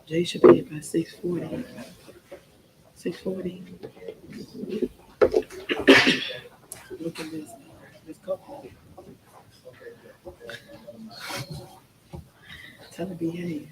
Jay should be here by 6:40. 6:40. Look at this couple. Tell her behave.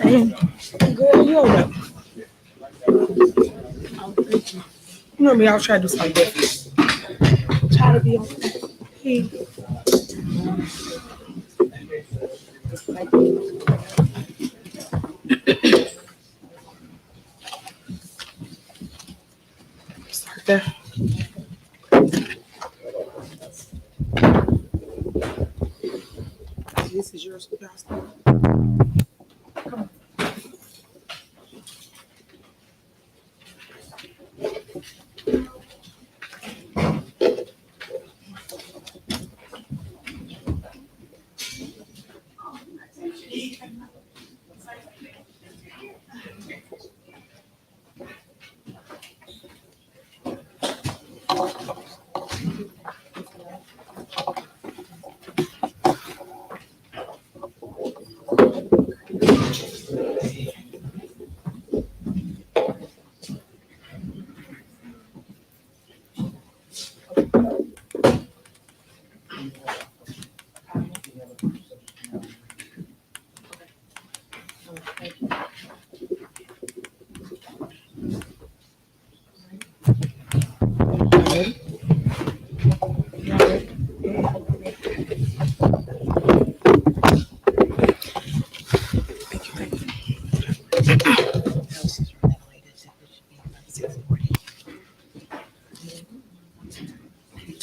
Hey, girl, you over there? You know me, I was trying to do something different. Try to be on. Hey. Start there. This is yours, guys. Come on.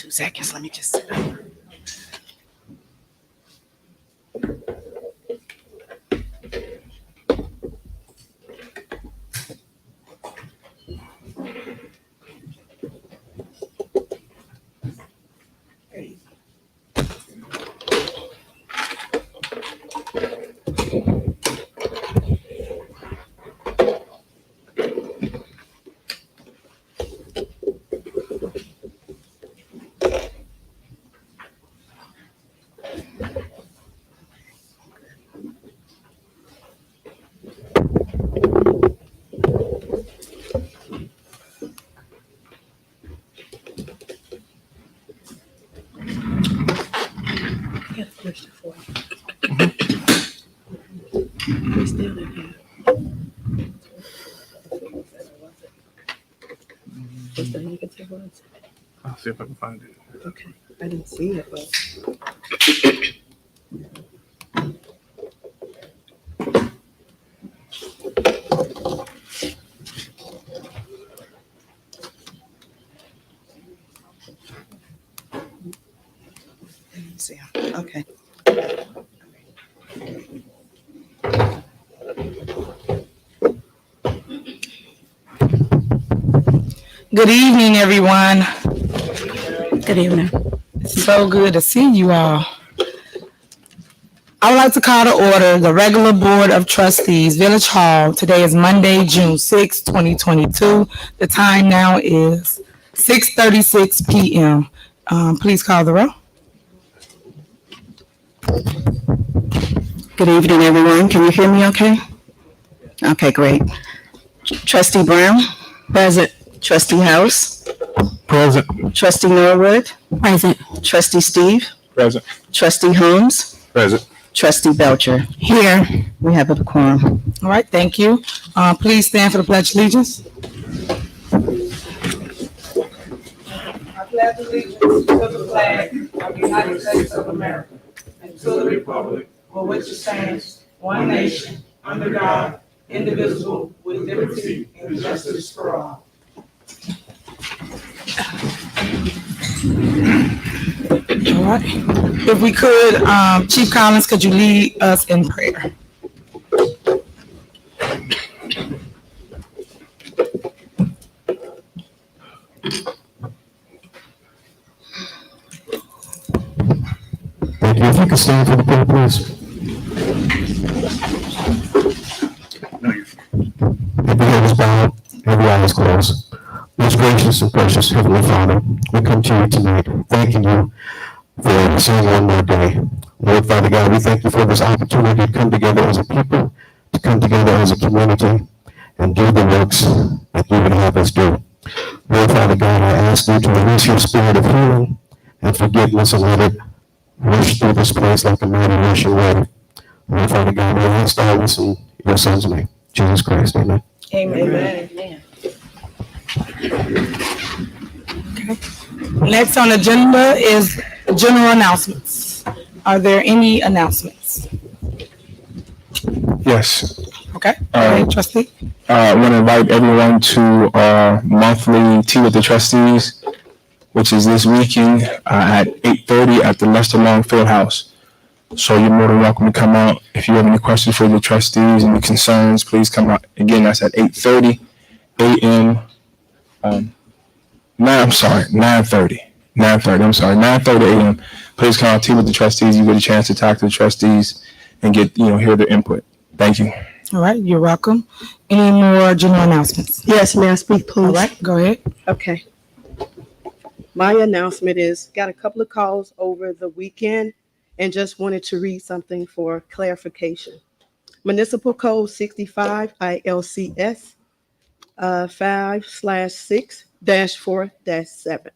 Seconds, let me just sit up. I'll see if I can find it. Okay, I didn't see it, but. See, okay. Good evening, everyone. Good evening. It's so good to see you all. I would like to call to order the regular Board of Trustees, Village Hall. Today is Monday, June 6, 2022. The time now is 6:36 p.m. Please call the roll. Good evening, everyone. Can you hear me okay? Okay, great. Trustee Brown? Present. Trustee House? Present. Trustee Norwood? Present. Trustee Steve? Present. Trustee Holmes? Present. Trustee Voucher? Here. We have a quorum. All right, thank you. Please stand for the Pledge of Allegiance. I pledge allegiance to the flag of the United States of America and to the republic for which it stands, one nation, under God, indivisible, with liberty and justice for all. All right. If we could, Chief Collins, could you lead us in prayer? can stand for the prayer, please. Every head is bowed, every eye is closed. Most gracious and precious Heavenly Father, we come to you tonight, thanking you for seeing one more day. Lord Father God, we thank you for this opportunity to come together as a people, to come together as a community, and do the works that you would have us do. Lord Father God, I ask you to release your spirit of healing and forgiveness and let it rush through this place like a mighty rushing wave. Lord Father God, we ask all this in your Son's name, Jesus Christ. Amen. Amen. Okay. Next on the agenda is general announcements. Are there any announcements? Yes. Okay. Hey, Trustee. I want to invite everyone to our monthly Tea with the Trustees, which is this weekend at 8:30 at the Lester Long Fieldhouse. So you're more than welcome to come out. If you have any questions for the trustees, any concerns, please come out. Again, that's at 8:30 a.m. 9:30 a.m. Please come out, Tea with the Trustees. You get a chance to talk to the trustees and get, hear their input. Thank you. All right, you're welcome. Any more general announcements? Yes, may I speak, please? All right, go ahead. Okay. My announcement is, got a couple of calls over the weekend and just wanted to read something for clarification. Municipal Code 65 ILCS 5/6-4-7.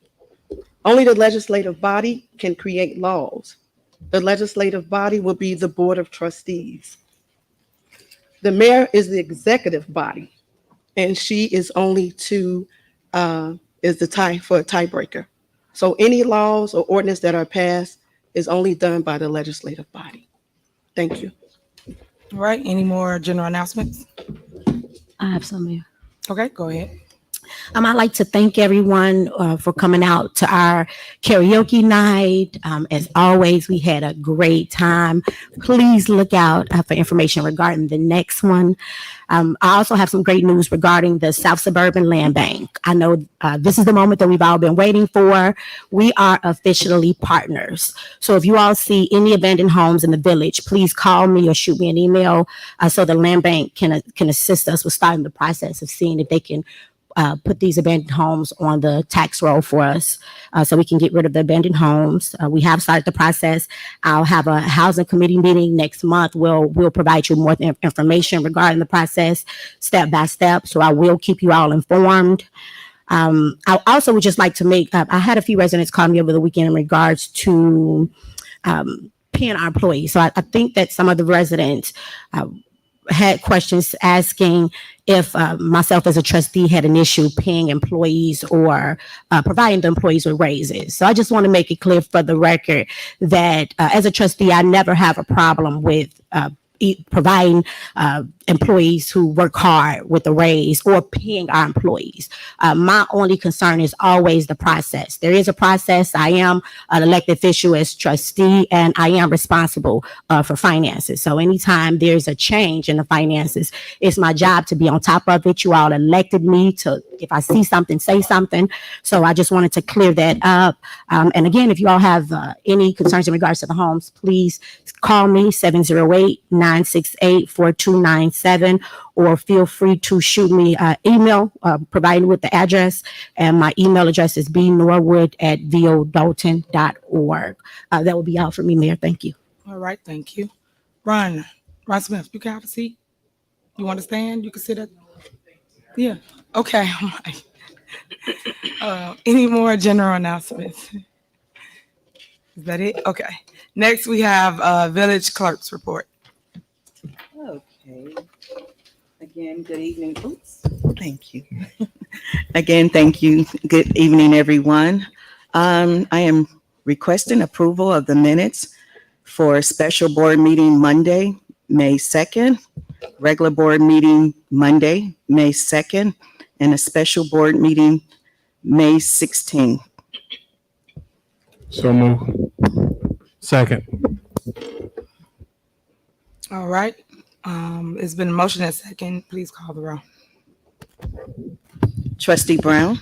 Only the legislative body can create laws. The legislative body will be the Board of Trustees. The mayor is the executive body, and she is only is the tiebreaker. So any laws or ordinance that are passed is only done by the legislative body. Thank you. All right, any more general announcements? I have some here. Okay, go ahead. I'd like to thank everyone for coming out to our karaoke night. As always, we had a great time. Please look out for information regarding the next one. I also have some great news regarding the South Suburban Land Bank. I know this is the moment that we've all been waiting for. We are officially partners. So if you all see any abandoned homes in the village, please call me or shoot me an email so the land bank can assist us with starting the process of seeing if they can put these abandoned homes on the tax roll for us so we can get rid of the abandoned homes. We have started the process. I'll have a housing committee meeting next month. We'll provide you more information regarding the process step by step. So I will keep you all informed. I also would just like to make, I had a few residents call me over the weekend in regards to paying our employees. So I think that some of the residents had questions asking if myself as a trustee had an issue paying employees or providing the employees with raises. So I just want to make it clear for the record that as a trustee, I never have a problem with providing employees who work hard with a raise or paying our employees. My only concern is always the process. There is a process. I am an elected official as trustee, and I am responsible for finances. So anytime there's a change in the finances, it's my job to be on top of it. You all elected me to, if I see something, say something. So I just wanted to clear that up. And again, if you all have any concerns in regards to the homes, please call me 708-968-4297 or feel free to shoot me an email provided with the address. And my email address is bnorwood@vodolton.org. That will be all for me, Mayor. Thank you. All right, thank you. Ron Smith, you can have a seat. You want to stand? You can sit at. Yeah. Okay. All right. Any more general announcements? Is that it? Okay. Next, we have village clerk's report. Okay. Again, good evening. Oops. Thank you. Again, thank you. Good evening, everyone. I am requesting approval of the minutes for special board meeting Monday, May 2nd, regular board meeting Monday, May 2nd, and a special board meeting May 16th. So move. Second. All right. It's been a motion and second. Please call the roll. Trustee Brown,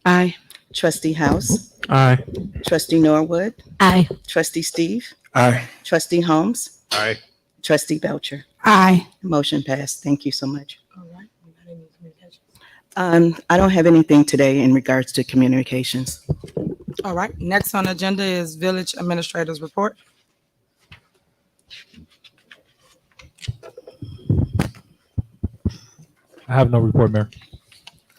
Aye. Trustee House, Aye. Trustee Norwood, Aye. Trustee Steve, Aye. Trustee Holmes, Aye. Trustee Voucher. Aye. Motion passed. Thank you so much. I don't have anything today in regards to communications. All right. Next on the agenda is Village Administrator's Report. I have no report, Mayor.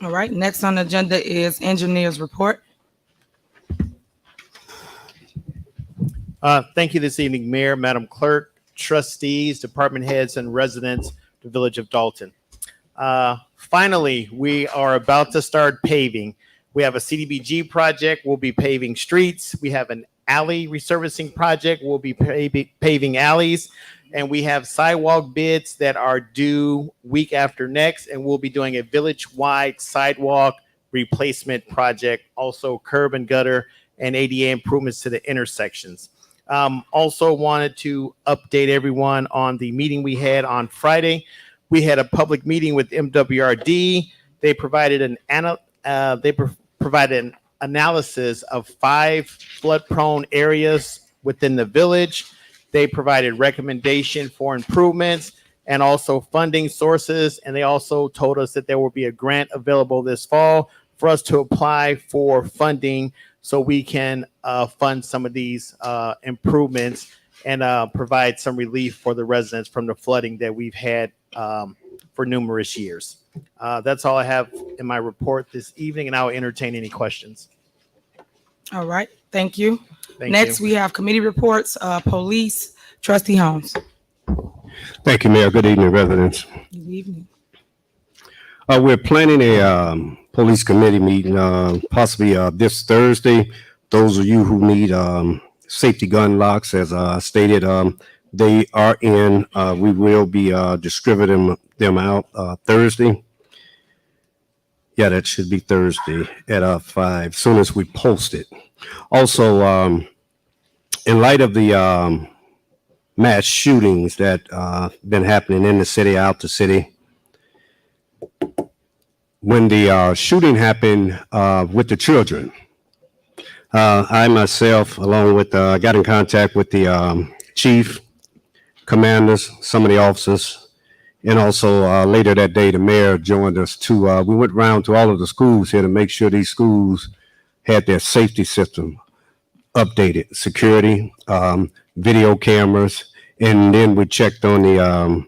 All right. Next on the agenda is Engineer's Report. Thank you this evening, Mayor, Madam Clerk, trustees, department heads, and residents of the Village of Dalton. Finally, we are about to start paving. We have a CDBG project. We'll be paving streets. We have an alley resurfacing project. We'll be paving alleys. And we have sidewalk bids that are due week after next. And we'll be doing a village-wide sidewalk replacement project, also curb and gutter and ADA improvements to the intersections. Also wanted to update everyone on the meeting we had on Friday. We had a public meeting with MWRD. They provided an analysis of 5 flood-prone areas within the village. They provided recommendation for improvements and also funding sources. And they also told us that there will be a grant available this fall for us to apply for funding so we can fund some of these improvements and provide some relief for the residents from the flooding that we've had for numerous years. That's all I have in my report this evening, and I'll entertain any questions. All right. Thank you. Thank Next, you. we have committee reports, Police, Trustee Holmes. Thank you, Mayor. Good evening, residents. Good evening. We're planning a police committee meeting, possibly this Thursday. Those of you who need safety gun locks, as stated, they are in. We will be distributing them out Thursday. Yeah, that should be Thursday at 5, soon as we post it. Also, in light of the mass shootings that been happening in the city, out the city, when the shooting happened with the children, I myself, along with, got in contact with the chief, commanders, some of the officers, and also later that day, the mayor joined us to, we went around to all of the schools here to make sure these schools had their safety system updated, security, video cameras, and then we checked on the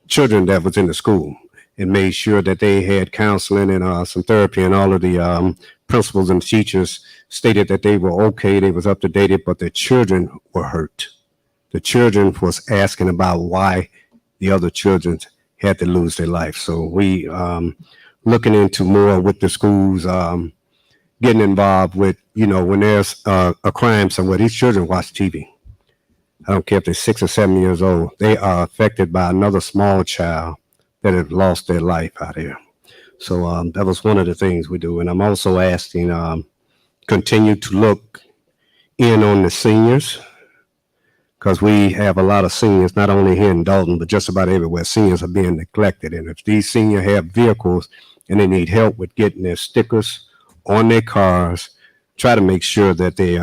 children that was in the school and made sure that they had counseling and some therapy, and all of the principals and teachers stated that they were okay, they was up to date, but the children were hurt. The children was asking about why the other children had to lose their life. So we looking into more with the schools, getting involved with, you know, when there's a crime somewhere, these children watch TV. I don't care if they're 6 or 7 years old. They are affected by another small child that have lost their life out here. So that was one of the things we do. And I'm also asking, continue to look in on the seniors, because we have a lot of seniors, not only here in Dalton, but just about everywhere. Seniors are being neglected. And if these seniors have vehicles and they need help with getting their stickers on their cars, try to make sure that they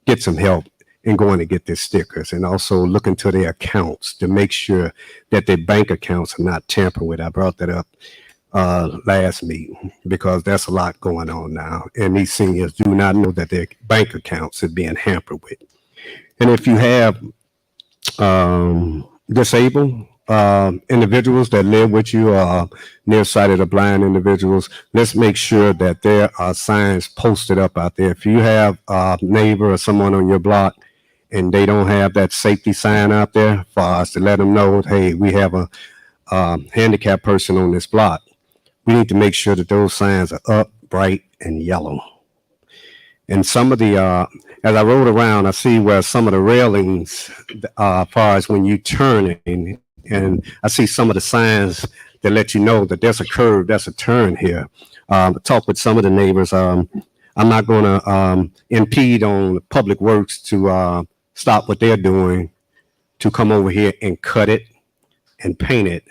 get some help in going to get their stickers, and also look into their accounts to make sure that their bank accounts are not tampered with. I brought that up last meeting because that's a lot going on now. And these seniors do not know that their bank accounts are being hampered with. And if you have disabled individuals that live with you, nearsighted or blind individuals, let's make sure that there are signs posted up out there. If you have a neighbor or someone on your block and they don't have that safety sign out there for us to let them know, hey, we have a handicapped person on this block, we need to make sure that those signs are up, bright, and yellow. And some of the, as I rode around, I see where some of the railings, as far as when you turn in, and I see some of the signs that let you know that there's a curve, there's a turn here. Talk with some of the neighbors. I'm not going to impede on public works to stop what they're doing to come over here and cut it and paint it.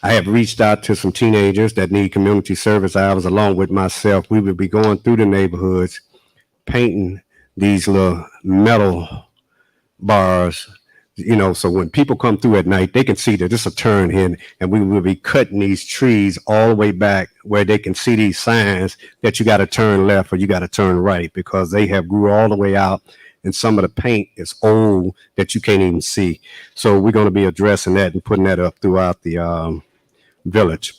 I have reached out to some teenagers that need community service hours along with myself. We will be going through the neighborhoods, painting these little metal bars, so when people come through at night, they can see that it's a turn in, and we will be cutting these trees all the way back where they can see these signs that you got to turn left or you got to turn right, because they have grew all the way out and some of the paint is old that you can't even see. So we're going to be addressing that and putting that up throughout the village.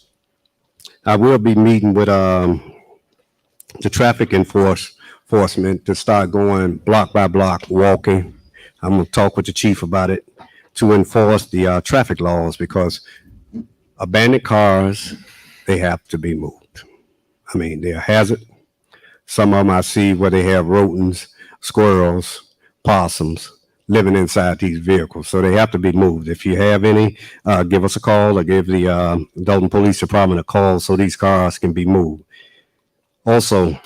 I will be meeting with the traffic enforcement to start going block by block walking. I'm going to talk with the chief about it to enforce the traffic laws, because abandoned cars, they have to be moved. I mean, they're a hazard. Some of them I see where they have rodents, squirrels, possums living inside these vehicles. So they have to be moved. If you have any, give us a call or give the Dalton Police Department a call so these cars can be moved. Also,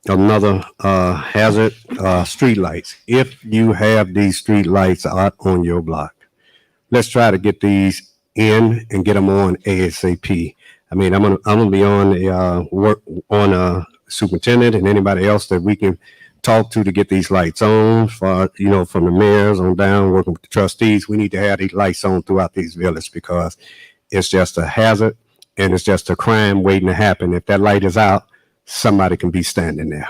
another hazard, street lights. If you have these street lights out on your block, let's try to get these in and get them on ASAP. I mean, I'm gonna be on the work on superintendent and anybody else that we can talk to get these lights on. For from the mayors on down, working with the trustees, we need to have these lights on throughout these villages, because it's just a hazard and it's just a crime waiting to happen. If that light is out, somebody can be standing there.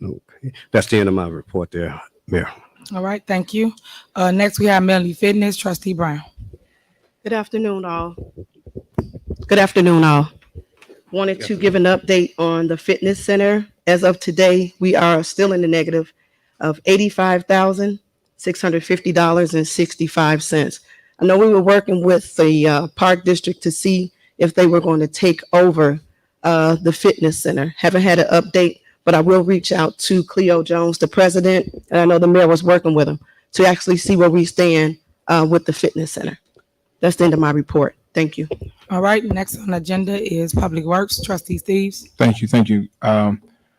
Okay, that's the end of my report there, Mayor. All right, thank you. Next, we have Melanie Fitness, Trustee Brown. Good afternoon, all. Good afternoon, all. Wanted to give an update on the fitness center. As of today, we are still in the negative of $85,650.65. I know we were working with the Park District to see if they were going to take over the fitness center. Haven't had an update, but I will reach out to Cleo Jones, the president, and I know the mayor was working with him to actually see where we stand with the fitness center. That's the end of my report. Thank you. All right, next on the agenda is Public Works, Trustee Steves. Thank you.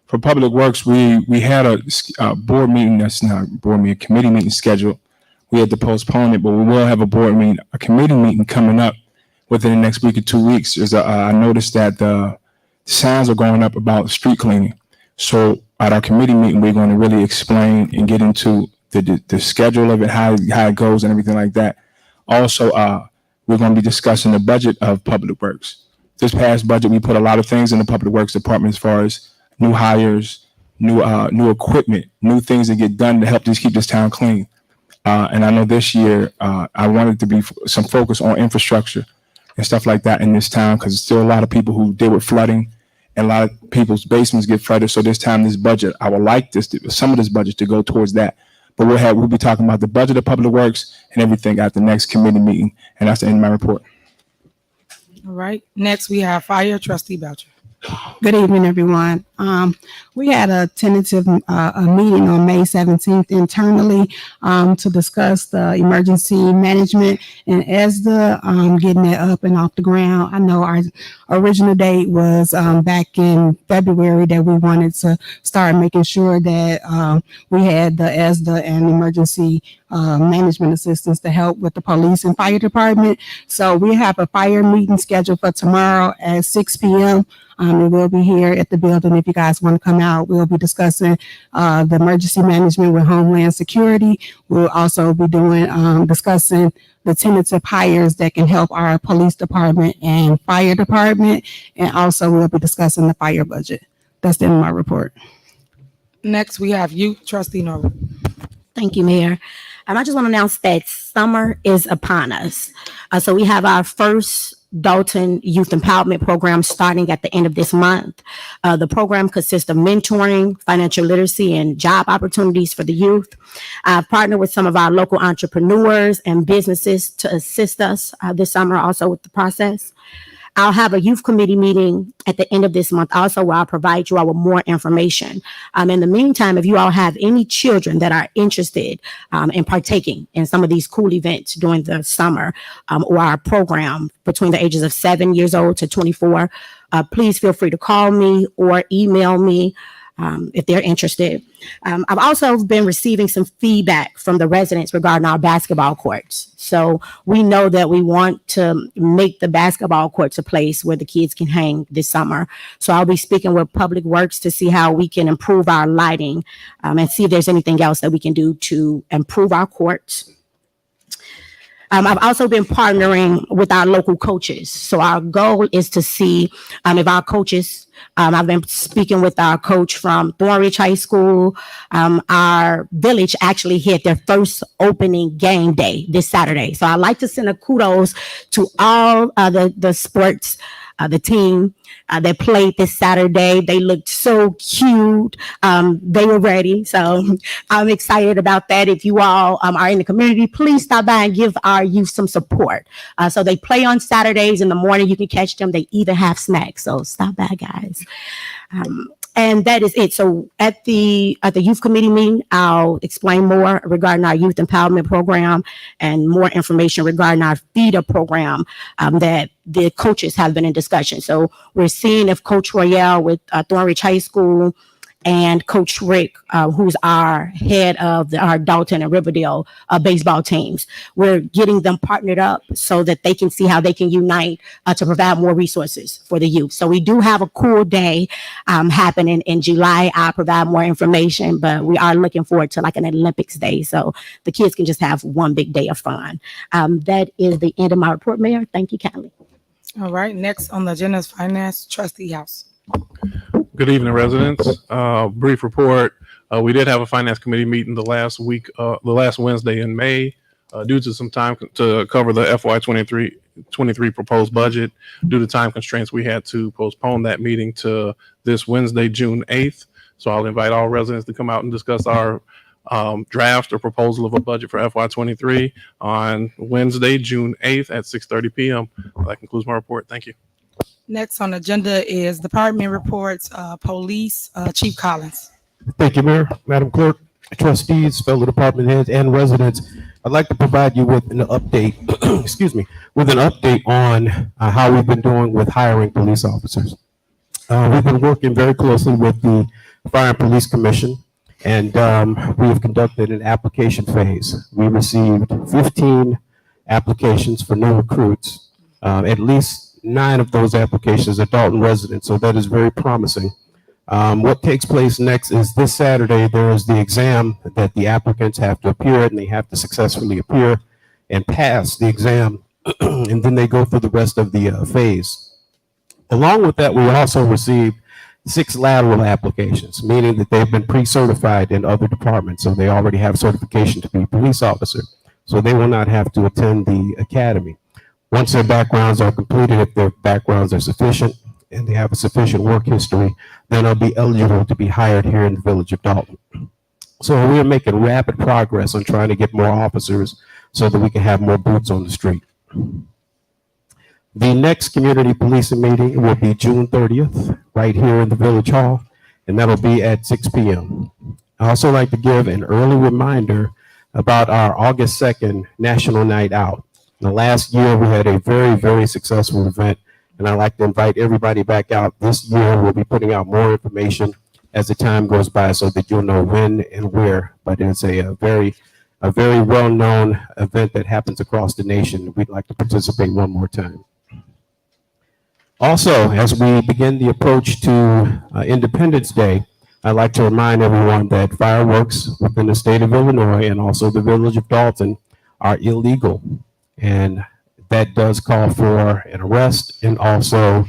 For Public Works, we had a board meeting, that's not a board meeting, a committee meeting scheduled. We had to postpone it, but we will have a committee meeting coming up within the next week or 2 weeks. I noticed that the signs are going up about street cleaning. So at our committee meeting, we're going to really explain and get into the schedule of it, how it goes and everything like that. Also, we're going to be discussing the budget of Public Works. This past budget, we put a lot of things in the Public Works Department as far as new hires, new equipment, new things that get done to help just keep this town clean. And I know this year, I wanted to be some focus on infrastructure and stuff like that in this town, because there's still a lot of people who deal with flooding and a lot of people's basements get flooded. So this time, this budget, I would like some of this budget to go towards that. But we'll be talking about the budget of Public Works and everything at the next committee meeting. And that's the end of my report. All right, next we have Fire, Trustee Voucher. Good evening, everyone. We had a tentative a meeting on May 17th internally to discuss the emergency management and as the getting it up and off the ground. I know our original date was back in February that we wanted to start making sure that we had the ESDA and emergency management assistance to help with the police and fire department. So we have a fire meeting scheduled for tomorrow at 6 p.m. It will be here at the building. If you guys want to come out, we'll be discussing the emergency management with Homeland Security. We'll also be discussing the tentative hires that can help our police department and fire department. And also we'll be discussing the fire budget. That's the end of my report. Next, we have Youth, Trustee Norwood. Thank you, Mayor. I just want to announce that summer is upon us. So we have our first Dolton Youth Empowerment Program starting at the end of this month. The program consists of mentoring, financial literacy, and job opportunities for the youth. I've partnered with some of our local entrepreneurs and businesses to assist us this summer also with the process. I'll have a youth committee meeting at the end of this month also where I'll provide you all with more information. In the meantime, if you all have any children that are interested in partaking in some of these cool events during the summer or our program between the ages of 7 years old to 24, please feel free to call me or email me. if they're interested. I've also been receiving some feedback from the residents regarding our basketball courts. So we know that we want to make the basketball courts a place where the kids can hang this summer. So I'll be speaking with Public Works to see how we can improve our lighting and see if there's anything else that we can do to improve our courts. I've also been partnering with our local coaches. So our goal is to see if our coaches, I've been speaking with our coach from Thornridge High School. Our village actually had their first opening game day this Saturday. So I'd like to send a kudos to all the sports, the team that played this Saturday. They looked so cute. They were ready. So I'm excited about that. If you all are in the community, please stop by and give our youth some support. So they play on Saturdays in the morning. You can catch them. They even have snacks. So stop by, guys. And that is it. So at the youth committee meeting, I'll explain more regarding our youth empowerment program and more information regarding our feeder program that the coaches have been in discussion. So we're seeing if Coach Royale with Thornridge High School and Coach Rick, who's our head of our Dalton and Riverdale baseball teams, we're getting them partnered up so that they can see how they can unite to provide more resources for the youth. So we do have a cool day happening in July. I'll provide more information, but we are looking forward to like an Olympics day. So the kids can just have one big day of fun. That is the end of my report, Mayor. Thank you kindly. All right, next on the agenda is Finance Trustee House. Good evening, residents. Brief report. We did have a finance committee meeting the last Wednesday in May. Due to some time to cover the FY23 proposed budget, due to time constraints, we had to postpone that meeting to this Wednesday, June 8th. So I'll invite all residents to come out and discuss our draft or proposal of a budget for FY23 on Wednesday, June 8th at 6:30 p.m. That concludes my report. Thank you. Next on the agenda is department reports, police, Chief Collins. Thank you, Mayor, Madam Clerk, trustees, fellow department heads, and residents. I'd like to provide you with an update, with an update on how we've been doing with hiring police officers. We've been working very closely with the Fire and Police Commission, and we have conducted an application phase. We received 15 applications for new recruits. At least 9 of those applications are Dalton residents, so that is very promising. What takes place next is this Saturday, there is the exam that the applicants have to appear at, and they have to successfully appear and pass the exam, and then they go through the rest of the phase. Along with that, we also received 6 lateral applications, meaning that they've been pre-certified in other departments, so they already have certification to be a police officer, so they will not have to attend the academy. Once their backgrounds are completed, if their backgrounds are sufficient and they have a sufficient work history, then they'll be eligible to be hired here in the village of Dalton. So we are making rapid progress on trying to get more officers so that we can have more boots on the street. The next community policing meeting will be June 30th, right here in the Village Hall, and that'll be at 6 p.m. I also like to give an early reminder about our August 2nd National Night Out. The last year, we had a very, very successful event, and I'd like to invite everybody back out. This year, we'll be putting out more information as the time goes by so that you'll know when and where, but it's a very well-known event that happens across the nation. We'd like to participate one more time. Also, as we begin the approach to Independence Day, I'd like to remind everyone that fireworks within the state of Illinois and also the village of Dolton are illegal. And that does call for an arrest and also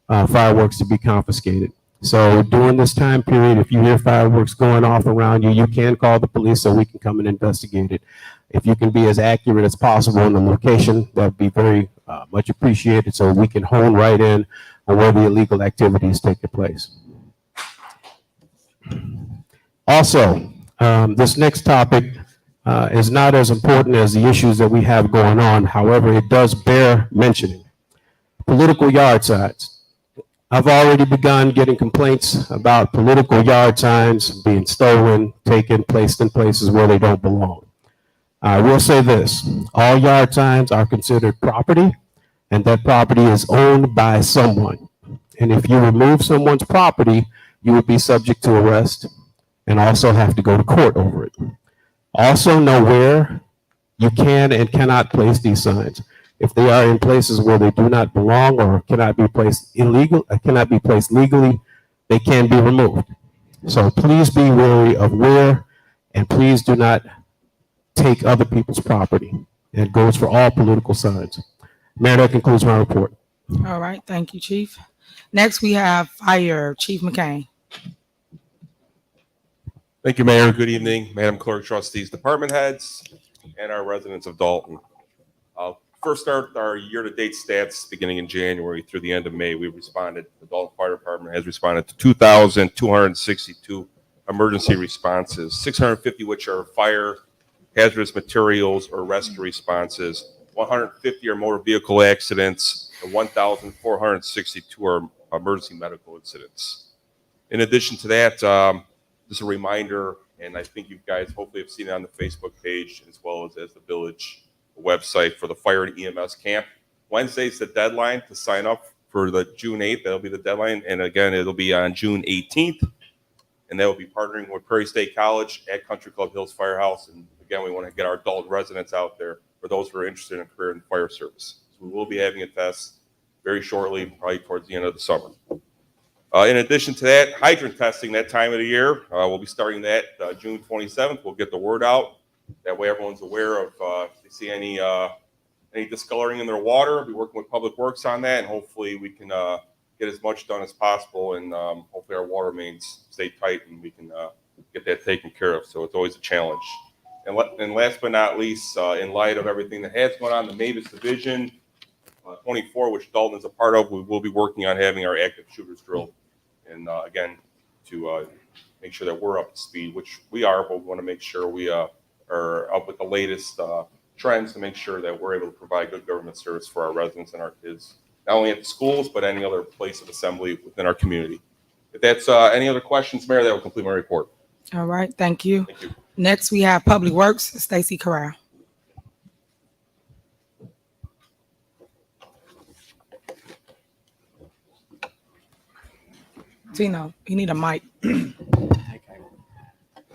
fireworks to be confiscated. So during this time period, if you hear fireworks going off around you, you can call the police so we can come and investigate it. If you can be as accurate as possible in the location, that would be very much appreciated so we can hone right in on where the illegal activity is taking place. Also, this next topic is not as important as the issues that we have going on. However, it does bear mentioning. Political yard signs. I've already begun getting complaints about political yard signs being stolen, taken, placed in places where they don't belong. I will say this, all yard signs are considered property, and that property is owned by someone. And if you remove someone's property, you would be subject to arrest and also have to go to court over it. Also know where you can and cannot place these signs. If they are in places where they do not belong or cannot be placed legally, they can be removed. So please be wary of where, and please do not take other people's property. It goes for all political signs. Mayor, that concludes my report. All right, thank you, Chief. Next, we have Fire Chief McCain. Thank you, Mayor. Good evening, Madam Clerk, trustees, department heads, and our residents of Dalton. First start our year-to-date stats beginning in January through the end of May. The Dalton Fire Department has responded to 2,262 emergency responses, 650 which are fire, hazardous materials, or rescue responses, 150 are motor vehicle accidents, and 1,462 are emergency medical incidents. In addition to that, just a reminder, and I think you guys hopefully have seen it on the Facebook page as well as the village website for the fire and EMS camp. Wednesday's the deadline to sign up for the June 8th. That'll be the deadline. And again, it'll be on June 18th. And that will be partnering with Prairie State College at Country Club Hills Firehouse. And again, we want to get our adult residents out there for those who are interested in a career in fire service. So we will be having a test very shortly, probably towards the end of the summer. In addition to that, hydrant testing that time of the year. We'll be starting that June 27th. We'll get the word out. That way everyone's aware of if they see any discoloring in their water. We'll be working with Public Works on that, and hopefully we can get as much done as possible, and hopefully our water mains stay tight and we can get that taken care of. So it's always a challenge. And last but not least, in light of everything that has gone on, the Mavis Division 24, which Dalton is a part of, we will be working on having our active shooters drilled. And again, to make sure that we're up to speed, which we are, but we want to make sure we are up with the latest trends to make sure that we're able to provide good government service for our residents and our kids, not only at the schools, but any other place of assembly within our community. If that's any other questions, Mayor, that will complete my report. All right, thank you. Thank you. Next, we have Public Works, Stacy Corral. Tino, you need a mic.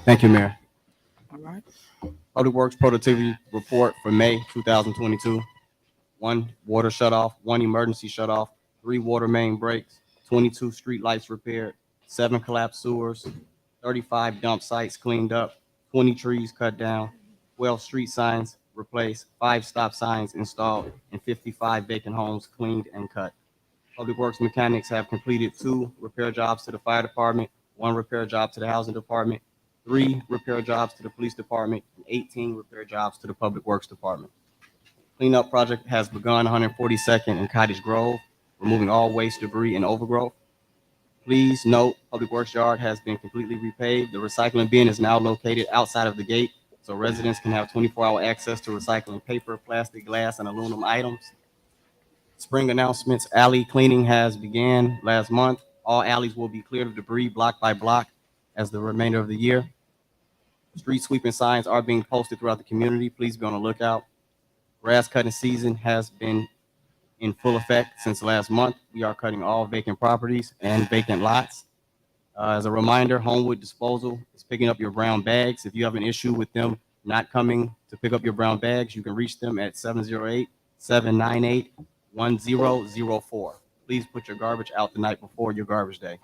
Thank you, Mayor. All right. Public Works Productivity Report for May 2022. 1 water shutoff, 1 emergency shutoff, 3 water main breaks, 22 street lights repaired, 7 collapsed sewers, 35 dump sites cleaned up, 20 trees cut down, 12 street signs replaced, 5 stop signs installed, and 55 vacant homes cleaned and cut. Public Works mechanics have completed 2 repair jobs to the fire department, 1 repair job to the housing department, 3 repair jobs to the police department, and 18 repair jobs to the Public Works department. Cleanup project has begun 142nd and Cottage Grove, removing all waste, debris, and overgrowth. Please note, Public Works yard has been completely repaved. The recycling bin is now located outside of the gate, so residents can have 24-hour access to recycling paper, plastic, glass, and aluminum items. Spring announcements, alley cleaning has began last month. All alleys will be cleared of debris block by block as the remainder of the year. Street sweeping signs are being posted throughout the community. Please be on the lookout. Grass cutting season has been in full effect since last month. We are cutting all vacant properties and vacant lots. As a reminder, Homewood Disposal is picking up your brown bags. If you have an issue with them not coming to pick up your brown bags, you can reach them at 708-798-1004. Please put your garbage out the night before your garbage day.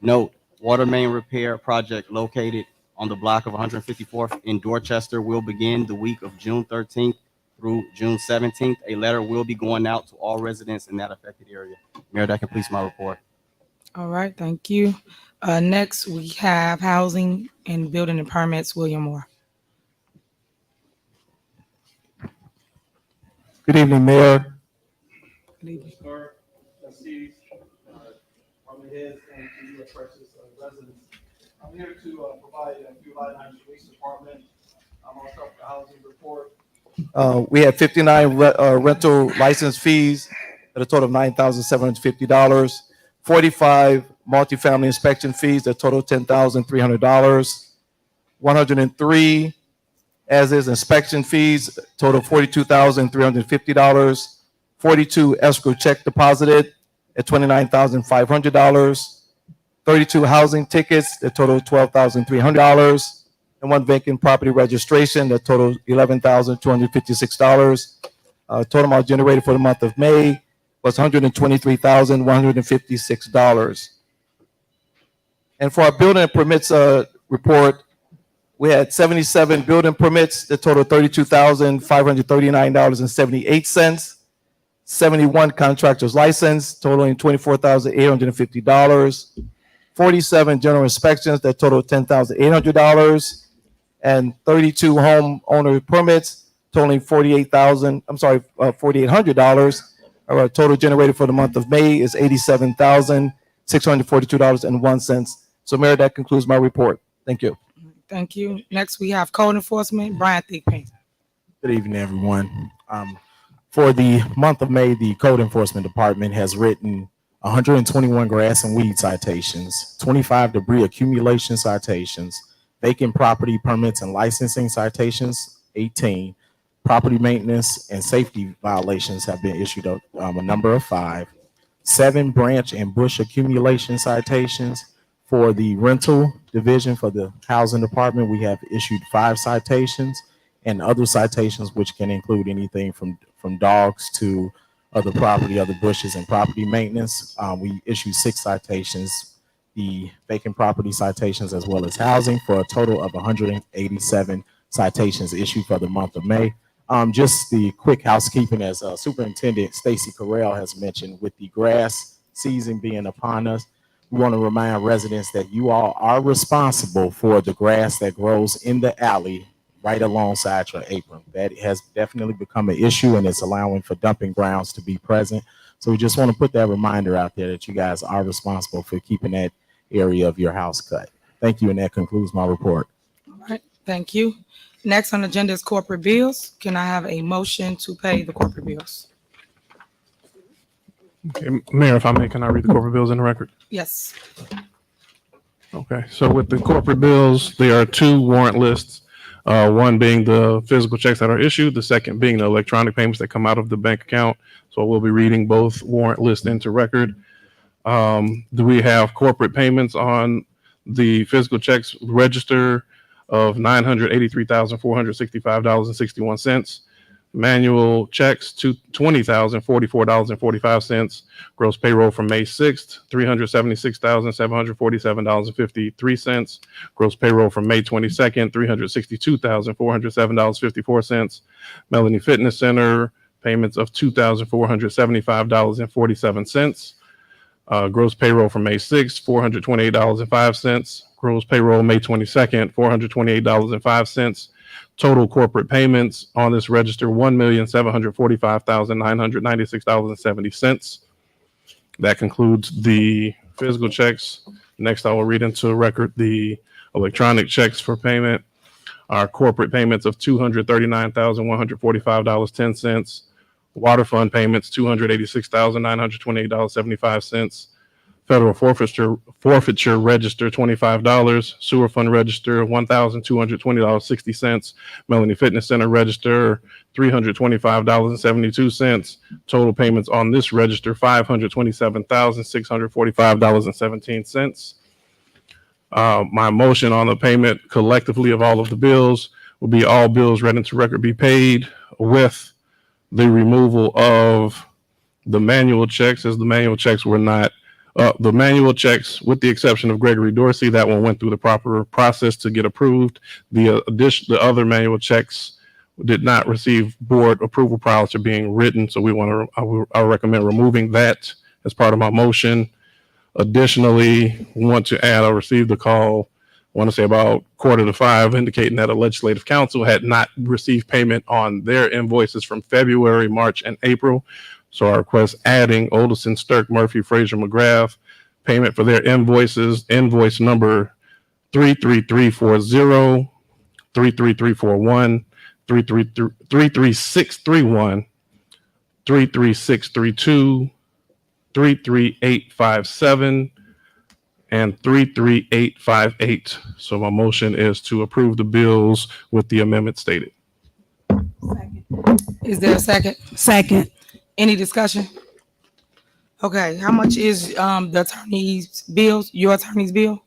Note, water main repair project located on the block of 154th in Dorchester will begin the week of June 13th through June 17th. A letter will be going out to all residents in that affected area. Mayor, that completes my report. All right, thank you. Next, we have Housing and Building and Permits, William Moore. Good evening, Mayor. Good evening. Trustees, department heads, and to you, precious residents. I'm here to provide a few line items for each department. I'm on top of the housing report. We had 59 rental license fees at a total of $9,750. 45 multifamily inspection fees that total $10,300. 103 as-is inspection fees total $42,350. 42 escrow check deposited at $29,500. 32 housing tickets that total $12,300, and 1 vacant property registration that total $11,256. Total amount generated for the month of May was $123,156. And for our building and permits report, we had 77 building permits that total $32,539.78. 71 contractors licensed, totaling $24,850. 47 general inspections that total $10,800, and 32 homeowner permits totaling $4,800. Our total generated for the month of May is $87,642.01. So, Mayor, that concludes my report. Thank you. Thank you. Next, we have code enforcement, Brian Thigpen. Good evening, everyone. For the month of May, the Code Enforcement Department has written 121 grass and weed citations, 25 debris accumulation citations, vacant property permits and licensing citations, 18. Property maintenance and safety violations have been issued, a number of 5. 7 branch and bush accumulation citations. For the rental division for the housing department, we have issued 5 citations, and other citations, which can include anything from dogs to other property, other bushes and property maintenance. We issued 6 citations, the vacant property citations as well as housing, for a total of 187 citations issued for the month of May. Just the quick housekeeping, as Superintendent Stacy Carell has mentioned, with the grass season being upon us, we want to remind residents that you all are responsible for the grass that grows in the alley right alongside your apron. That has definitely become an issue, and it's allowing for dumping grounds to be present. So we just want to put that reminder out there that you guys are responsible for keeping that area of your house cut. Thank you, and that concludes my report. All right, thank you. Next on the agenda is corporate bills. Can I have a motion to pay the corporate bills? Okay, Mayor, if I may, can I read the corporate bills in the record? Yes. Okay, so with the corporate bills, there are 2 warrant lists. One being the physical checks that are issued, the second being the electronic payments that come out of the bank account. So we'll be reading both warrant lists into record. Do we have corporate payments on the physical checks register of $983,465.61? Manual checks to $20,044.45. Gross payroll from May 6th, $376,747.53. Gross payroll from May 22nd, $362,407.54. Melanie Fitness Center payments of $2,475.47. Gross payroll from May 6th, $428.05. Gross payroll May 22nd, $428.05. Total corporate payments on this register, $1,745,996.70. That concludes the physical checks. Next, I will read into record the electronic checks for payment. Our corporate payments of $239,145.10. Water fund payments, $286,928.75. Federal forfeiture register, $25. Sewer fund register, $1,220.60. Melanie Fitness Center register, $325.72. Total payments on this register, $527,645.17. My motion on the payment collectively of all of the bills will be all bills read into record be paid with the removal of the manual checks, as the manual checks were not the manual checks, with the exception of Gregory Dorsey, that one went through the proper process to get approved. The other manual checks did not receive board approval prior to being written, so I recommend removing that as part of my motion. Additionally, we want to add, I received a call, I want to say about 4:45, indicating that a legislative council had not received payment on their invoices from February, March, and April. So I request adding Olderson, Stirk, Murphy, Frazier, McGrath, payment for their invoices, invoice number 33340, 33341, 33631, 33632, 33857, and 33858. So my motion is to approve the bills with the amendment stated. Is there a second? Second. Any discussion? Okay, how much is the attorney's bills, your attorney's bill?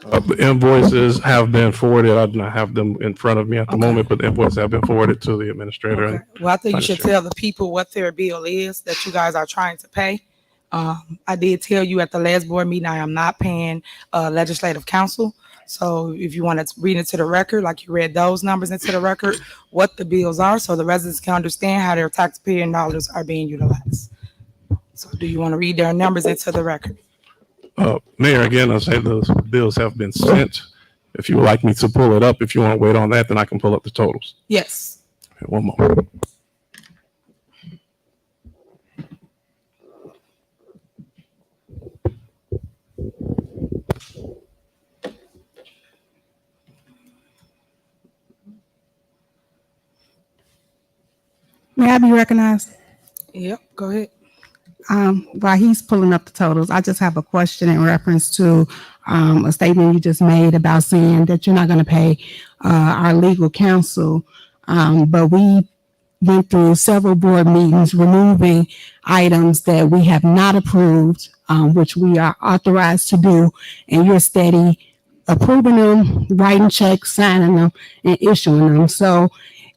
The invoices have been forwarded. I do not have them in front of me at the moment, but the invoices have been forwarded to the administrator. Okay. And Well, I think you should Understood. tell the people what their bill is that you guys are trying to pay. I did tell you at the last board meeting, I am not paying legislative council. So if you want to read into the record, like you read those numbers into the record, what the bills are, so the residents can understand how their taxpayer dollars are being utilized. So do you want to read their numbers into the record? Mayor, again, I say those bills have been sent. If you would like me to pull it up, if you want to wait on that, then I can pull up the totals. Yes. Okay, one moment. May I be recognized? Yep, go ahead. While he's pulling up the totals, I just have a question in reference to a statement you just made about saying that you're not going to pay our legal counsel. But we went through several board meetings removing items that we have not approved, which we are authorized to do, and you're steady approving them, writing checks, signing them, and issuing them. So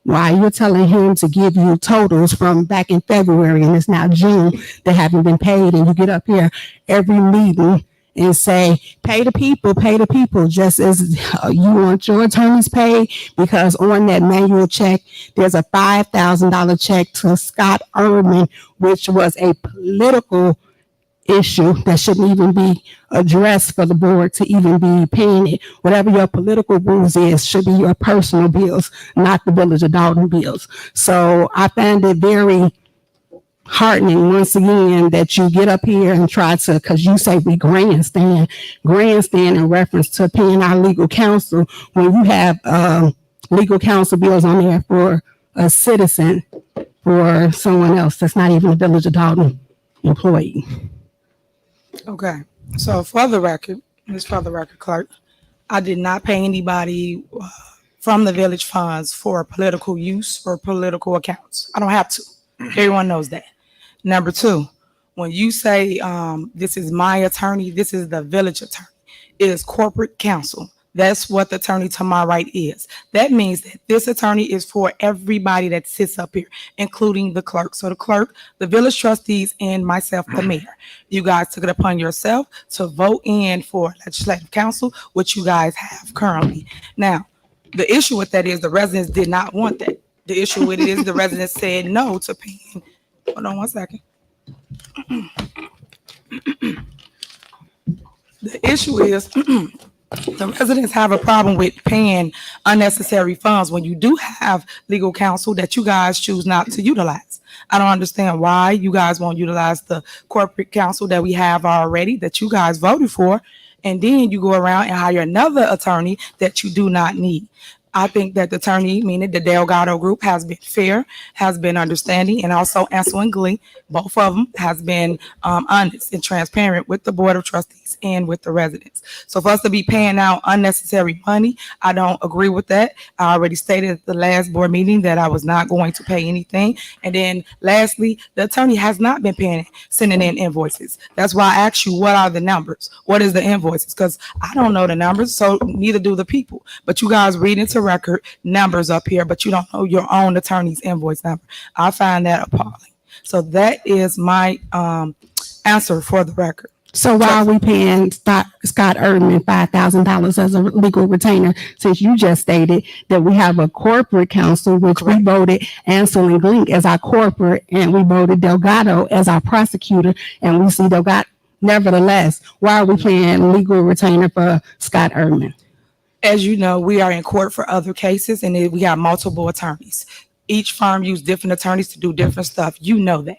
while you're telling him to give you totals from back in February and it's now June that haven't been paid, and you get up here every meeting and say, pay the people, just as you want your attorneys paid, because on that manual check, there's a $5,000 check to Scott Erdman, which was a political issue that shouldn't even be addressed for the board to even be paying it. Whatever your political rules is should be your personal bills, not the Village of Dalton bills. So I find it very heartening once again that you get up here and try to, because you say we grandstand in reference to paying our legal counsel when you have legal counsel bills on there for a citizen, for someone else that's not even a Village of Dalton employee. Okay, so for the record, clerk, I did not pay anybody from the village funds for political use or political accounts. I don't have to. Everyone knows that. Number two, when you say this is my attorney, this is the village attorney. It is corporate counsel. That's what the attorney to my right is. That means that this attorney is for everybody that sits up here, including the clerk. So the clerk, the village trustees, and myself, the mayor. You guys took it upon yourself to vote in for legislative counsel, which you guys have currently. Now, the issue with that is the residents did not want that. The issue with it is the residents said no to paying. Hold on one second. The issue is the residents have a problem with paying unnecessary funds when you do have legal counsel that you guys choose not to utilize. I don't understand why you guys won't utilize the corporate counsel that we have already, that you guys voted for, and then you go around and hire another attorney that you do not need. I think that the attorney, meaning the Delgado group, has been fair, has been understanding, and also Ansel and Glee, both of them has been honest and transparent with the Board of Trustees and with the residents. So for us to be paying out unnecessary money, I don't agree with that. I already stated at the last board meeting that I was not going to pay anything. And then lastly, the attorney has not been sending in invoices. That's why I asked you, what are the numbers? What is the invoices? Because I don't know the numbers, so neither do the people. But you guys read into record numbers up here, but you don't know your own attorney's invoice number. I find that appalling. So that is my answer for the record. So why are we paying Scott Erdman $5,000 as a legal retainer, since you just stated that we have a corporate counsel, which we voted Ansel and Glink as our corporate, and we voted Delgado as our prosecutor, and we see Delgado. Nevertheless, why are we paying legal retainer for Scott Erdman? As you know, we are in court for other cases, and we have multiple attorneys. Each firm use different attorneys to do different stuff. You know that.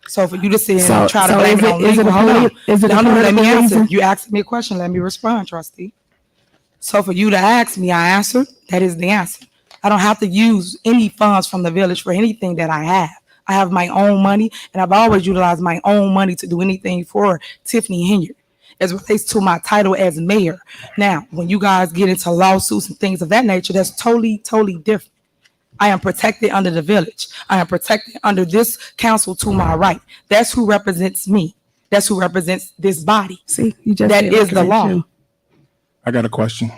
So for you to sit and try to blame it on legal, hold on. Let me answer. You asked me a question. Let me respond, trustee. So for you to ask me, I answered. That is the answer. I don't have to use any funds from the village for anything that I have. I have my own money, and I've always utilized my own money to do anything for Tiffany Henyard as relates to my title as mayor. Now, when you guys get into lawsuits and things of that nature, that's totally different. I am protected under the village. I am protected under this council to my right. That's who represents me. That's who represents this body. See, you just That said is the represent law. you. I got a question.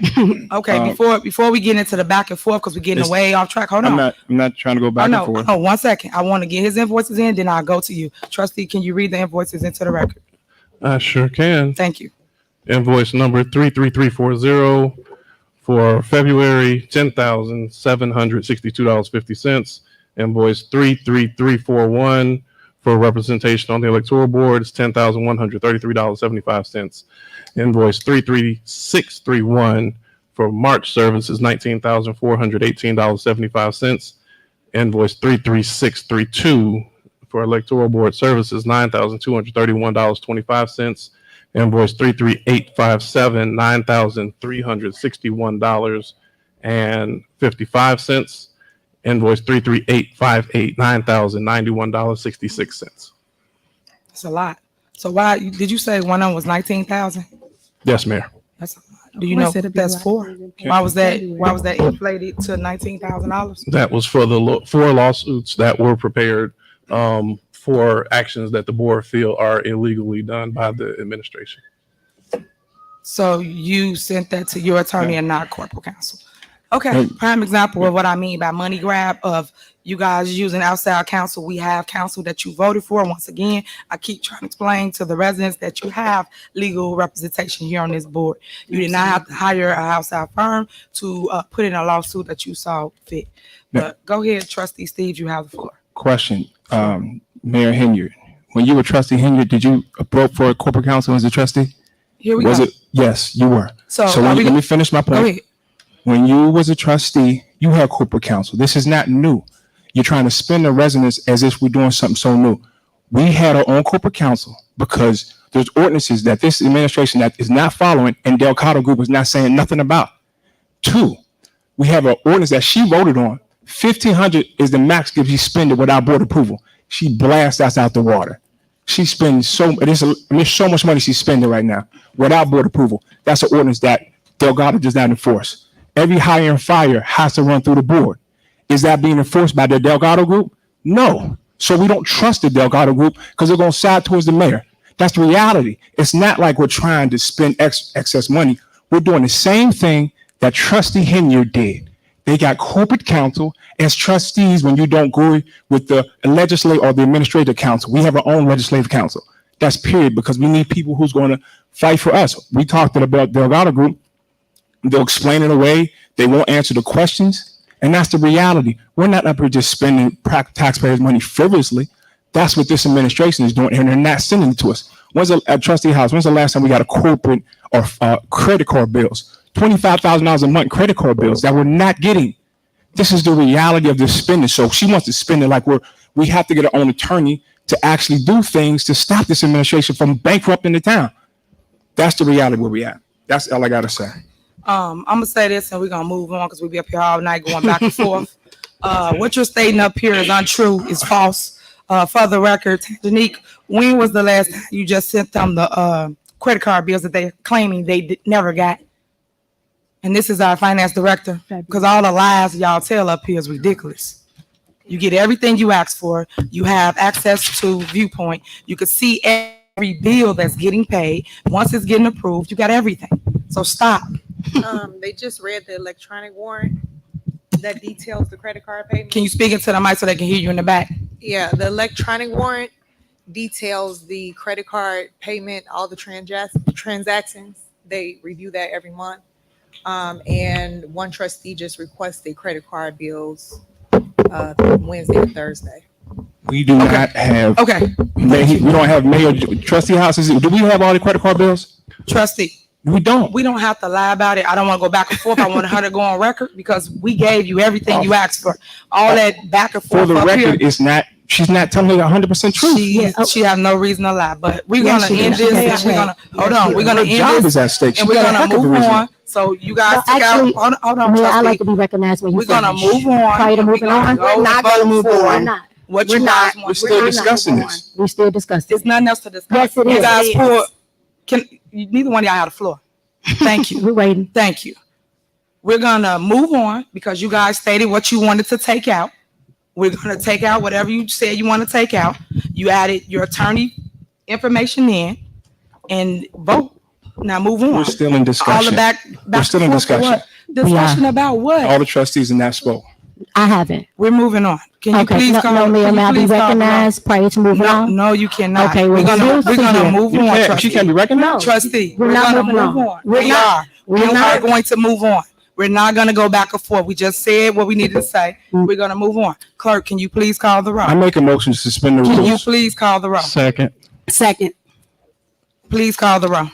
Okay, before we get into the back and forth, because we're getting It's- way off track. Hold on. I'm not trying to go back and forth. Oh, 1 second. I want to get his invoices in, then I'll go to you. Trustee, can you read the invoices into the record? I sure can. Thank you. Invoice number 33340 for February, $10,762.50. Invoice 33341 for representation on the electoral board is $10,133.75. Invoice 33631 for March service is $19,418.75. Invoice 33632 for electoral board services, $9,231.25. Invoice 33857, $9,361.55. Invoice 33858, $9,091.66. That's a lot. So why did you say one of them was 19,000? Yes, Mayor. That's a lot. Do you know What's it what that's about? for? Why was that inflated to $19,000? That was for the 4 lawsuits that were prepared for actions that the board feel are illegally done by the administration. So you sent that to your attorney and not corporate counsel. Okay, prime example of what I mean by money grab of you guys using outside counsel. We have counsel that you voted for. Once again, I keep trying to explain to the residents that you have legal representation here on this board. You did not have to hire a outside firm to put in a lawsuit that you saw fit. But go ahead, Trustee Steve, you have the floor. Question, Mayor Henyard. When you were Trustee Henyard, did you vote for a corporate counsel as a trustee? Here we Was go. it? Yes, you were. So let me finish my Go point. ahead. When you was a trustee, you had corporate counsel. This is not new. You're trying to spin the residents as if we're doing something so new. We had our own corporate counsel because there's ordinances that this administration that is not following and Delgado Group is not saying nothing about. 2, we have an ordinance that she voted on. 1,500 is the max if you spend it without board approval. She blasts us out the water. She spends there's so much money she's spending right now without board approval. That's an ordinance that Delgado does not enforce. Every hire and fire has to run through the board. Is that being enforced by the Delgado Group? No. So we don't trust the Delgado Group because they're going to side towards the mayor. That's the reality. It's not like we're trying to spend excess money. We're doing the same thing that Trustee Henyard did. They got corporate counsel as trustees when you don't go with the legislative or the administrative council. We have our own legislative council. That's period, because we need people who's going to fight for us. We talked about Delgado Group. They'll explain it away. They won't answer the questions. And that's the reality. We're not up here just spending taxpayers' money frivolously. That's what this administration is doing, and they're not sending it to us. At Trustee House, when's the last time we got a corporate or credit card bills? $25,000 a month credit card bills that we're not getting. This is the reality of this spending. So she wants to spend it like we have to get our own attorney to actually do things to stop this administration from bankrupting the town. That's the reality where we at. That's all I got to say. I'm gonna say this and we're gonna move on because we'll be up here all night going back and forth. What you're stating up here is untrue, is false. For the record, Janique, when was the last time you just sent them the credit card bills that they're claiming they never got? And this is our finance director, because all the lies y'all tell up here is ridiculous. You get everything you ask for. You have access to Viewpoint. You can see every bill that's getting paid. Once it's getting approved, you got everything. So stop. They just read the electronic warrant that details the credit card payment. Can you speak into the mic so they can hear you in the back? Yeah, the electronic warrant details the credit card payment, all the transactions. They review that every month. And one trustee just requests the credit card bills Wednesday and Thursday. We do not have. Okay. We don't have mayor trustee houses. Do we have all the credit card bills? Trustee. We don't. We don't have to lie about it. I don't want to go back and forth. I want her to go on record because we gave you everything you asked for. All that back and forth. For the up record, here, it's not. She's not telling you 100% truth. she have no reason to lie. But we're Yes, gonna she end does. this. And we're gonna hold on. We're gonna Her end job this, is at stake. and She we're got a gonna heck of a move reason. on. So you guys No, took actually, out. Hold on, Mayor, I trustee. like to be recognized when you We're gonna finish. move on. Prior to and moving we're gonna on, go we're not and gonna vote move for on. We're not. What We're you not. guys We're want. still discussing this. We're still discussing. It's nothing else to discuss. Yes, it You is. guys It is. neither one of y'all have the floor. Thank you. We're waiting. Thank you. We're gonna move on because you guys stated what you wanted to take out. We're gonna take out whatever you said you want to take out. You added your attorney information in and vote. Now move on. We're still in All discussion. the back We're still in and forth for discussion. what? Discussion about what? All the trustees in that spoke. I haven't. We're moving on. Can you Okay, please no, call? no, can Mayor, you may I be please call the roll? recognized prior to moving No, on? no, you cannot. Okay, well, we're gonna here. move You on, can't, trustee. she can't be recognized. No. Trustee, We're we're not gonna moving move on. on. We're We not. are. We We're not. are going to move on. We're not gonna go back and forth. We just said what we needed to say. We're gonna move on. Clerk, can you please call the I roll? make a motion to suspend the Can you rules. please call the roll? Second. Second. Please call the roll.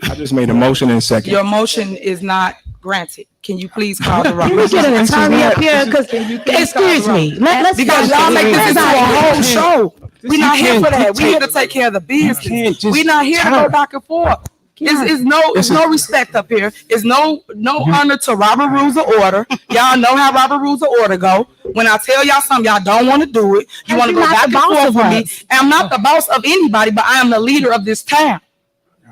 I just made a motion and second. Your motion is not granted. Can you please call the roll? Can we get an attorney up here? Because, Can you please call the excuse roll? me, let's. Because stop y'all make this. this into a whole show. We're not here for that. We're here to take- take care of the can't business. just We're not here to tell- go back and forth. It's no respect up here. It's no honor to Robert Rules of Order. Y'all know how Robert Rules of Order go. When I tell y'all something, y'all don't want to do it. You want to go You're not back the and boss forth of with me. us. And I'm not the boss of anybody, but I am the leader of this town.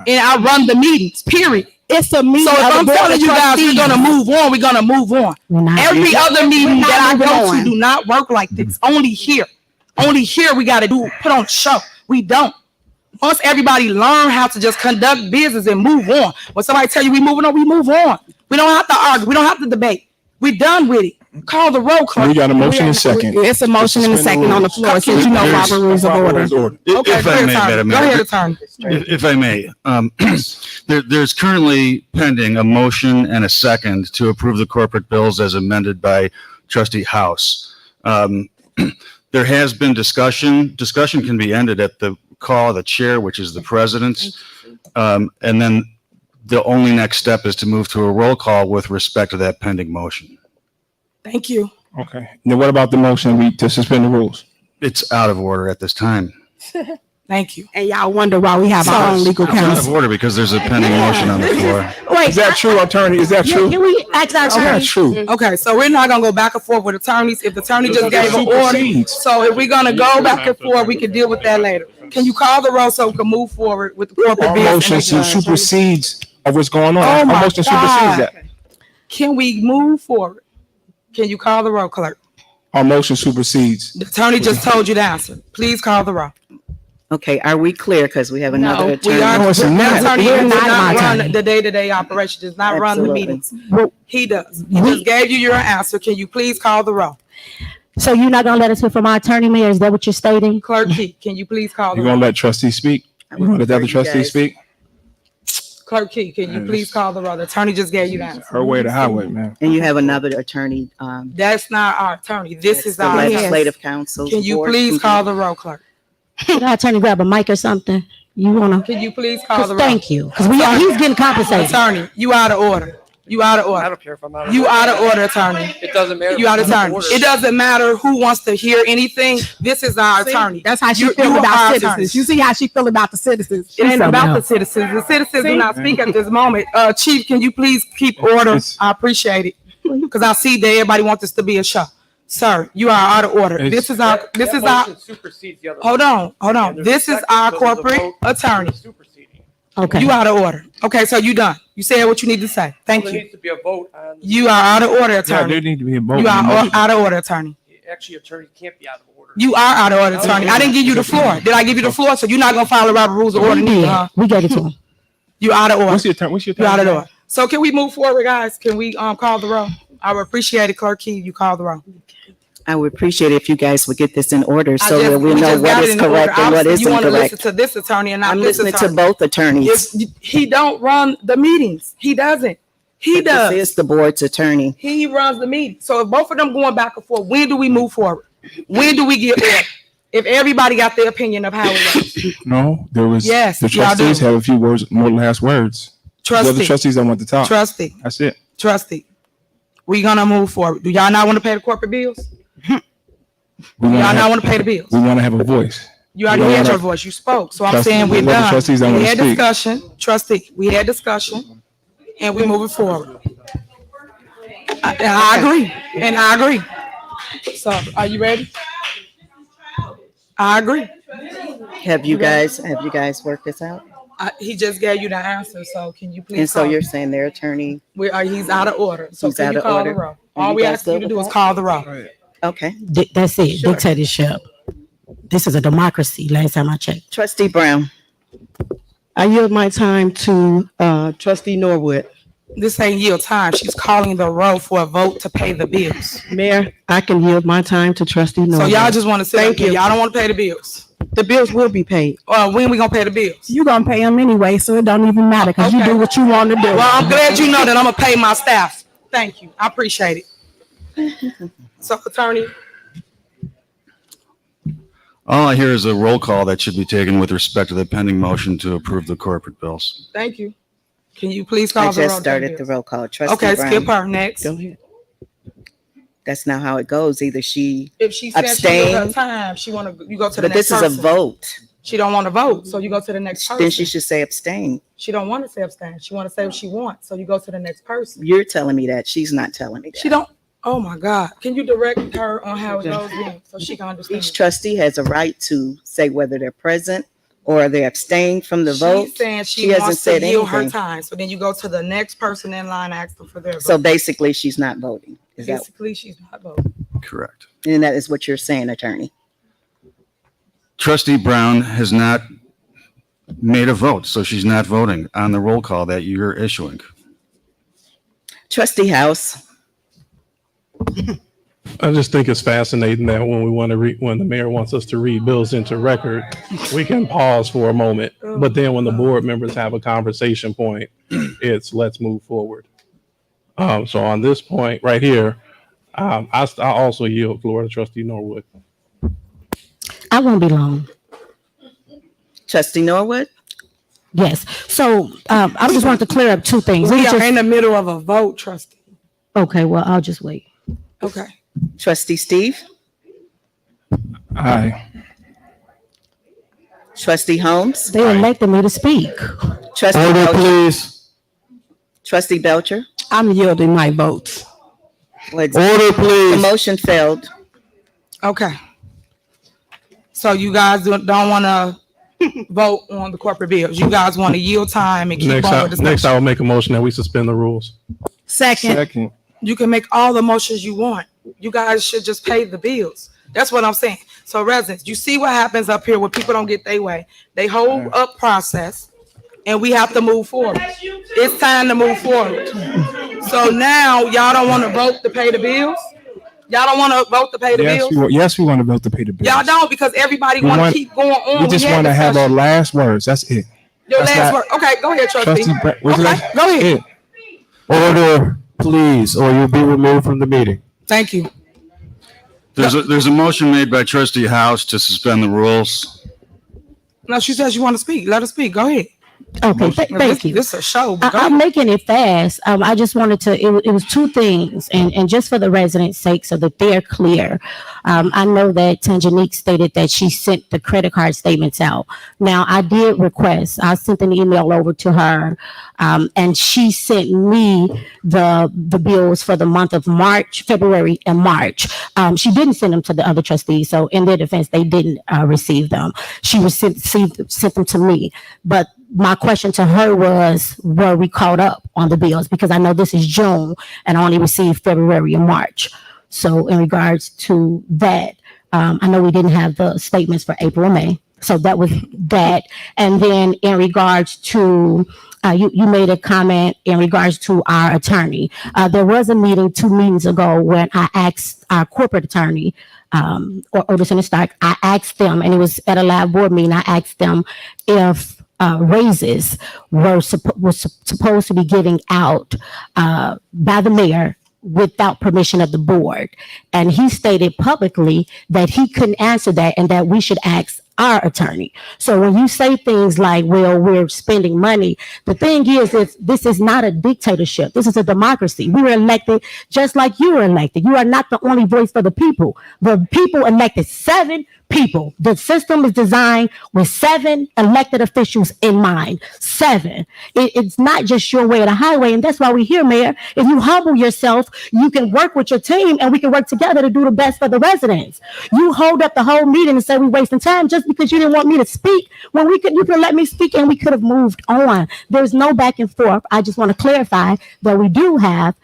And I run the meetings, period. It's a meeting. So if of the I'm Board telling of you guys we're Trustees. gonna move on, we're gonna move on. We're not. Every other meeting not that I moving go on. to do not work like this. Only here. Only here we gotta put on a show. We don't. Once everybody learn how to just conduct business and move on. When somebody tell you we moving on, we move on. We don't have to argue. We don't have to debate. We done with it. Call the roll, clerk. We got a motion and second. It's a motion and a second on the floor, since you know Robert Rules of Order. Okay, If go I ahead, may, attorney. Madam Go Mayor. ahead, attorney. If I may, there's currently pending a motion and a second to approve the corporate bills as amended by Trustee House. There has been discussion. Discussion can be ended at the call of the chair, which is the president. And then the only next step is to move to a roll call with respect to that pending motion. Thank you. Okay. Then what about the motion to suspend the rules? It's out of order at this time. Thank you. And y'all wonder why we have our own legal It's out of counsel. order because there's a pending motion on the floor. Wait, Is that true, attorney? Is that true? can we ask our Is that attorney? true? Okay, so we're not gonna go back and forth with attorneys. If the attorney just gave an order, Supersedes. so if we're gonna go back and forth, we can deal with that later. Can you call the roll so we can move forward with the corporate Our business? motion supersedes of what's going on. Oh Our my motion supersedes God. that. Can we move forward? Can you call the roll, clerk? Our motion supersedes. The attorney just told you the answer. Please call the roll. Okay, are we clear? Because we have another We attorney. are. No, it's The not. attorney We're does not not my run attorney. the day-to-day operation, does not run the Absolutely. meetings. He does. He just gave you your answer. Can you please call the roll? So you're not gonna let us hear from our attorney, Mayor? Is that what you're stating? Clerk Key, can you please call the You gonna roll? let trustee speak? You gonna let the other trustee speak? Clerk Key, can you please call the roll? The attorney just gave you the answer. Her way to highway, man. And you have another attorney. That's not our attorney. This is the our attorney. legislative council. Can you board. please call the roll, clerk? Should our attorney grab a mic or something? You wanna? Can you please call the roll? Thank you, because he's getting compensated. Attorney, you out of order. You out of order. I don't care if I'm out of You order. out of order, attorney. It doesn't matter. You out of if I'm attorney. order. It doesn't matter who wants to hear anything. This is our attorney. That's how she You feel are about our citizens. attorney. You see how she feel about the citizens. It ain't something about the else. citizens. The citizens do not speak at this moment. Chief, can you please keep order? I appreciate it. Because I see that everybody wants this to be a show. Sir, you are out of order. This is our, this That is our, motion supersedes the other hold motion. on. And there's This a is second, our so there's a corporate vote attorney. superseding. Okay. You out of order. Okay, so you done. You said what you need to say. Thank There you. needs to be a vote on. You are out of order, Yeah, attorney. there need to be a vote. You on the are motion. out of order, attorney. Actually, attorney can't be out of order. You are out of order, attorney. I didn't give you the floor. Did I give you the floor? So you're not gonna follow Robert Rules of Order, neither, huh? We gave it to him. You out of order. What's your turn? What's your turn? You out of order. So can we move forward, guys? Can we call the roll? I would appreciate it, Clerk Key. You call the roll. I would appreciate it if you guys would get this in order so that we we know just what got it is in order. correct and what Obviously, you isn't want to listen correct. to this attorney and not I'm this listening to attorney. both attorneys. He don't run the meetings. He doesn't. He But does. This is the board's attorney. He runs the meeting. So if both of them going back and forth, when do we move forward? When do we get there? If everybody got their opinion of how it goes. No, there was. Yes, The y'all do. trustees have a few words, more last words. The other Trustee, trustees don't want to talk. trustee, That's it. trustee. We gonna move forward. Do y'all not want to pay the corporate bills? We Y'all want not want to pay the bills? to have a voice. You already We don't had your wanna- voice. You spoke. So I'm Trustee- saying we're the done. trustees don't We wanna had speak. discussion, trustee. We had discussion, and we moving forward. And I agree. And I agree. So, are you ready? I agree. Have you guys worked this out? He just gave you the answer, so can you please And so call? you're saying their attorney, He's out of order, so He's can out you of call the order. roll? Are All you we guys ask you good to with do is that? call the roll. okay. That's it. Sure. Dictatorship. This is a democracy. Last time I checked. Trustee Brown. I yield my time to trustee Norwood. This ain't yield time. She's calling the roll for a vote to pay the bills. Mayor, I can yield my time to trustee So Norwood. y'all just want to sit Thank up here. you. Y'all don't want to pay the bills. The bills will be paid. When we gonna pay the bills? You gonna pay them anyway, so it don't even matter because you Okay. do what you want to do. Well, I'm glad you know that I'm gonna pay my staff. Thank you. I appreciate it. So, attorney, All I hear is a roll call that should be taken with respect to the pending motion to approve the corporate bills. thank you. Can you please call I the roll? just started the roll call. Trustee Okay, Brown. skip her. Next. Go ahead. That's not how it goes. Either she, If she says she took her Abstain. time, you go to the but next this is person. a vote. She don't want to vote, so you go to the next person. Then she should say abstain. She don't want to say abstain. She want to say what she wants, so you go to the next person. You're telling me that. She's not telling me that. She don't. Oh my God! Can you direct her on how it goes then, so she can understand? Each trustee has a right to say whether they're present or they abstain from the vote. She's saying she hasn't wants to said yield her anything. time, so then you go to the next person in line, ask them for their vote. So basically, she's not voting. Is that, Basically, she's not voting. Correct. and that is what you're saying, attorney? Trustee Brown has not made a vote, so she's not voting on the roll call that you're issuing. Trustee House. I just think it's fascinating that when we want to read, when the mayor wants us to read bills into record, we can pause for a moment. But then when the board members have a conversation point, it's let's move forward. So on this point right here, I also yield floor to Trustee Norwood. I won't be long. Trustee Norwood. Yes. So I just wanted to clear up two things. We are in the middle of a vote, trustee. Okay. Well, I'll just wait. Okay. Trustee Steve. Aye. Trustee Holmes. They elected me to speak. Trustee Order, Belcher. please. Trustee Belcher. I'm yielding my votes. Order, Order, The please. motion failed. Okay. So you guys don't want to vote on the corporate bills. You guys want to yield time and keep on with the Next, discussion. I will make a motion that we suspend the rules. Second. You can make all the motions you want. You guys should just pay the bills. That's what I'm saying. So residents, you see what happens up here when people don't get their way. They hold up process and we have to move forward. It's time to move forward. So now y'all don't want to vote to pay the bills? Y'all don't want to vote to pay the bills? Yes, we want to vote to pay the bills. Y'all don't because everybody We want to want- keep going on. We just had want to have our discussion. last words. That's it. Your that's last not- word. Okay, go ahead, trustee. What's Okay, that? go ahead. Order, please, or you'll be removed from the meeting. Thank you. There's a motion made by Trustee House to suspend the rules. No, she says you want to speak. Let her speak. Go ahead. Okay. Thank you. This is a show. But go I'm ahead. making it fast. I just wanted to, it was two things, and just for the residents' sake, so that they're clear. I know that Tanjanique stated that she sent the credit card statements out. Now, I did request, I sent an email over to her, and she sent me the bills for the month of March, February, and March. She didn't send them to the other trustees, so in their defense, they didn't receive them. She sent them to me, but my question to her was, were we caught up on the bills? Because I know this is June and I only received February and March. So in regards to that, I know we didn't have the statements for April and May. So that was that. And then in regards to, you made a comment in regards to our attorney. There was a meeting 2 meetings ago when I asked our corporate attorney, or Otis and Stark, I asked them, and it was at a live board meeting, I asked them if raises were supposed to be giving out by the mayor without permission of the board. And he stated publicly that he couldn't answer that and that we should ask our attorney. So when you say things like, well, we're spending money, the thing is, this is not a dictatorship. This is a democracy. We were elected just like you were elected. You are not the only voice for the people. The people elected 7 people. The system is designed with 7 elected officials in mind. 7. It's not just your way or the highway. And that's why we're here, Mayor. If you humble yourself, you can work with your team and we can work together to do the best for the residents. You hold up the whole meeting and say we're wasting time. Just because you didn't want me to speak when you could let me speak and we could have moved on. There's no back and forth. I just want to clarify that we do have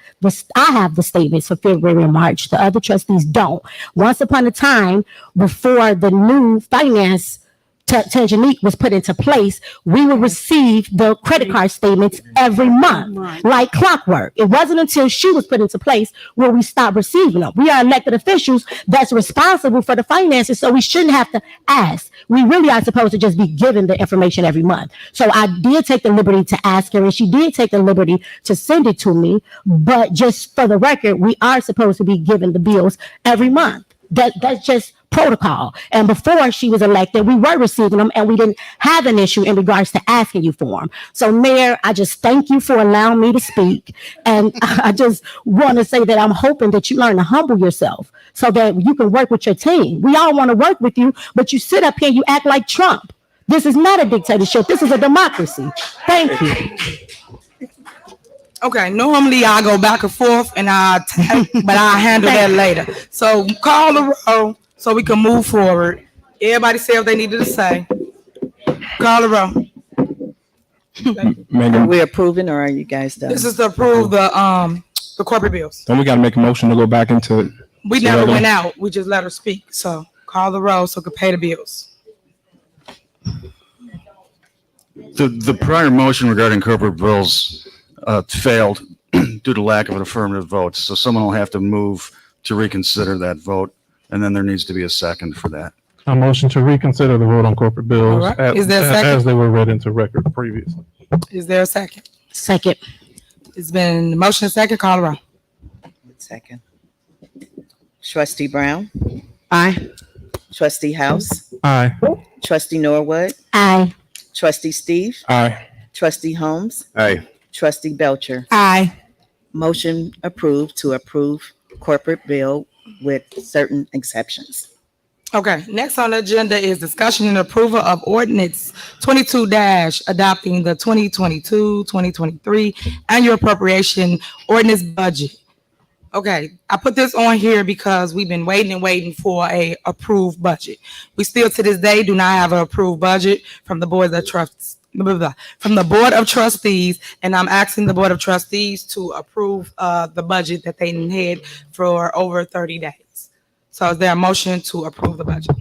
I have the statements for February and March. The other trustees don't. Once upon a time, before the new finance Tangenique was put into place, we would receive the credit card statements every month, like clockwork. It wasn't until she was put into place where we stopped receiving them. We are elected officials that's responsible for the finances, so we shouldn't have to ask. We really are supposed to just be given the information every month. So I did take the liberty to ask her, and she did take the liberty to send it to me. But just for the record, we are supposed to be given the bills every month. That's just protocol. And before she was elected, we were receiving them and we didn't have an issue in regards to asking you for them. So Mayor, I just thank you for allowing me to speak. And I just want to say that I'm hoping that you learn to humble yourself so that you can work with your team. We all want to work with you, but you sit up here and you act like Trump. This is not a dictatorship. This is a democracy. Thank you. Okay, normally I go back and forth but I'll handle that later. So call the roll so we can move forward. Everybody say what they needed to say. Call the roll. Are we approving or are you guys done? This is to approve the corporate bills. Then we got to make a motion to go back into. We never went out. We just let her speak. So call the roll so we can pay the bills. The prior motion regarding corporate bills failed due to lack of an affirmative vote. So someone will have to move to reconsider that vote, and then there needs to be a second for that. A motion to reconsider the vote on corporate bills All right. Is there a second? as they were read into record previously. Is there a second? Second. It's been motion second. Call the roll. Second. Trustee Brown, Aye. Trustee House, Aye. Trustee Norwood, Aye. Trustee Steve, Aye. Trustee Holmes, Aye. Trustee Belcher. Aye. Motion approved to approve corporate bill with certain exceptions. Okay, next on the agenda is discussion and approval of ordinance 22 adopting the 2022-2023 annual appropriation ordinance budget. Okay, I put this on here because we've been waiting for a approved budget. We still to this day do not have an approved budget from the board of trustees. From the Board of Trustees, and I'm asking the Board of Trustees to approve the budget that they had for over 30 days. So is there a motion to approve the budget?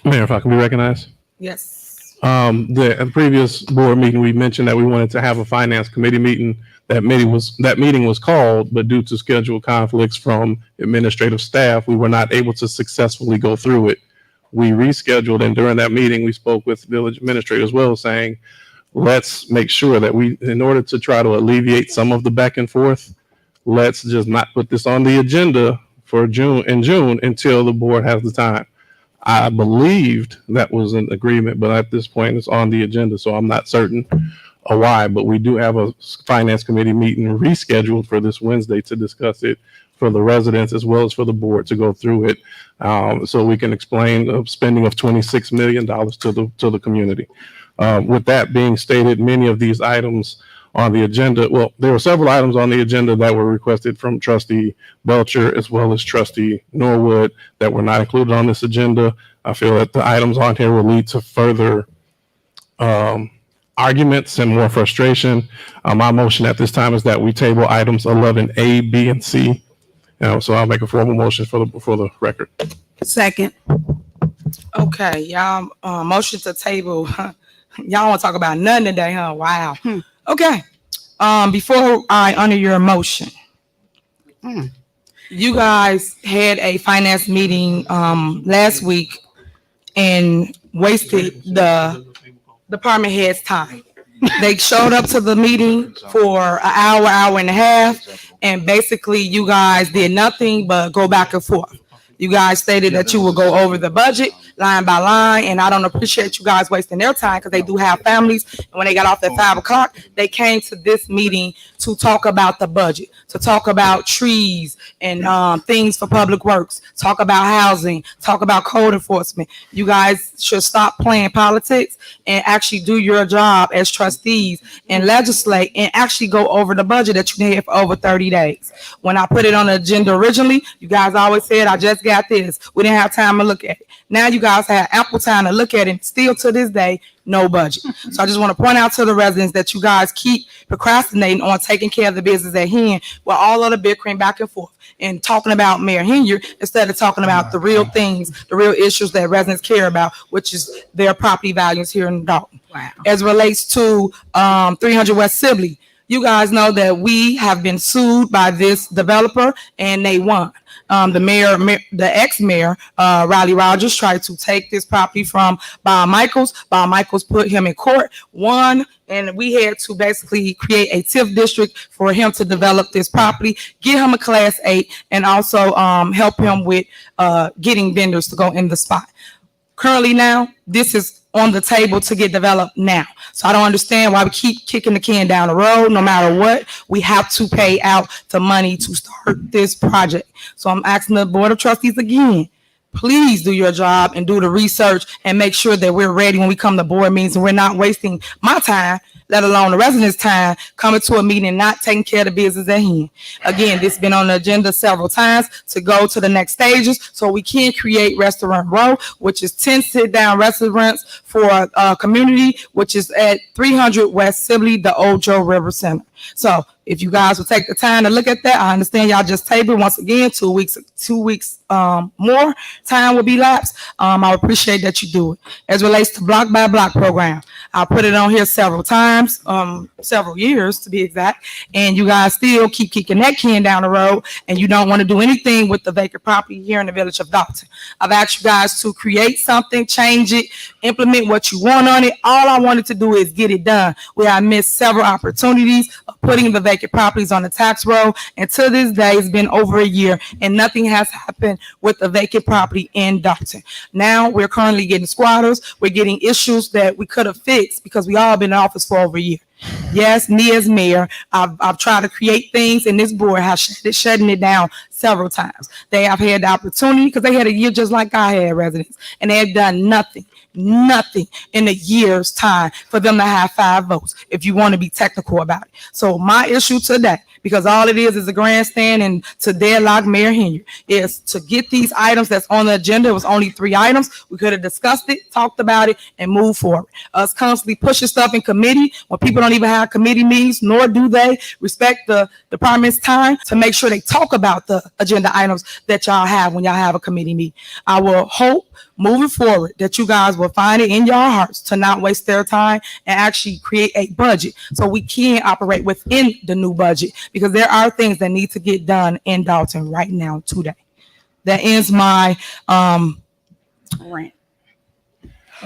Mayor, if I can be recognized. Yes. The previous board meeting, we mentioned that we wanted to have a finance committee meeting. That meeting was called, but due to schedule conflicts from administrative staff, we were not able to successfully go through it. We rescheduled, and during that meeting, we spoke with village administrator as well, saying, let's make sure that in order to try to alleviate some of the back and forth, let's just not put this on the agenda for June until the board has the time. I believed that was an agreement, but at this point it's on the agenda, so I'm not certain why, but we do have a finance committee meeting rescheduled for this Wednesday to discuss it for the residents as well as for the board to go through it, so we can explain the spending of $26 million to the community. With that being stated, many of these items on the agenda, well, there were several items on the agenda that were requested from Trustee Belcher as well as Trustee Norwood that were not included on this agenda. I feel that the items on here will lead to further arguments and more frustration. My motion at this time is that we table items 11A, B, and C. So I'll make a formal motion for the record. Second. Okay, y'all, motion to table. Y'all want to talk about nothing today, huh? Wow. Okay. Before I honor your motion, you guys had a finance meeting last week and wasted the department head's time. They showed up to the meeting for an hour and a half, and basically you guys did nothing but go back and forth. You guys stated that you will go over the budget line by line, and I don't appreciate you guys wasting their time because they do have families. And when they got off at 5 o'clock, they came to this meeting to talk about the budget. to talk about trees and things for public works, talk about housing, talk about code enforcement. You guys should stop playing politics and actually do your job as trustees and legislate and actually go over the budget that you had for over 30 days. When I put it on the agenda originally, you guys always said, I just got this. We didn't have time to look at it. Now you guys have ample time to look at it. Still to this day, no budget. So I just want to point out to the residents that you guys keep procrastinating on taking care of the business at hand with all of the bickering back and forth and talking about Mayor Henry instead of talking about the real things, the real issues that residents care about, which is their property values here in Dalton. Wow. As relates to 300 West Sibley, you guys know that we have been sued by this developer and they won. The ex-mayor, Riley Rogers, tried to take this property from Bob Michaels. Bob Michaels put him in court, won, and we had to basically create a TIF district for him to develop this property, get him a Class 8, and also help him with getting vendors to go in the spot. Currently now, this is on the table to get developed now. So I don't understand why we keep kicking the can down the road. No matter what, we have to pay out the money to start this project. So I'm asking the Board of Trustees again, please do your job and do the research and make sure that we're ready when we come to board meetings and we're not wasting my time, let alone the residents' time, coming to a meeting and not taking care of the business at hand. Again, this has been on the agenda several times to go to the next stages so we can create Restaurant Row, which is 10 sit-down restaurants for a community, which is at 300 West Sibley, the Old Joe River Center. So if you guys will take the time to look at that, I understand y'all just tabled once again, 2 weeks more time will be lapsed. I appreciate that you do it. As relates to block by block program, I put it on here several times, several years to be exact, and you guys still keep kicking that can down the road and you don't want to do anything with the vacant property here in the village of Dolton. I've asked you guys to create something, change it, implement what you want on it. All I wanted to do is get it done. We have missed several opportunities of putting the vacant properties on the tax roll, and to this day it's been over a year and nothing has happened with the vacant property in Dalton. Now we're currently getting squatters. We're getting issues that we could have fixed because we all been in office for over a year. Yes, me as mayor, I've tried to create things, and this board has shutting it down several times. They have had the opportunity because they had a year just like I had, residents, and they have done nothing in a year's time for them to have 5 votes, if you want to be technical about it. So my issue today, because all it is a grandstand and to deadlock Mayor Henry, is to get these items that's on the agenda. It was only 3 items. We could have discussed it, talked about it, and moved forward. Us constantly pushing stuff in committee when people don't even have committee meetings, nor do they respect the department's time to make sure they talk about the agenda items that y'all have when y'all have a committee meeting. I will hope moving forward that you guys will find it in your hearts to not waste their time and actually create a budget so we can operate within the new budget, because there are things that need to get done in Dalton right now today. That ends my rant.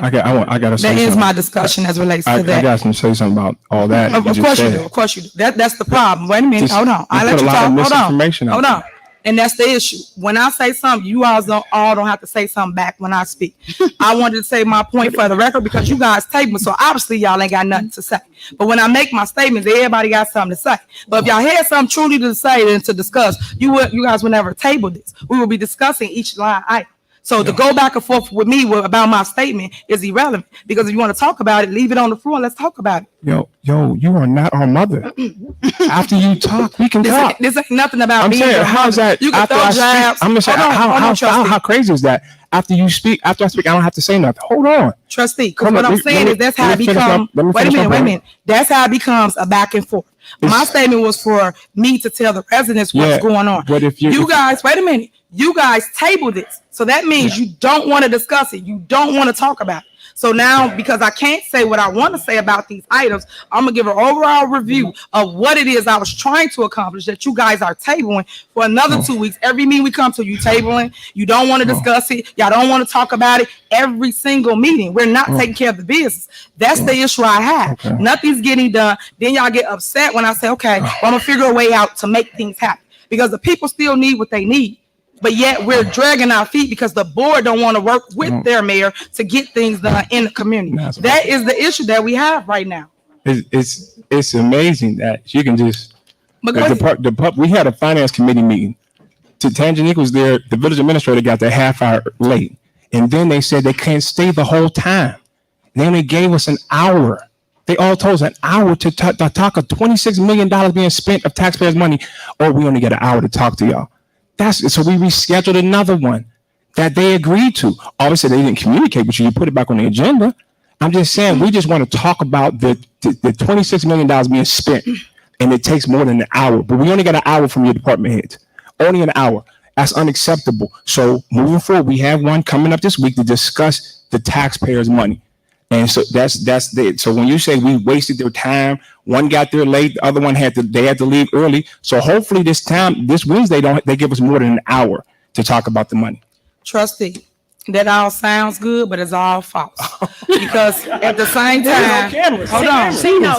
I gotta say That ends something. my discussion as relates to that. I got to say something about all that. Of course you do. Of course you do. That's the problem. Wait a minute. Just- Hold on. I you let put you a lot of talk. Hold misinformation on. out Hold on. And that's the issue. When I say something, you all don't have to say something back when I speak. I wanted to say my point for the record because you guys take me, so obviously y'all ain't got nothing to say. But when I make my statements, everybody got something to say. But if y'all had something truly to say and to discuss, you guys would never table this. We will be discussing each line item. So to go back and forth with me about my statement is irrelevant, because if you want to talk about it, leave it on the floor. Let's talk about it. Yo, you are not our mother. After you talk, we can talk. This ain't nothing about I'm me. saying, how's that? You can After throw I speak, jabs. I'm gonna say, how crazy is that? After I speak, I don't have to say nothing. Hold on, Trustee. Because what I'm saying is that's how it becomes. Wait a minute. That's how it becomes a back and forth. My statement was for me to tell the residents what's going on. But if you guys, wait a minute, you guys tabled this, so that means you don't want to discuss it. You don't want to talk about it. So now, because I can't say what I want to say about these items, I'm gonna give an overall review of what it is I was trying to accomplish that you guys are tabling for another 2 weeks. Every meeting we come to, you tabling. You don't want to discuss it. Y'all don't want to talk about it. Every single meeting, we're not taking care of the business. That's the issue I have. Nothing's getting done. Then y'all get upset when I say, okay, well, I'm gonna figure a way out to make things happen, because the people still need what they need. But yet we're dragging our feet because the board don't want to work with their mayor to get things done in the community. That is the issue that we have right now. It's amazing that you can just But go ahead. We had a finance committee meeting. Tanganyika was there. The village administrator got there half hour late. And then they said they can't stay the whole time. They only gave us an hour. They all told us an hour to talk of $26 million being spent of taxpayers' money, or we only get an hour to talk to y'all. So we rescheduled another one that they agreed to. Obviously, they didn't communicate with you. You put it back on the agenda. I'm just saying, we just want to talk about the $26 million being spent, and it takes more than an hour. But we only got an hour from your department heads. Only an hour. That's unacceptable. So moving forward, we have one coming up this week to discuss the taxpayers' money. And so that's it. So when you say we wasted their time, one got there late, the other one had to leave early. So hopefully this Wednesday, they give us more than an hour to talk about the money. Trustee, that all sounds good, but it's all false. Because at the same time, hold on.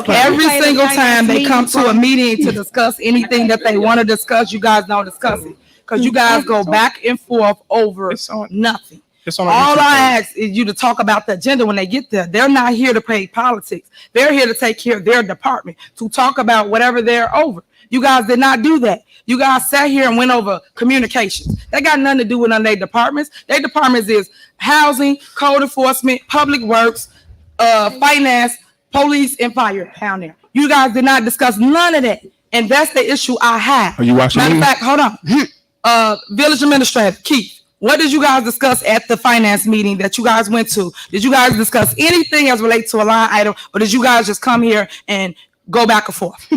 Every single time they come to a meeting to discuss anything that they want to discuss, you guys don't discuss it. Because you guys go back and forth over nothing. All I ask is you to talk about the agenda when they get there. They're not here to play politics. They're here to take care of their department, to talk about whatever they're over. You guys did not do that. You guys sat here and went over communications. That got nothing to do with none of their departments. Their departments is housing, code enforcement, public works, finance, police, and fire down there. You guys did not discuss none of that. And that's the issue I have. Are you watching? Matter of fact, hold on. Village administrator, Keith, what did you guys discuss at the finance meeting that you guys went to? Did you guys discuss anything as relates to a line item, or did you guys just come here and go back and forth?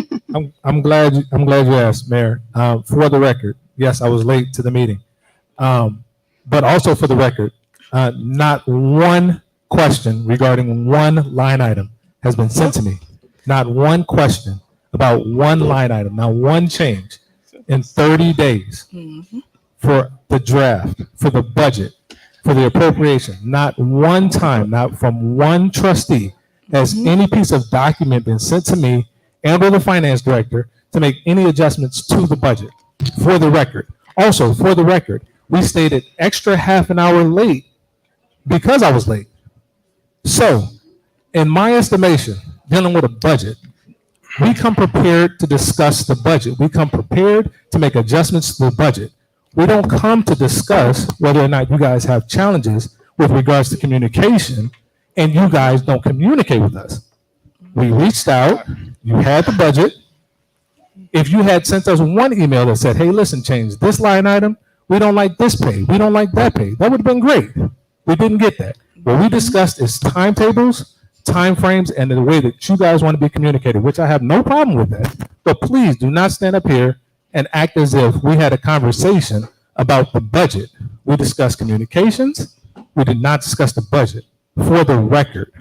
I'm glad you asked, Mayor. For the record, yes, I was late to the meeting. But also for the record, not one question regarding one line item has been sent to me. Not one question about one line item, not one change in 30 days for the draft, for the budget, for the appropriation. Not one time, not from one trustee has any piece of document been sent to me and or the finance director to make any adjustments to the budget. For the record. Also, for the record, we stayed an extra half an hour late because I was late. So, in my estimation, dealing with a budget, we come prepared to discuss the budget. We come prepared to make adjustments to the budget. We don't come to discuss whether or not you guys have challenges with regards to communication and you guys don't communicate with us. We reached out, you had the budget. If you had sent us one email that said, hey, listen, change this line item, we don't like this pay, we don't like that pay, that would have been great. We didn't get that. What we discussed is timetables, timeframes, and the way that you guys want to be communicated, which I have no problem with that. But please do not stand up here and act as if we had a conversation about the budget. We discussed communications. We did not discuss the budget. For the record.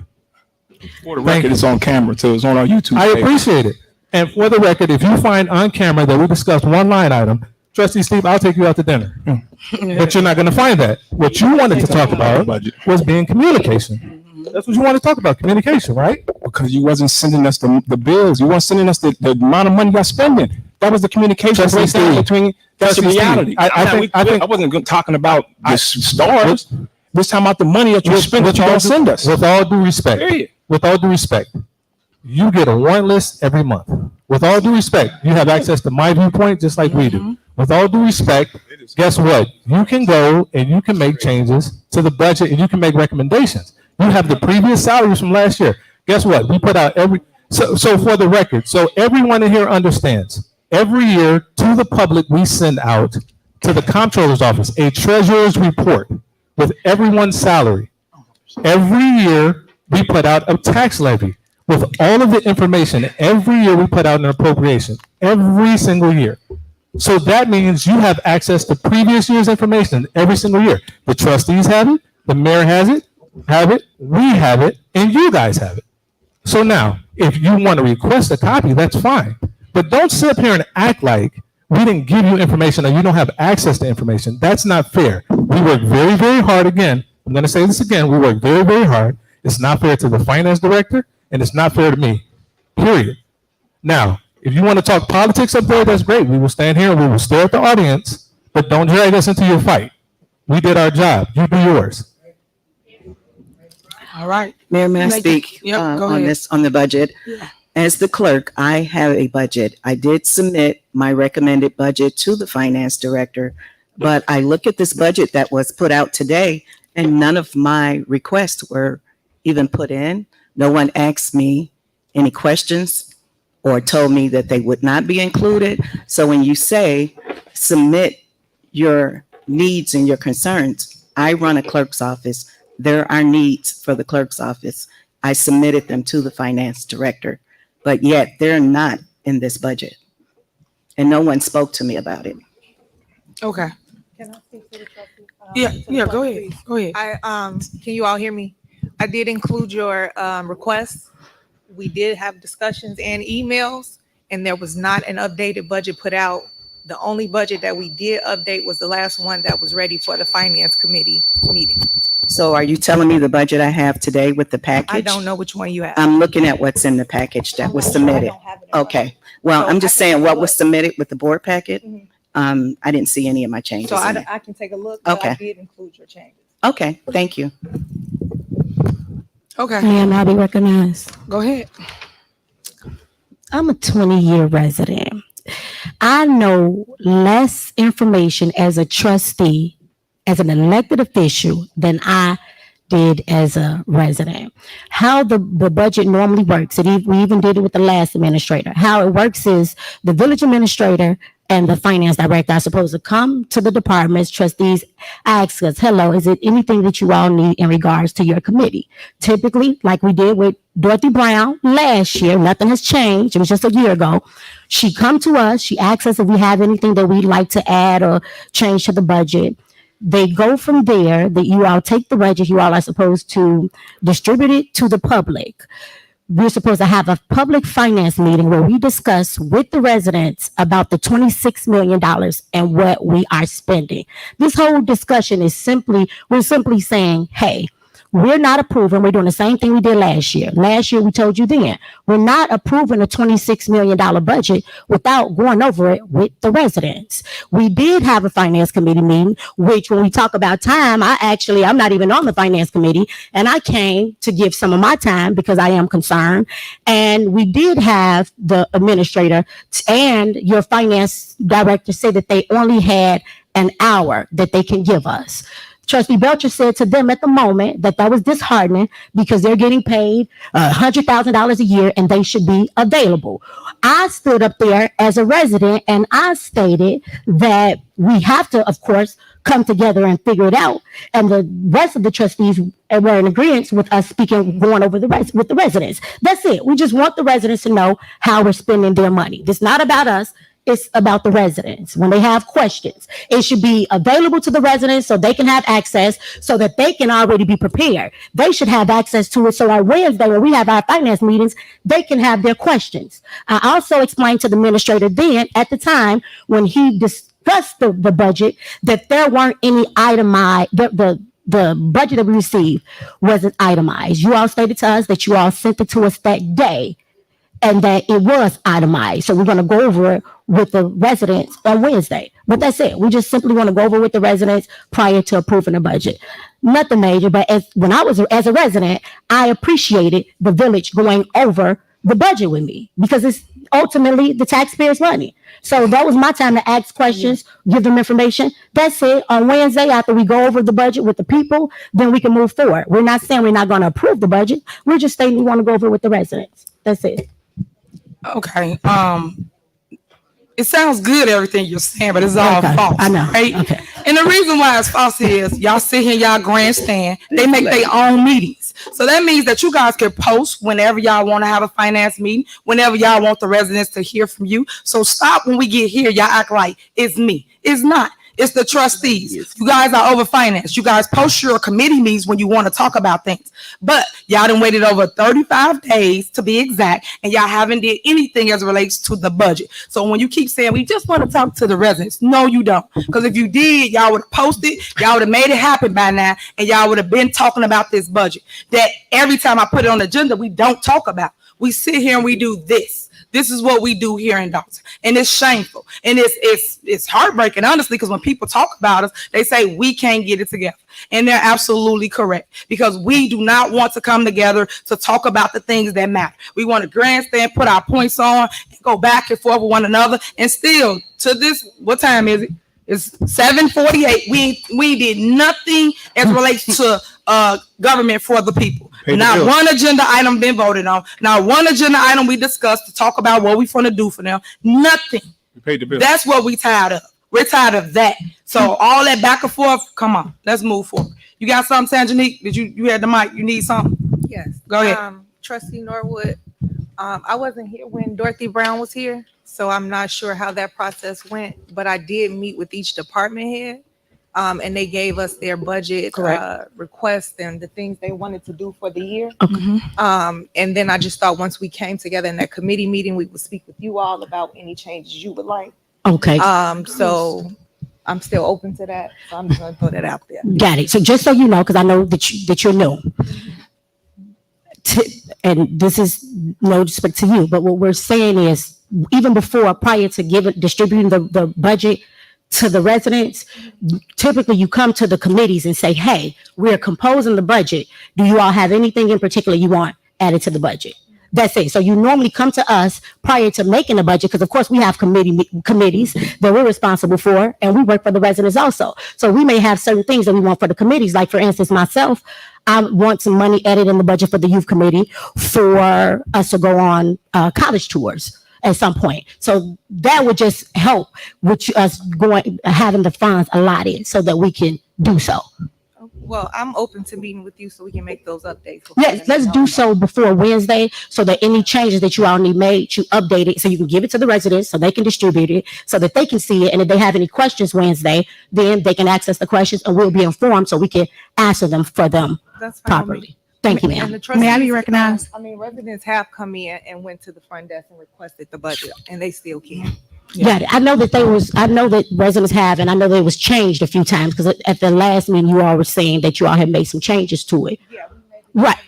For the record, it's on camera too. It's on our YouTube I page. appreciate it. And for the record, if you find on camera that we discussed one line item, Trustee Steve, I'll take you out to dinner. But you're not going to find that. What you wanted to talk about was being communication. That's what you want to talk about, communication, right? Because you wasn't sending us the bills. You weren't sending us the amount of money you're spending. That was the communication breakdown between. That's the reality. I wasn't talking about the stars. We're talking about the money that you spend that you don't send us. With all due respect, with all due respect, you get a warrant list every month. With all due respect, you have access to my viewpoint just like we do. With all due respect, guess what? You can go and you can make changes to the budget and you can make recommendations. You have the previous salaries from last year. Guess what? We put out so for the record, so everyone in here understands, every year to the public, we send out to the comptroller's office a treasurer's report with everyone's salary. Every year we put out a tax levy with all of the information. Every year we put out an appropriation, every single year. So that means you have access to previous year's information every single year. The trustees have it, the mayor has it, we have it, and you guys have it. So now, if you want to request a copy, that's fine. But don't sit up here and act like we didn't give you information or you don't have access to information. That's not fair. We work very, very hard. Again, I'm going to say this again. We work very, very hard. It's not fair to the finance director, and it's not fair to me, period. Now, if you want to talk politics up there, that's great. We will stand here and we will stare at the audience, but don't drag us into your fight. We did our job. You do yours. All right. Mayor, may I speak Go on ahead. this, on the budget? as the clerk, I have a budget. I did submit my recommended budget to the finance director, but I look at this budget that was put out today and none of my requests were even put in. No one asked me any questions or told me that they would not be included. So when you say submit your needs and your concerns, I run a clerk's office. There are needs for the clerk's office. I submitted them to the finance director, but yet they're not in this budget. And no one spoke to me about it. Okay. Can I speak to the trustee? Yeah, go ahead. Go ahead. Can you all hear me? I did include your requests. We did have discussions and emails, and there was not an updated budget put out. The only budget that we did update was the last one that was ready for the finance committee meeting. So are you telling me the budget I have today with the package? I don't know which one you have. I'm looking at what's in the package that was submitted. Okay. Well, I'm just saying what was submitted with the board packet. I didn't see any of my changes. So in it. I can take a look, but I Okay. did include your changes. Okay, thank you. Okay. Ma'am, I'll be recognized. Go ahead. I'm a 20-year resident. I know less information as a trustee, as an elected official, than I did as a resident. How the budget normally works, we even did it with the last administrator. How it works is the village administrator and the finance director are supposed to come to the departments, trustees, ask us, hello, is it anything that you all need in regards to your committee? Typically, like we did with Dorothy Brown last year, nothing has changed. It was just a year ago. She come to us, she asks us if we have anything that we'd like to add or change to the budget. They go from there, that you all take the budget, you all are supposed to distribute it to the public. We're supposed to have a public finance meeting where we discuss with the residents about the $26 million and what we are spending. This whole discussion is we're simply saying, hey, we're not approving. We're doing the same thing we did last year. Last year, we told you then, we're not approving a $26 million budget without going over it with the residents. We did have a finance committee meeting, which when we talk about time, I'm not even on the finance committee, and I came to give some of my time because I am concerned. And we did have the administrator and your finance director say that they only had an hour that they can give us. Trustee Voucher said to them at the moment that was disheartening because they're getting paid $100,000 a year and they should be available. I stood up there as a resident and I stated that we have to, of course, come together and figure it out. And the rest of the trustees were in agreement with us going over with the residents. That's it. We just want the residents to know how we're spending their money. It's not about us. It's about the residents. When they have questions, it should be available to the residents so they can have access so that they can already be prepared. They should have access to it. So on Wednesday, when we have our finance meetings, they can have their questions. I also explained to the administrator then at the time when he discussed the budget that there weren't any itemized, the budget that we received wasn't itemized. You all stated to us that you all sent it to us that day and that it was itemized. So we're going to go over it with the residents on Wednesday. But that's it. We just simply want to go over with the residents prior to approving the budget. Nothing major, but when I was as a resident, I appreciated the village going over the budget with me because it's ultimately the taxpayers' money. So that was my time to ask questions, give them information. That's it. On Wednesday, after we go over the budget with the people, then we can move forward. We're not saying we're not going to approve the budget. We're just saying we want to go over it with the residents. That's it. Okay. It sounds good, everything you're saying, but it's all false. I know. Right? Okay. And the reason why it's false is y'all sit here, y'all grandstand. They make their own meetings. So that means that you guys can post whenever y'all want to have a finance meeting, whenever y'all want the residents to hear from you. So stop when we get here, y'all act like it's me. It's not. It's the trustees. You guys are overfinanced. You guys post your committee meetings when you want to talk about things. But y'all done waited over 35 days to be exact, and y'all haven't did anything as it relates to the budget. So when you keep saying we just want to talk to the residents, no, you don't. Because if you did, y'all would have posted, y'all would have made it happen by now, and y'all would have been talking about this budget. That every time I put it on the agenda, we don't talk about. We sit here and we do this. This is what we do here in Dalton. And it's shameful. And it's heartbreaking, honestly, because when people talk about us, they say we can't get it together. And they're absolutely correct, because we do not want to come together to talk about the things that matter. We want to grandstand, put our points on, and go back and forth with one another. And still, to this, what time is it? It's 7:48. We did nothing as relates to government for the people. Not one agenda item been voted on. Not one agenda item we discussed to talk about what we want to do for them. Nothing. We paid the bill. That's what we tired of. We're tired of that. So all that back and forth, come on, let's move forward. You got something, Sanjanique? Did you had the mic? You need something? Yes. Go ahead. Trustee Norwood, I wasn't here when Dorothy Brown was here, so I'm not sure how that process went, but I did meet with each department head, and they gave us their budget requests and the things they wanted to do for the year. Okay. And then I just thought once we came together in that committee meeting, we would speak with you all about any changes you would like. Okay. So I'm still open to that. So I'm just gonna throw that out there. Got it. So just so you know, because I know that you're new, and this is no disrespect to you, but what we're saying is, even prior to distributing the budget to the residents, typically you come to the committees and say, hey, we're composing the budget. Do you all have anything in particular you want added to the budget? That's it. So you normally come to us prior to making the budget, because of course we have committees that we're responsible for, and we work for the residents also. So we may have certain things that we want for the committees. Like for instance, myself, I want some money added in the budget for the youth committee for us to go on college tours at some point. So that would just help with us having the funds allotted so that we can do so. Well, I'm open to meeting with you so we can make those updates. Yes, let's do so before Wednesday, so that any changes that you all need made, you update it so you can give it to the residents so they can distribute it, so that they can see it. And if they have any questions Wednesday, then they can access the questions and we'll be informed so we can answer them for them properly. Thank you, ma'am. May I be recognized? Residents have come in and went to the front desk and requested the budget, and they still can. Yeah, I know that residents have, and I know that it was changed a few times, because at the last meeting you all were saying that you all had made some changes to it. Yeah. Right.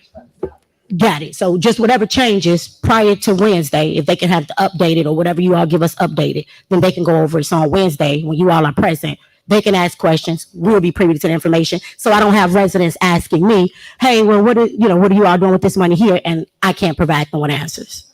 Got it. So just whatever changes prior to Wednesday, if they can have it updated or whatever you all give us updated, then they can go over it. So on Wednesday, when you all are present, they can ask questions. We'll be privy to the information. So I don't have residents asking me, hey, well, what are you all doing with this money here? And I can't provide them with answers.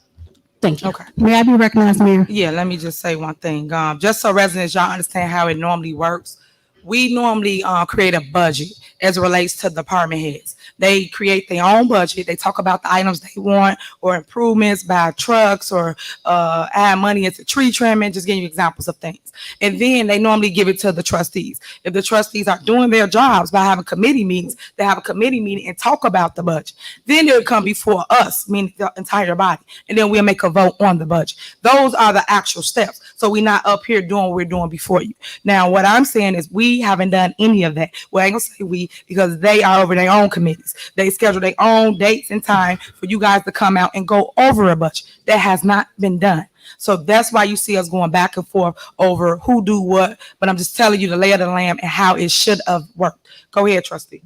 Thank you. Okay. May I be recognized, Mayor? Yeah, let me just say one thing. Just so residents, y'all understand how it normally works. We normally create a budget as it relates to department heads. They create their own budget. They talk about the items they want, or improvements, buy trucks, or add money into tree trimming, just giving you examples of things. And then they normally give it to the trustees. If the trustees are doing their jobs by having committee meetings, they have a committee meeting and talk about the budget. Then it'll come before us, meaning the entire body, and then we'll make a vote on the budget. Those are the actual steps. So we're not up here doing what we're doing before you. Now, what I'm saying is we haven't done any of that. Well, I ain't gonna say we, because they are over their own committees. They schedule their own dates and time for you guys to come out and go over a budget. That has not been done. So that's why you see us going back and forth over who do what. But I'm just telling you the lay of the land and how it should have worked. Go ahead, Trustee.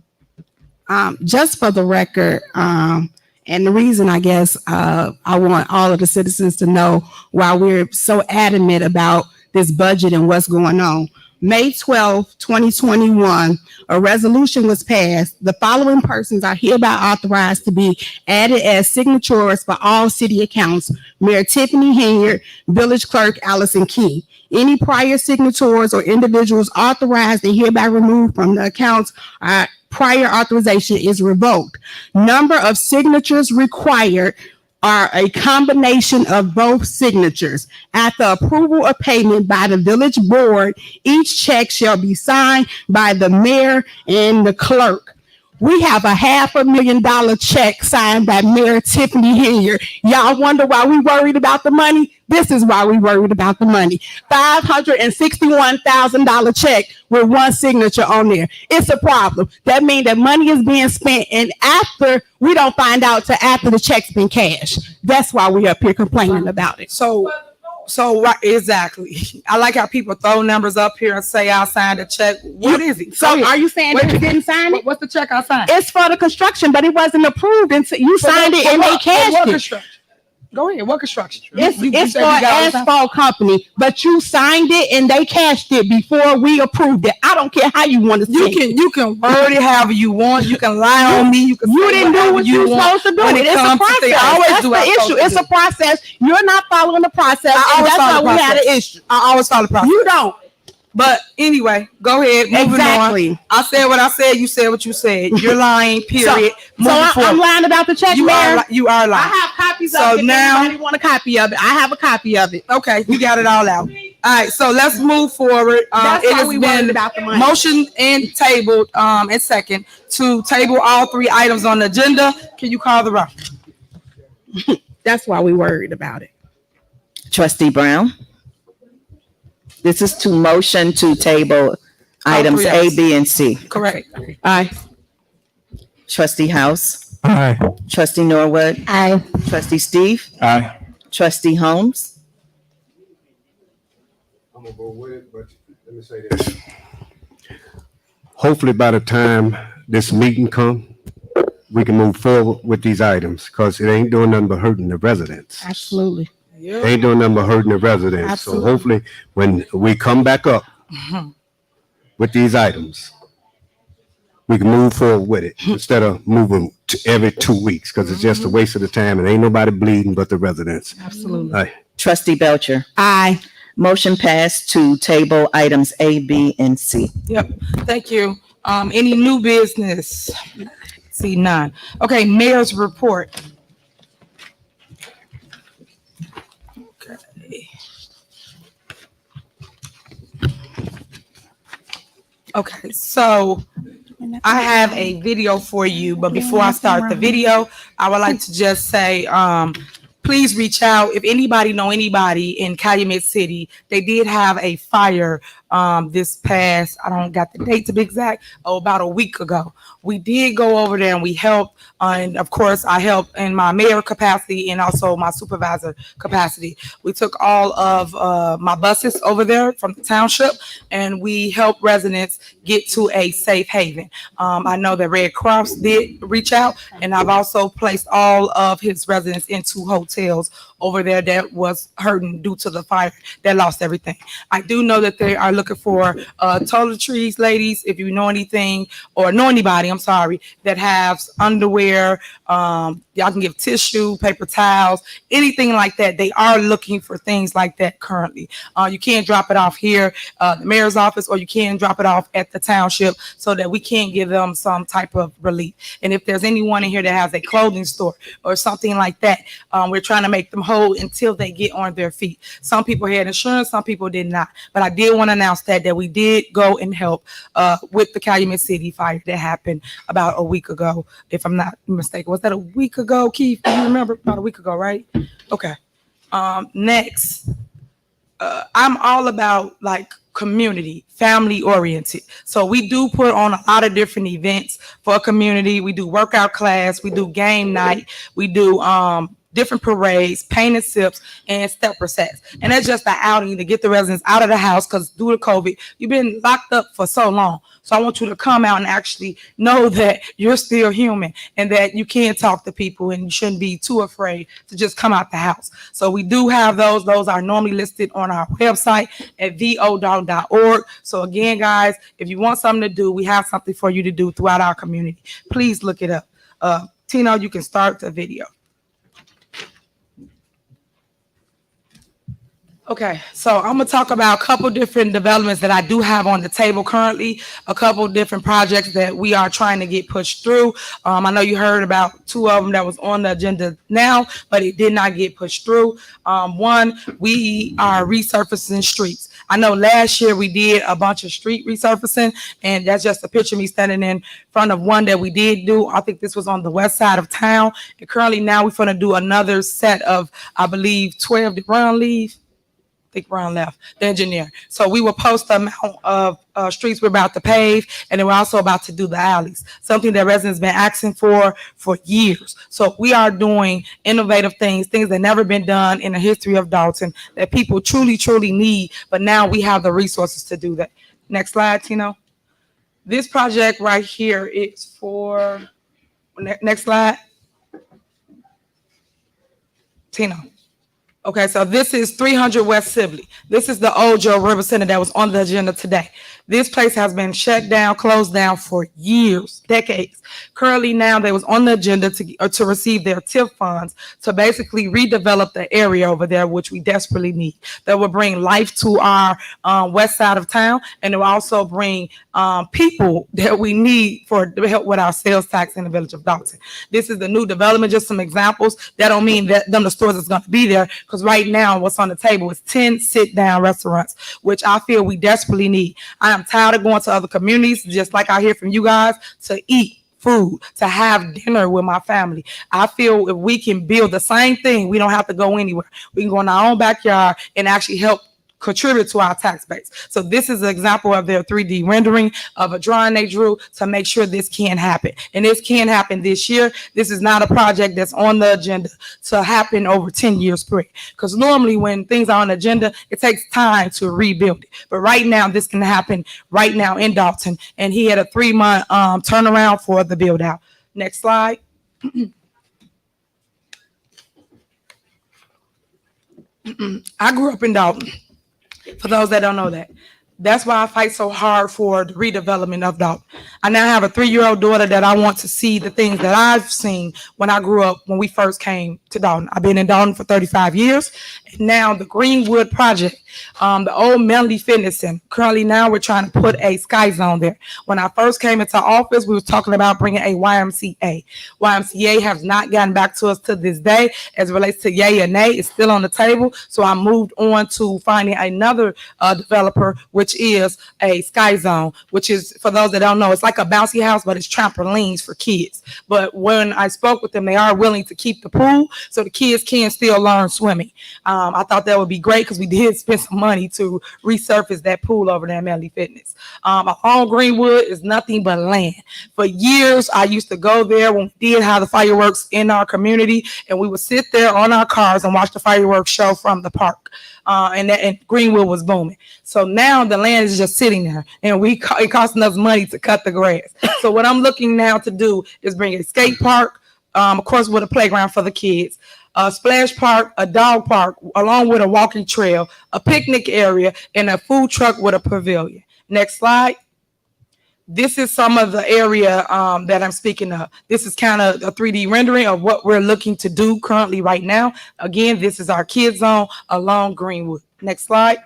Just for the record, and the reason I guess I want all of the citizens to know why we're so adamant about this budget and what's going on. May 12, 2021, a resolution was passed. The following persons are hereby authorized to be added as signatories for all city accounts: Mayor Tiffany Henyard, Village Clerk Allison Key. Any prior signatories or individuals authorized and hereby removed from the accounts, prior authorization is revoked. Number of signatures required are a combination of both signatures. At the approval of payment by the village board, each check shall be signed by the mayor and the clerk. We have a $500,000 check signed by Mayor Tiffany Henyard. Y'all wonder why we worried about the money? This is why we worried about the money. $561,000 check with one signature on there. It's a problem. That means that money is being spent, and after we don't find out till after the check's been cashed. That's why we're up here complaining about it. So right, exactly. I like how people throw numbers up here and say I signed a check. What is it? So are you saying that you didn't sign it? What's the check I signed? It's for the construction, but it wasn't approved until you signed it and they cashed it. Go ahead. What construction? It's You it's said for you an got all the asphalt company, but you signed it and they cashed it before we approved it. I don't care how you want to say it. You can word it however you want. You can lie on me. You can You say didn't do whatever what you want. supposed to do. When it It's a comes to process. things, I always That's do what I'm the supposed issue. to It's do. a process. You're not following the process. I And always that's follow why the we had an process. issue. I always follow the process. You don't. But anyway, go ahead. Moving Exactly. on. I said what I said. You said what you said. You're lying. Period. So I'm lying about the check, You Mayor. you are lying. I have copies So of it. now- If anybody want a copy of it, I have a copy of it. Okay, you got it all out. All right, so let's move forward. That's It why has we worried been about the money. motion and tabled and second to table all three items on the agenda. Can you call the roll? That's why we worried about it. Trustee Brown. This is to motion to table items three A, items. B, and C. Correct. Aye. Trustee House. Aye. Trustee Norwood. Aye. Trustee Steve. Aye. Trustee Holmes. I'm gonna go with it, but let me say this. Hopefully by the time this meeting come, we can move forward with these items, because it ain't doing nothing but hurting the residents. Absolutely. It ain't doing nothing but hurting the residents. Absolutely. So hopefully when we come back up with these items, we can move forward with it instead of moving to every 2 weeks, because it's just a waste of the time and ain't nobody bleeding but the residents. Absolutely. Aye. Trustee Belcher. Aye. Motion passed to table items A, B, and C. Yep. Thank you. Any new business? See none. Okay, mayor's report. Okay, so I have a video for you, but before I start the video, I would like to just say, please reach out. If anybody know anybody in Calumet City, they did have a fire this past, I don't got the date to be exact, about a week ago. We did go over there and we helped. And of course, I helped in my mayor capacity and also my supervisor capacity. We took all of my buses over there from the township and we helped residents get to a safe haven. I know that Red Cross did reach out, and I've also placed all of his residents into hotels over there that was hurting due to the fire that lost everything. I do know that they are looking for toiletries, ladies. If you know anything or know anybody, I'm sorry, that has underwear, y'all can give tissue, paper towels, anything like that. They are looking for things like that currently. You can't drop it off here, the mayor's office, or you can drop it off at the township so that we can give them some type of relief. And if there's anyone in here that has a clothing store or something like that, we're trying to make them whole until they get on their feet. Some people had insurance, some people did not. But I did want to announce that we did go and help with the Calumet City fire that happened about a week ago, if I'm not mistaken. Was that a week ago, Keith? Do you remember? About a week ago, right? Okay. Next, I'm all about like community, family oriented. So we do put on a lot of different events for a community. We do workout class, we do game night, we do different parades, painted sips, and stepper sets. And that's just an outing to get the residents out of the house, because due to COVID, you've been locked up for so long. So I want you to come out and actually know that you're still human and that you can talk to people and you shouldn't be too afraid to just come out the house. So we do have those. Those are normally listed on our website at vodog.org. So again, guys, if you want something to do, we have something for you to do throughout our community. Please look it up. Tino, you can start the video. Okay, so I'm gonna talk about a couple different developments that I do have on the table currently, a couple different projects that we are trying to get pushed through. I know you heard about two of them that was on the agenda now, but it did not get pushed through. One, we are resurfacing streets. I know last year we did a bunch of street resurfacing, and that's just a picture of me standing in front of one that we did do. I think this was on the west side of town. And currently now we're gonna do another set of, I believe, 12. Did Ron leave? I think Ron left, the engineer. So we will post the amount of streets we're about to pave, and then we're also about to do the alleys, something that residents been asking for years. So we are doing innovative things that never been done in the history of Dalton that people truly, truly need, but now we have the resources to do that. Next slide, Tino. This project right here is for, next slide. Tina. Okay, so this is 300 West Sibley. This is the old Joe River Center that was on the agenda today. This place has been shut down, closed down for years, decades. Currently now they was on the agenda to receive their TIF funds to basically redevelop the area over there, which we desperately need. That will bring life to our west side of town, and it will also bring people that we need for to help with our sales tax in the village of Dalton. This is the new development, just some examples. That don't mean that the stores is going to be there, because right now what's on the table is 10 sit-down restaurants, which I feel we desperately need. I am tired of going to other communities, just like I hear from you guys, to eat food, to have dinner with my family. I feel if we can build the same thing, we don't have to go anywhere. We can go in our own backyard and actually help contribute to our tax base. So this is an example of their 3D rendering of a drawing they drew to make sure this can happen. And this can happen this year. This is not a project that's on the agenda to happen over 10 years period. Because normally when things are on the agenda, it takes time to rebuild it. But right now, this can happen right now in Dalton. And he had a 3-month turnaround for the build out. Next slide. I grew up in Dalton. For those that don't know that. That's why I fight so hard for the redevelopment of Dalton. I now have a 3-year-old daughter that I want to see the things that I've seen when I grew up, when we first came to Dalton. I've been in Dalton for 35 years. And now the Greenwood Project, the old Melody Fitness Center. Currently now we're trying to put a Sky Zone there. When I first came into office, we were talking about bringing a YMCA. YMCA has not gotten back to us to this day. As it relates to yay and nay, it's still on the table. So I moved on to finding another developer, which is a Sky Zone, which is, for those that don't know, it's like a bouncy house, but it's trampolines for kids. But when I spoke with them, they are willing to keep the pool so the kids can still learn swimming. I thought that would be great because we did spend some money to resurface that pool over there at Melody Fitness. Along Greenwood is nothing but land. For years, I used to go there when we did have the fireworks in our community, and we would sit there on our cars and watch the fireworks show from the park. And Greenwood was booming. So now the land is just sitting there, and it costing us money to cut the grass. So what I'm looking now to do is bring a skate park, of course, with a playground for the kids, a splash park, a dog park, along with a walking trail, a picnic area, and a food truck with a pavilion. Next slide. This is some of the area that I'm speaking of. This is kind of a 3D rendering of what we're looking to do currently right now. Again, this is our kids zone along Greenwood. Next slide.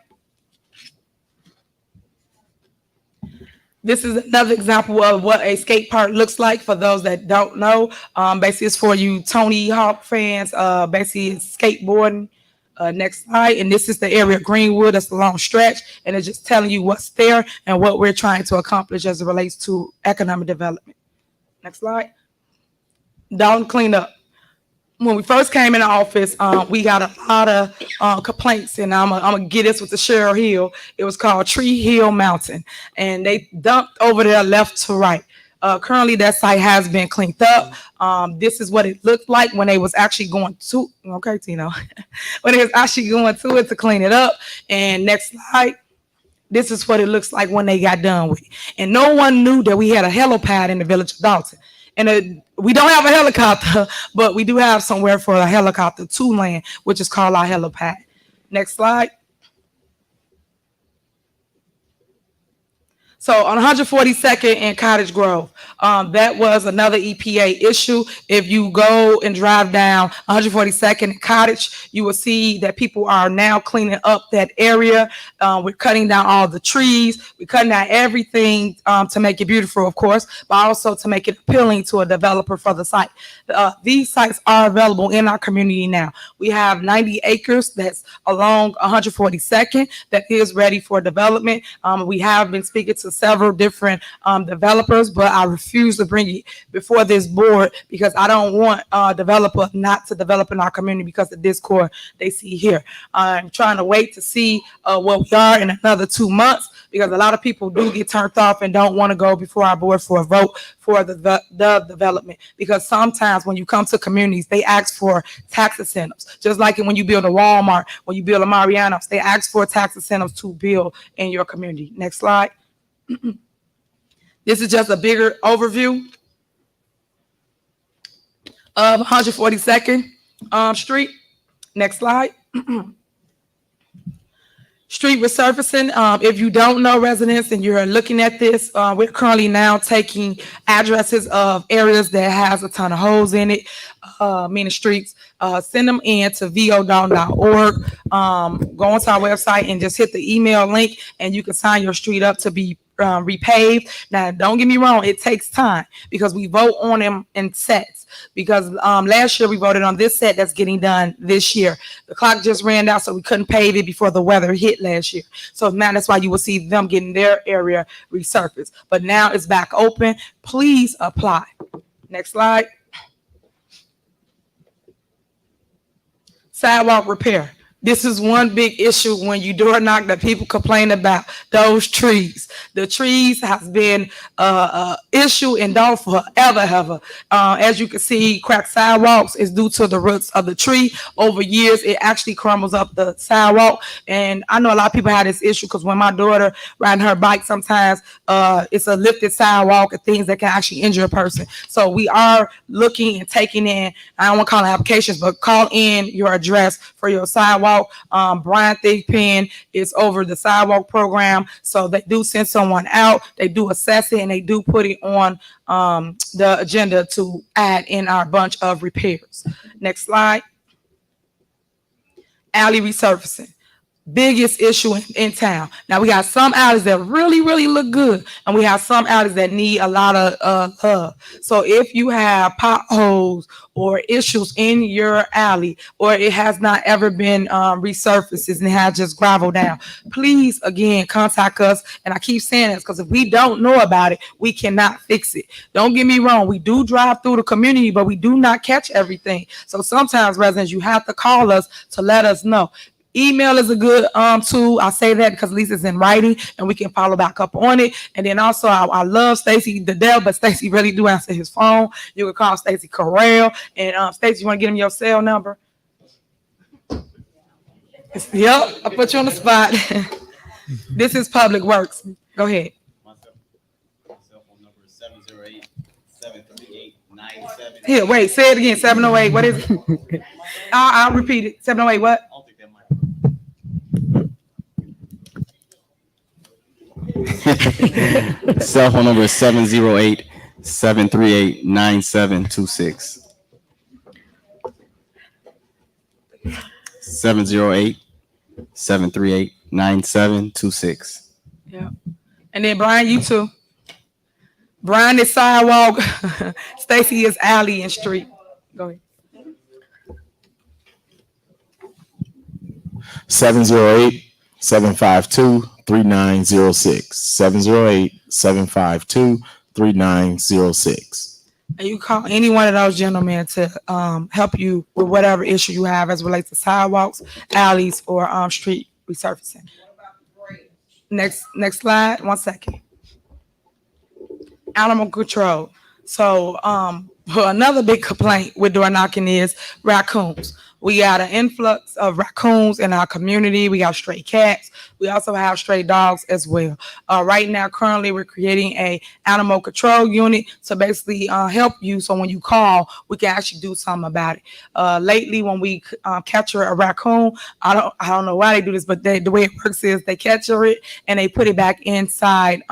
This is another example of what a skate park looks like for those that don't know. Basically, it's for you Tony Hawk fans. Basically, it's skateboarding. Next slide. And this is the area of Greenwood. That's a long stretch. And it's just telling you what's there and what we're trying to accomplish as it relates to economic development. Next slide. Dalton cleanup. When we first came in the office, we got a lot of complaints, and I'm gonna get this with the Cheryl Hill. It was called Tree Hill Mountain, and they dumped over there left to right. Currently, that site has been cleaned up. This is what it looked like when they was actually going to, okay, Tino, when they was actually going to it to clean it up. And next slide. This is what it looks like when they got done with it. And no one knew that we had a helipad in the village of Dalton. And we don't have a helicopter, but we do have somewhere for a helicopter to land, which is called our helipad. Next slide. So on 142nd and Cottage Grove, that was another EPA issue. If you go and drive down 142nd and Cottage, you will see that people are now cleaning up that area. We're cutting down all the trees. We're cutting down everything to make it beautiful, of course, but also to make it appealing to a developer for the site. These sites are available in our community now. We have 90 acres that's along 142nd that is ready for development. We have been speaking to several different developers, but I refuse to bring it before this board because I don't want a developer not to develop in our community because of discord they see here. I'm trying to wait to see what we are in another 2 months because a lot of people do get turned off and don't want to go before our board for a vote for the development, because sometimes when you come to communities, they ask for tax incentives. Just like when you build a Walmart, when you build a Mariano's, they ask for tax incentives to build in your community. Next slide. This is just a bigger overview of 142nd Street. Next slide. Street resurfacing. If you don't know, residents, and you're looking at this, we're currently now taking addresses of areas that has a ton of holes in it, meaning streets. Send them in to vodon.org. Go onto our website and just hit the email link, and you can sign your street up to be repaved. Now, don't get me wrong, it takes time because we vote on them in sets. Because last year we voted on this set that's getting done this year. The clock just ran out, so we couldn't pave it before the weather hit last year. So now that's why you will see them getting their area resurfaced. But now it's back open. Please apply. Next slide. Sidewalk repair. This is one big issue when you door knock that people complain about those trees. The trees has been an issue in Dalton forever. As you can see, cracked sidewalks is due to the roots of the tree. Over years, it actually crumbles up the sidewalk. And I know a lot of people have this issue because when my daughter riding her bike, sometimes it's a lifted sidewalk and things that can actually injure a person. So we are looking and taking in, I don't want to call it applications, but call in your address for your sidewalk. Brian Thigpen is over the sidewalk program, so they do send someone out, they do assess it, and they do put it on the agenda to add in our bunch of repairs. Next slide. Alley resurfacing. Biggest issue in town. Now we got some alleys that really look good, and we have some alleys that need a lot of love. So if you have potholes or issues in your alley, or it has not ever been resurfaced and it has just gravel down, please again contact us. And I keep saying this because if we don't know about it, we cannot fix it. Don't get me wrong, we do drive through the community, but we do not catch everything. So sometimes residents, you have to call us to let us know. Email is a good tool. I say that because at least it's in writing and we can follow back up on it. And then also I love Stacy Dedell, but Stacy really do answer his phone. You can call Stacy Corral. And Stacy, you want to give him your cell number? Yep, I put you on the spot. This is Public Works. Go ahead. My cell phone number is 708-738-97. Here, wait, say it again. 708. What is it? I'll repeat it. 708 what? Cell phone number is 708-738-9726. 708-738-9726. Yeah. And then Brian, you too. Brian is sidewalk. Stacy is alley and street. Go ahead. 708-752-3906. 708-752-3906. And you call any one of those gentlemen to help you with whatever issue you have as relates to sidewalks, alleys, or street resurfacing. Next slide. 1 second. Animal control. So another big complaint with door knocking is raccoons. We got an influx of raccoons in our community. We got stray cats. We also have stray dogs as well. Right now, currently, we're creating a animal control unit to basically help you. So when you call, we can actually do something about it. Lately, when we capture a raccoon, I don't know why they do this, but the way it works is they capture it and they put it back inside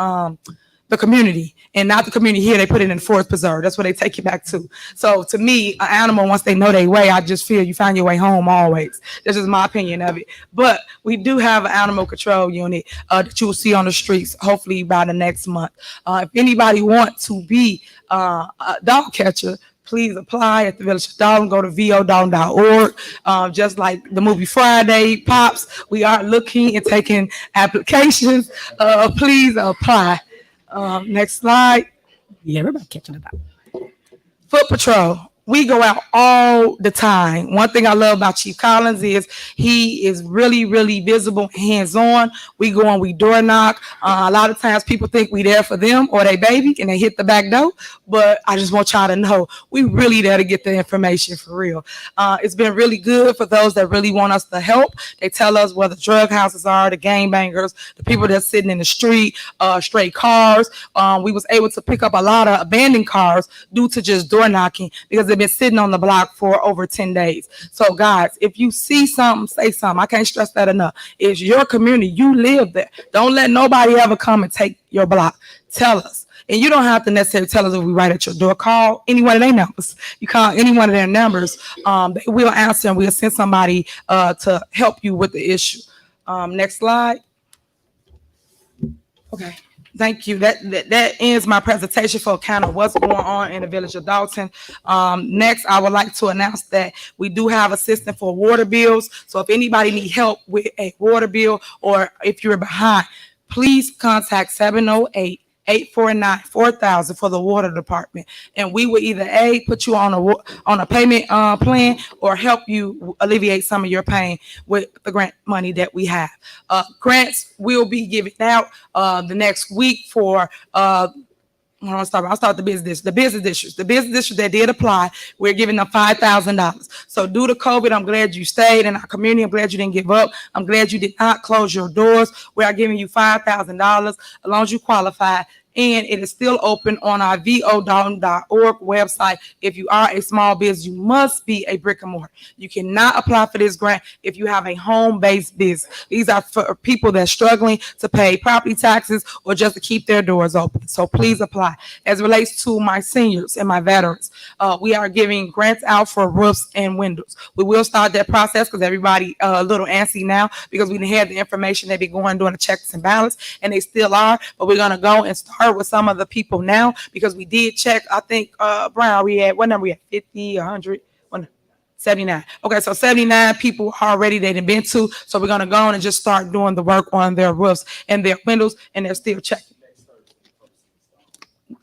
the community, and not the community here. They put it in forest preserve. That's where they take you back to. So to me, an animal, once they know their way, I just feel you find your way home always. That's just my opinion of it. But we do have an animal control unit that you will see on the streets, hopefully by the next month. If anybody wants to be a dog catcher, please apply at the Village of Dalton. Go to vodon.org. Just like the movie Friday Pops, we are looking and taking applications. Please apply. Next slide. Yeah, everybody catching it up. Foot patrol. We go out all the time. One thing I love about Chief Collins is he is really visible, hands-on. We go and we door knock. A lot of times people think we there for them or they baby and they hit the back door. But I just want y'all to know we really there to get the information for real. It's been really good for those that really want us to help. They tell us where the drug houses are, the gangbangers, the people that's sitting in the street, stray cars. We was able to pick up a lot of abandoned cars due to just door knocking because have been sitting on the block for over 10 days. So guys, if you see something, say something. I can't stress that enough. It's your community. You live there. Don't let nobody ever come and take your block. Tell us. And you don't have to necessarily tell us if we write at your door. Call any one of their numbers. You call any one of their numbers. They will answer and we'll send somebody to help you with the issue. Next slide. Okay. Thank you. That ends my presentation for kind of what's going on in the village of Dalton. Next, I would like to announce that we do have assistance for water bills. So if anybody need help with a water bill or if you're behind, please contact 708-849-4000 for the water department. And we will either A, put you on a payment plan or help you alleviate some of your pain with the grant money that we have. Grants will be given out the next week for I'll start with the business districts. The business districts that did apply, we're giving them $5,000. So due to COVID, I'm glad you stayed in our community. I'm glad you didn't give up. I'm glad you did not close your doors. We are giving you $5,000 as long as you qualify. And it is still open on our vodalton.org website. If you are a small business, you must be a brick and mortar. You cannot apply for this grant if you have a home-based business. These are for people that are struggling to pay property taxes or just to keep their doors open. So please apply. As it relates to my seniors and my veterans, we are giving grants out for roofs and windows. We will start that process because everybody a little antsy now because we didn't have the information. They've been going doing the checks and balance, and they still are. But we're going to go and start with some of the people now because we did check. I think Brian, we had what number? We had 50, 100, 79. Okay, so 79 people already they've been to. So we're gonna go on and just start doing the work on their roofs and their windows, and they're still checking.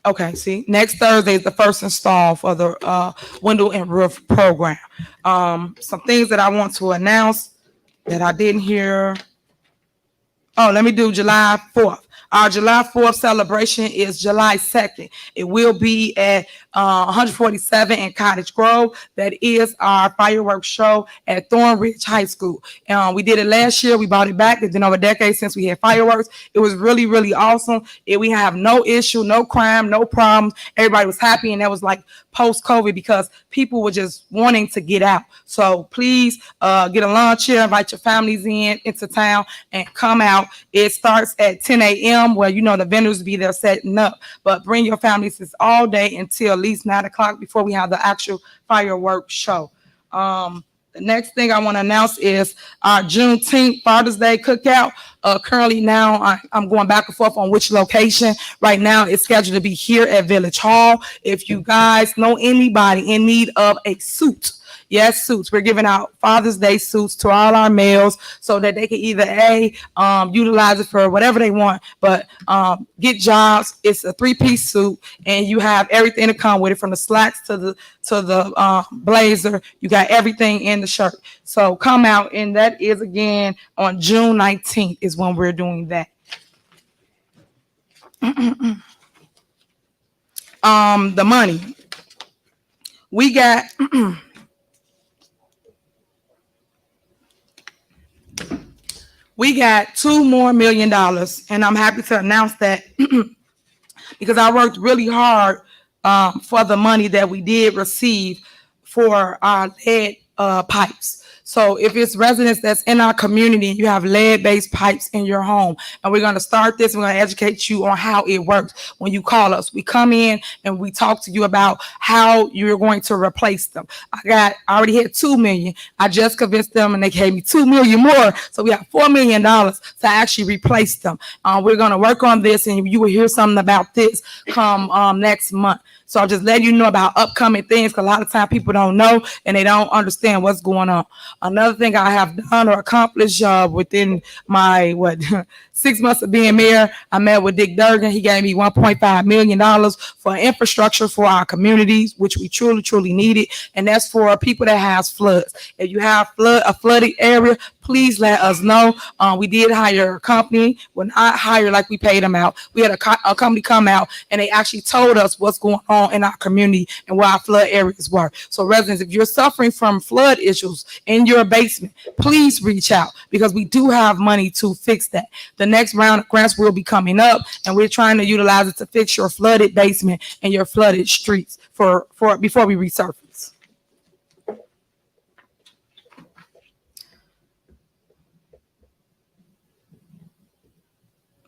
Okay, see, next Thursday is the first install for the window and roof program. Some things that I want to announce that I didn't hear. Oh, let me do July 4th. Our July 4th celebration is July 2nd. It will be at 147 in Cottage Grove. That is our fireworks show at Thornridge High School. We did it last year. We brought it back. It's been over a decade since we had fireworks. It was really, really awesome. We have no issue, no crime, no problems. Everybody was happy, and that was like post-COVID because people were just wanting to get out. So please get a lunch here, invite your families into town, and come out. It starts at 10 a.m. where the vendors be there setting up, but bring your families. It's all day until at least 9 o'clock before we have the actual fireworks show. The next thing I want to announce is our Juneteenth Father's Day Cookout. Currently now I'm going back and forth on which location. Right now it's scheduled to be here at Village Hall. If you guys know anybody in need of a suit, yes, suits. We're giving out Father's Day suits to all our males so that they can either utilize it for whatever they want, but get jobs. It's a 3-piece suit, and you have everything to come with it, from the slacks to the blazer. You got everything in the shirt. So come out, and that is again on June 19th is when we're doing that. The money we got. We got $2 more million, and I'm happy to announce that because I worked really hard for the money that we did receive for our lead pipes. So if it's residents that's in our community and you have lead-based pipes in your home, and we're going to start this, we're going to educate you on how it works. When you call us, we come in and we talk to you about how you're going to replace them. I already had $2 million. I just convinced them and they gave me $2 million more. So we have $4 million to actually replace them. We're going to work on this, and you will hear something about this come next month. So I'm just letting you know about upcoming things, because a lot of times people don't know and they don't understand what's going on. Another thing I have done or accomplished within my 6 months of being mayor, I met with Dick Durgan. He gave me $1.5 million for infrastructure for our communities, which we truly, truly needed. And that's for people that has floods. If you have a flooded area, please let us know. We did hire a company. Well, not hire like we paid them out. We had a company come out, and they actually told us what's going on in our community and where our flood areas were. So residents, if you're suffering from flood issues in your basement, please reach out, because we do have money to fix that. The next round of grants will be coming up, and we're trying to utilize it to fix your flooded basement and your flooded streets before we resurface.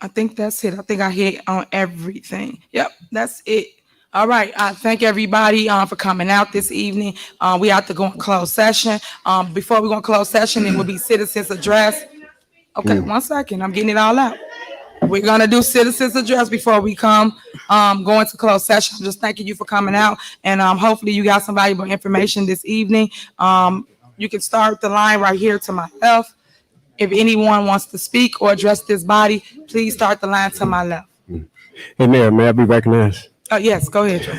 I think that's it. I think I hit on everything. Yep, that's it. All right. Thank everybody for coming out this evening. We have to go in closed session. Before we go in closed session, it will be citizens address. Okay, 1 second. I'm getting it all out. We're gonna do citizens address before we go into closed session. I'm just thanking you for coming out, and hopefully you got some valuable information this evening. You can start the line right here to my left. If anyone wants to speak or address this body, please start the line to my left. Hey, Mayor, may I be recognized? Yes, go ahead, Joe.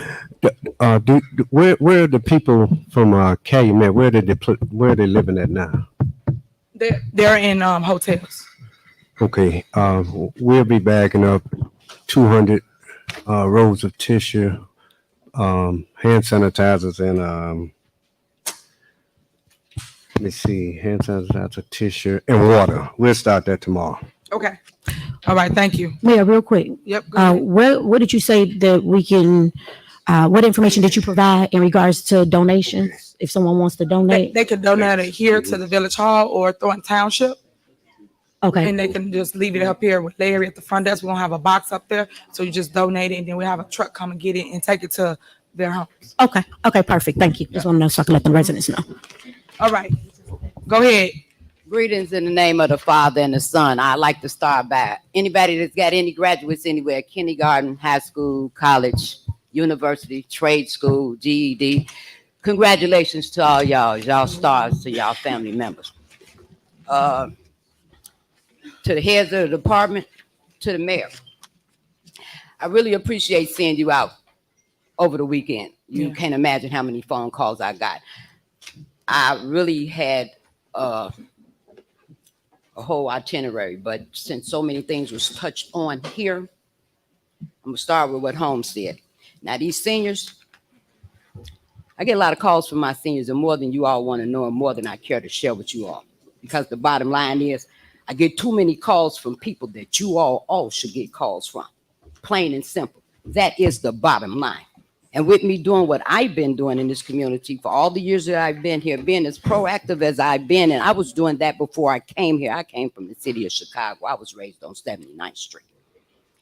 Where are the people from Calumet? Where are they living at now? They're in hotels. Okay, we'll be bagging up 200 rolls of tissue, hand sanitizers, and let me see, hand sanitizer, tissue, and water. We'll start that tomorrow. Okay. All right. Thank you. Mayor, real quick. Yep. Go ahead. What did you say that we can? What information did you provide in regards to donations? If someone wants to donate, They could donate it here to the Village Hall or Thornton Township. Okay. And they can just leave it up here with Larry at the front desk. We don't have a box up there, so you just donate it, and then we have a truck come and get it and take it to their homes. Okay. Okay. Perfect. Thank you. Just want to know so I can let the residents know. All right. Go ahead. Greetings in the name of the Father and the Son. I'd like to start by anybody that's got any graduates anywhere, kindergarten, high school, college, university, trade school, GED. Congratulations to all y'all. Y'all stars to y'all family members. To the heads of the department, to the mayor. I really appreciate seeing you out over the weekend. You can't imagine how many phone calls I got. I really had a whole itinerary, but since so many things was touched on here, I'm gonna start with what Holmes said. Now these seniors, I get a lot of calls from my seniors, and more than you all want to know, and more than I care to share with you all. Because the bottom line is, I get too many calls from people that you all should get calls from. Plain and simple. That is the bottom line. And with me doing what I've been doing in this community for all the years that I've been here, being as proactive as I've been, and I was doing that before I came here. I came from the city of Chicago. I was raised on 79th Street.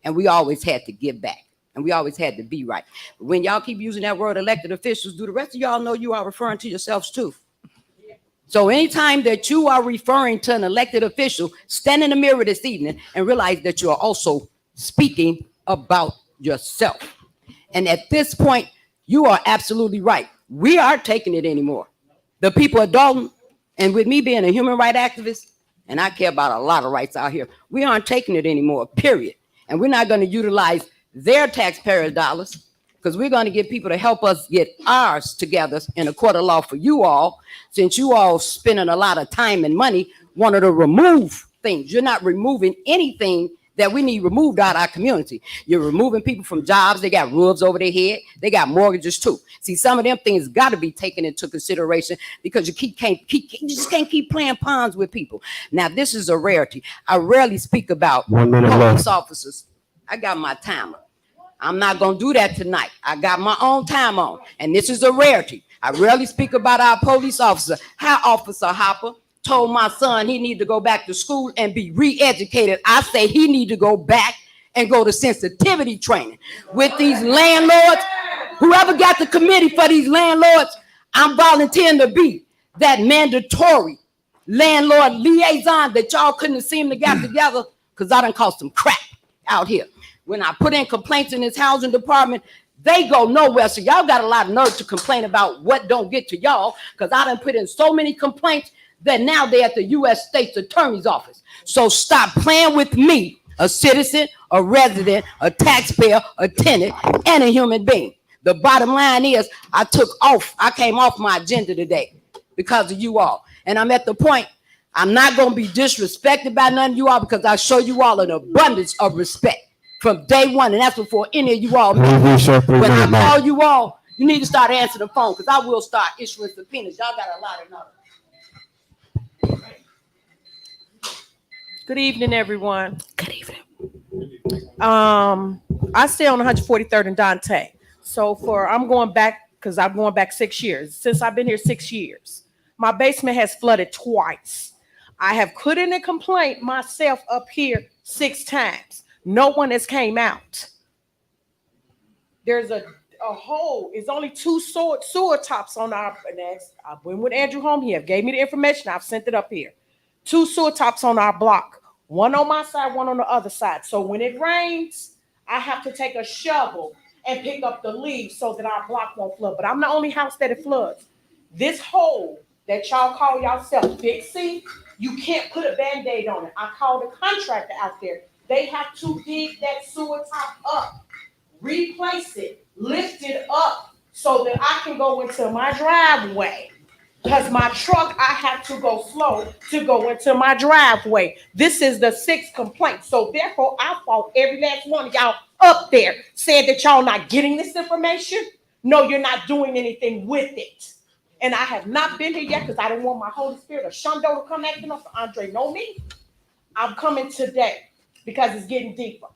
And we always had to give back. And we always had to be right. But when y'all keep using that word elected officials, do the rest of y'all know you are referring to yourselves too? So anytime that you are referring to an elected official, stand in the mirror this evening and realize that you are also speaking about yourself. And at this point, you are absolutely right. We aren't taking it anymore. The people of Dalton, and with me being a human rights activist, and I care about a lot of rights out here, we aren't taking it anymore, period. And we're not going to utilize their taxpayer dollars, because we're going to get people to help us get ours together in a court of law for you all, since you all spending a lot of time and money wanting to remove things. You're not removing anything that we need removed out of our community. You're removing people from jobs. They got roofs over their head. They got mortgages too. See, some of them things got to be taken into consideration, because you just can't keep playing pawns with people. Now, this is a rarity. I rarely speak about 1 minute police left. officers. I got my timer. I'm not going to do that tonight. I got my own time on, and this is a rarity. I rarely speak about our police officer. How Officer Hopper told my son he need to go back to school and be re-educated. I say he need to go back and go to sensitivity training with these landlords. Whoever got the committee for these landlords, I'm volunteering to be that mandatory landlord liaison that y'all couldn't seem to get together, because I done caused some crap out here. When I put in complaints in this housing department, they go nowhere. So y'all got a lot of nerve to complain about what don't get to y'all, because I done put in so many complaints that now they're at the U.S. State's Attorney's Office. So stop playing with me, a citizen, a resident, a taxpayer, a tenant, and a human being. The bottom line is I came off my agenda today because of you all. And I'm at the point, I'm not going to be disrespected by none of you all, because I show you all an abundance of respect from day one. And that's before any of you all know. When I call you all, you need to start answering the phone, because I will start issuing subpoenas. Y'all got a lot of numbers. Good evening, everyone. Good evening. I stay on 143rd and Dante. So I'm going back, because I'm going back 6 years. Since I've been here 6 years, my basement has flooded twice. I have put in a complaint myself up here 6 times. No one has came out. There's a hole. It's only two sewer tops on our, and I went with Andrew home here, gave me the information. I've sent it up here. 2 sewer tops on our block. One on my side, one on the other side. So when it rains, I have to take a shovel and pick up the leaves so that our block won't flood. But I'm the only house that it floods. This hole that y'all call yourself fixing, you can't put a Band-Aid on it. I called a contractor out there. They have to dig that sewer top up, replace it, lift it up so that I can go into my driveway. Because my truck, I have to go slow to go into my driveway. This is the 6th complaint. So therefore, I fault every last one of y'all up there saying that y'all not getting this information. No, you're not doing anything with it. And I have not been here yet because I don't want my Holy Spirit or Shundo to come acting up. Andre, know me. I'm coming today because it's getting deeper.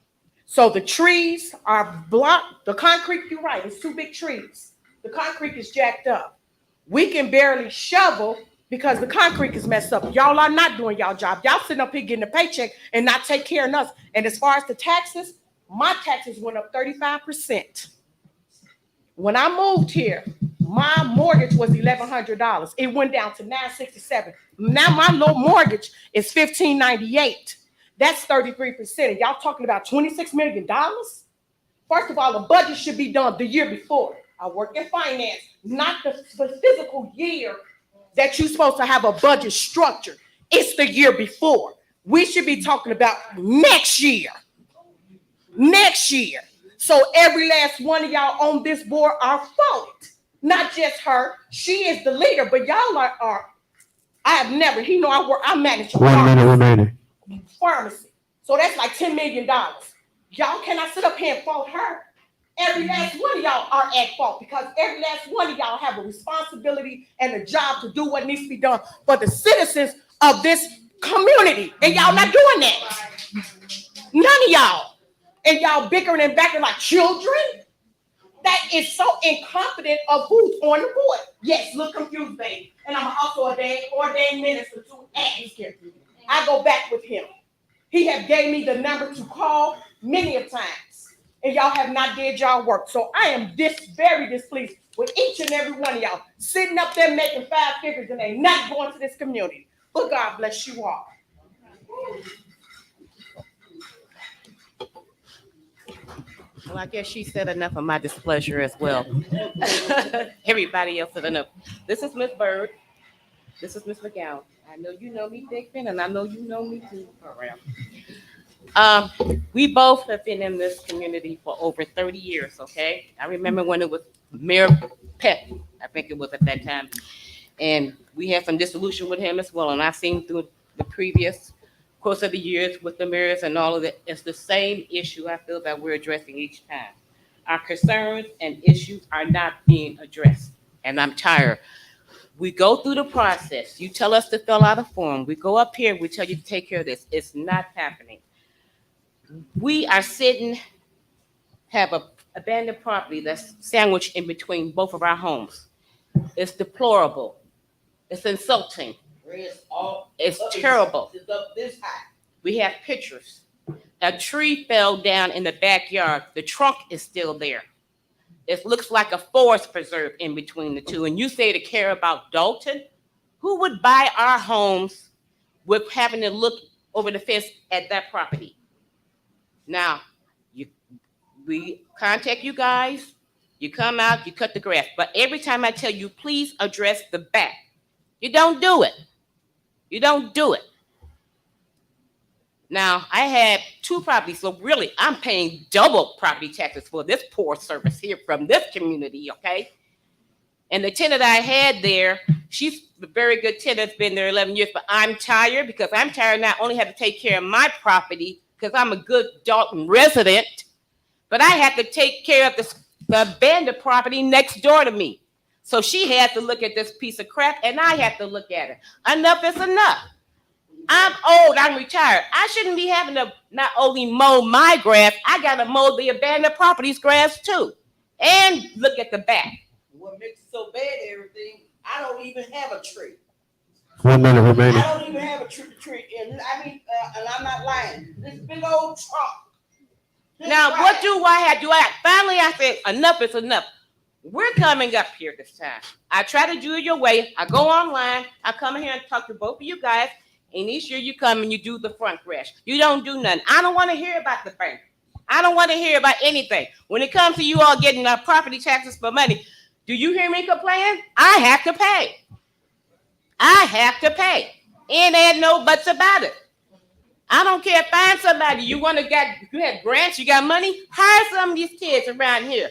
So the trees are blocked. The concrete, you're right, it's 2 big trees. The concrete is jacked up. We can barely shovel because the concrete is messed up. Y'all are not doing y'all job. Y'all sitting up here getting a paycheck and not take care of us. And as far as the taxes, my taxes went up 35%. When I moved here, my mortgage was $1,100. It went down to $967. Now my low mortgage is $1,598. That's 33%. And y'all talking about $26 million? First of all, the budget should be done the year before. I work in finance, not the physical year that you're supposed to have a budget structure. It's the year before. We should be talking about next year. Next year. So every last one of y'all on this board are fault. Not just her. She is the leader, but y'all are I have never, I manage a 1 minute remaining. pharmacy. So that's like $10 million. Y'all cannot sit up here and fault her. Every last one of y'all are at fault because every last one of y'all have a responsibility and a job to do what needs to be done for the citizens of this community. And y'all not doing that. None of y'all. And y'all bickering and backing like children. That is so incompetent of who's on the board. Yes, look confused, baby. And I'm also a ordained minister to atmosphere. I go back with him. He have gave me the number to call many of times. And y'all have not did y'all work. So I am very displeased with each and every one of y'all sitting up there making 5 figures and they not going to this community. But God bless you all. Well, I guess she said enough of my displeasure as well. Everybody else said enough. This is Miss Bird. This is Miss McGowan. I know you know me, Dick Ben, and I know you know me too, around. We both have been in this community for over 30 years, okay? I remember when it was Mayor Peck, I think it was at that time. And we had some dissolution with him as well. And I've seen through the previous course of the years with the mayors and all of that, it's the same issue I feel that we're addressing each time. Our concerns and issues are not being addressed. And I'm tired. We go through the process. You tell us to fill out a form. We go up here, we tell you to take care of this. It's not happening. We are sitting, have a abandoned property that's sandwiched in between both of our homes. It's deplorable. It's insulting. It's terrible. It's up this high. We have pictures. A tree fell down in the backyard. The trunk is still there. It looks like a forest preserve in between the two. And you say to care about Dalton? Who would buy our homes with having to look over the fence at that property? Now, we contact you guys, you come out, you cut the grass. But every time I tell you, please address the back, you don't do it. You don't do it. Now, I had 2 properties, so really, I'm paying double property taxes for this poor service here from this community, okay? And the tenant I had there, she's a very good tenant, been there 11 years, but I'm tired because I'm tired now. I only have to take care of my property because I'm a good Dalton resident, but I have to take care of the abandoned property next door to me. So she had to look at this piece of crap, and I have to look at it. Enough is enough. I'm old, I'm retired. I shouldn't be having to not only mow my grass, I gotta mow the abandoned property's grass too. And look at the back. What makes it so bad, everything, I don't even have a tree. 1 minute remaining. I don't even have a tree, and I mean, and I'm not lying. This big old trunk Now, what do I have? Finally, I said, enough is enough. We're coming up here this time. I try to do it your way. I go online. I come here and talk to both of you guys. And each year you come and you do the front crash. You don't do nothing. I don't want to hear about the bank. I don't want to hear about anything. When it comes to you all getting property taxes for money, do you hear me complain? I have to pay. I have to pay. And ain't no buts about it. I don't care. Find somebody. You have grants, you got money, hire some of these kids around here.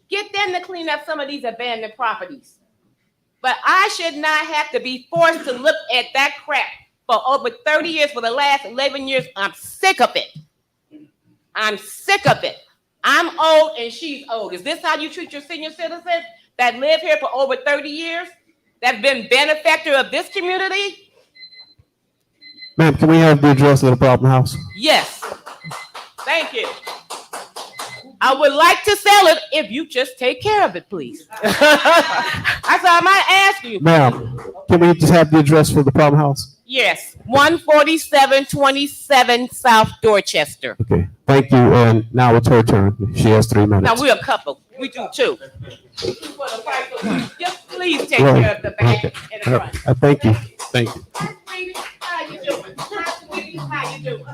Get them to clean up some of these abandoned properties. But I should not have to be forced to look at that crap for over 30 years, for the last 11 years. I'm sick of it. I'm sick of it. I'm old and she's old. Is this how you treat your senior citizens that live here for over 30 years? That have been benefactor of this community? Ma'am, can we have the address of the problem house? Yes. Thank you. I would like to sell it if you just take care of it, please. That's all I might ask you. Ma'am, can we just have the address for the problem house? Yes, 14727 South Dorchester. Okay, thank you. And now it's her turn. She has 3 minutes. Now we're a couple. We do two. Just please take care of the back and the front. Thank you. Thank you. How you doing? How you doing?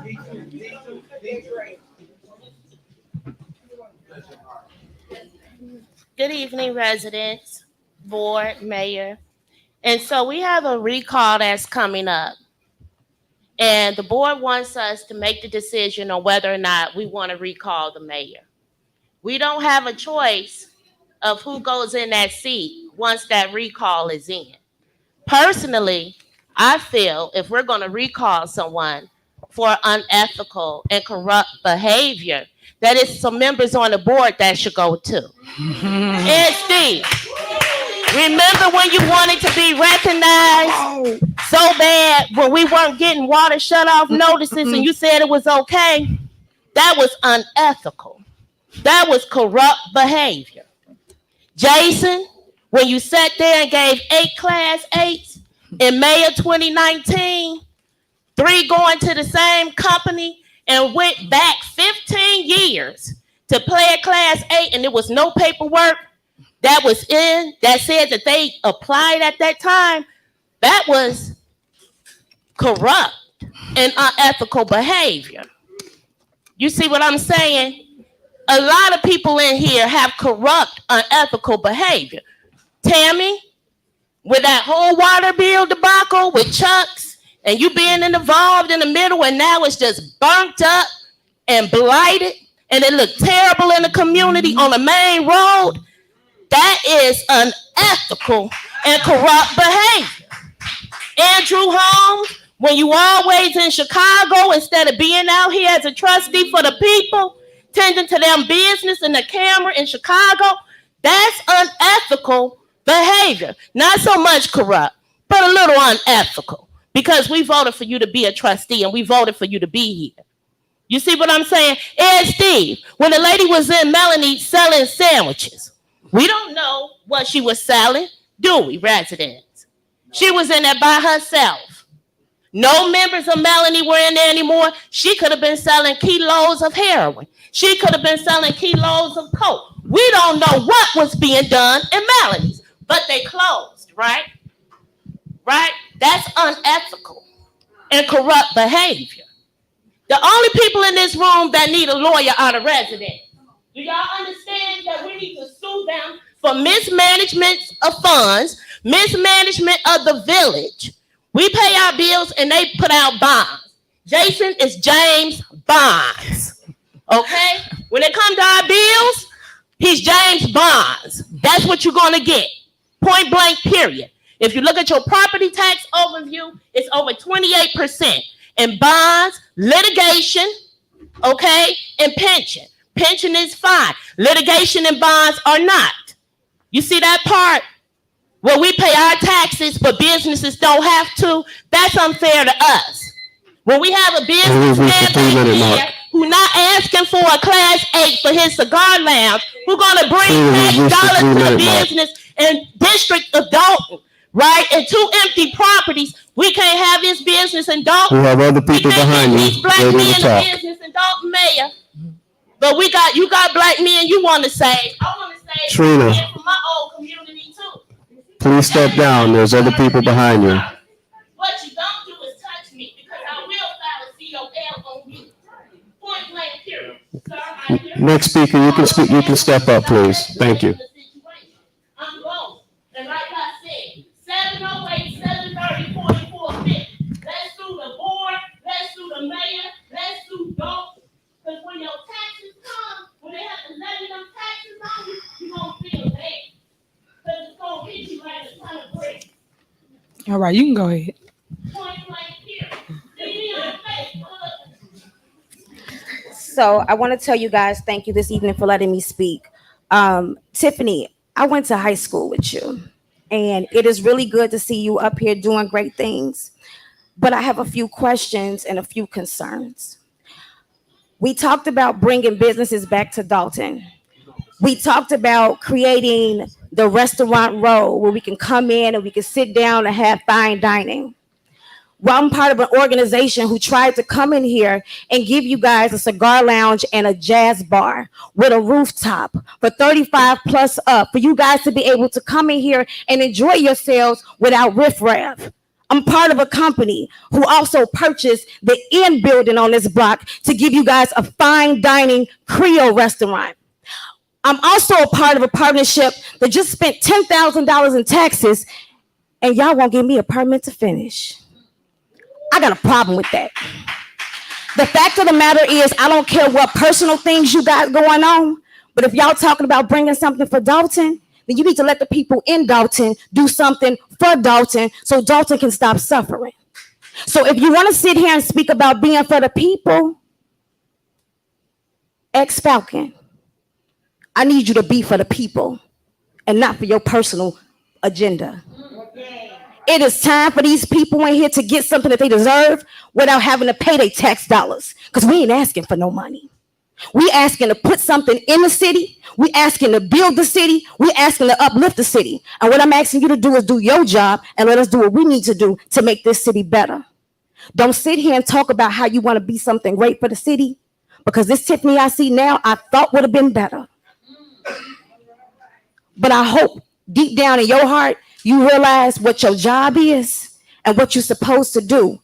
Good evening, residents, board, mayor. And so we have a recall that's coming up. And the board wants us to make the decision on whether or not we want to recall the mayor. We don't have a choice of who goes in that seat once that recall is in. Personally, I feel if we're going to recall someone for unethical and corrupt behavior, that is some members on the board that should go too. And Steve, remember when you wanted to be recognized so bad when we weren't getting water shut off notices and you said it was okay? That was unethical. That was corrupt behavior. Jason, when you sat there and gave 8 Class 8s in May of 2019, 3 going to the same company, and went back 15 years to play a Class 8, and there was no paperwork that was in that said that they applied at that time, that was corrupt and unethical behavior. You see what I'm saying? A lot of people in here have corrupt, unethical behavior. Tammy, with that whole water bill debacle with Chuck's, and you being involved in the middle, and now it's just burnt up and blighted, and it looked terrible in the community on the main road. That is unethical and corrupt behavior. Andrew Holmes, when you always in Chicago instead of being out here as a trustee for the people, tending to them business and the camera in Chicago, that's unethical behavior. Not so much corrupt, but a little unethical. Because we voted for you to be a trustee and we voted for you to be here. You see what I'm saying? And Steve, when the lady was in Melanie selling sandwiches, we don't know what she was selling, do we, residents? She was in there by herself. No members of Melanie were in there anymore. She could have been selling kilos of heroin. She could have been selling kilos of coke. We don't know what was being done in Melanie's, but they closed, right? Right? That's unethical and corrupt behavior. The only people in this room that need a lawyer are the residents. Do y'all understand that we need to sue them for mismanagement of funds, mismanagement of the village? We pay our bills and they put out bonds. Jason is James Bonds. Okay? When it comes to our bills, he's James Bonds. That's what you're going to get. Point blank, period. If you look at your property tax overview, it's over 28%. And bonds, litigation, okay, and pension. Pension is fine. Litigation and bonds are not. You see that part? Where we pay our taxes, but businesses don't have to. That's unfair to us. When we have a businessman here who not asking for a Class 8 for his cigar lounge, who's going to bring tax dollars to the business and district of Dalton, right? And 2 empty properties. We can't have his business in Dalton. We have other people behind you. Black men in business in Dalton, Mayor. But you got black men you want to save. I want to save Trina. men from my old community too. Please step down. There's other people behind you. What you don't do is touch me because I will file a COL on you. Point blank period. Sir, I'm here. Next speaker, you can speak. You can step up, please. Thank you. I'm grown. And like I said, 708, 730, 44, 50. Let's sue the board. Let's sue the mayor. Let's sue Dalton. Because when your taxes come, when they have to levy them taxes on you, you're going to feel bad. Because it's going to hit you like a ton of bricks. All right, you can go ahead. Point blank period. See me on Facebook. So I want to tell you guys thank you this evening for letting me speak. Tiffany, I went to high school with you, and it is really good to see you up here doing great things. But I have a few questions and a few concerns. We talked about bringing businesses back to Dalton. We talked about creating the restaurant row where we can come in and we can sit down and have fine dining. Well, I'm part of an organization who tried to come in here and give you guys a cigar lounge and a jazz bar with a rooftop for 35 plus up for you guys to be able to come in here and enjoy yourselves without riffraff. I'm part of a company who also purchased the Inn building on this block to give you guys a fine dining Creole restaurant. I'm also a part of a partnership that just spent $10,000 in taxes, and y'all won't give me a permit to finish. I got a problem with that. The fact of the matter is, I don't care what personal things you got going on, but if y'all talking about bringing something for Dalton, then you need to let the people in Dalton do something for Dalton so Dalton can stop suffering. So if you want to sit here and speak about being for the people, ex-Falcon, I need you to be for the people and not for your personal agenda. It is time for these people in here to get something that they deserve without having to pay their tax dollars, because we ain't asking for no money. We asking to put something in the city. We asking to build the city. We asking to uplift the city. And what I'm asking you to do is do your job and let us do what we need to do to make this city better. Don't sit here and talk about how you want to be something great for the city, because this Tiffany I see now, I thought would have been better. But I hope deep down in your heart, you realize what your job is and what you're supposed to do.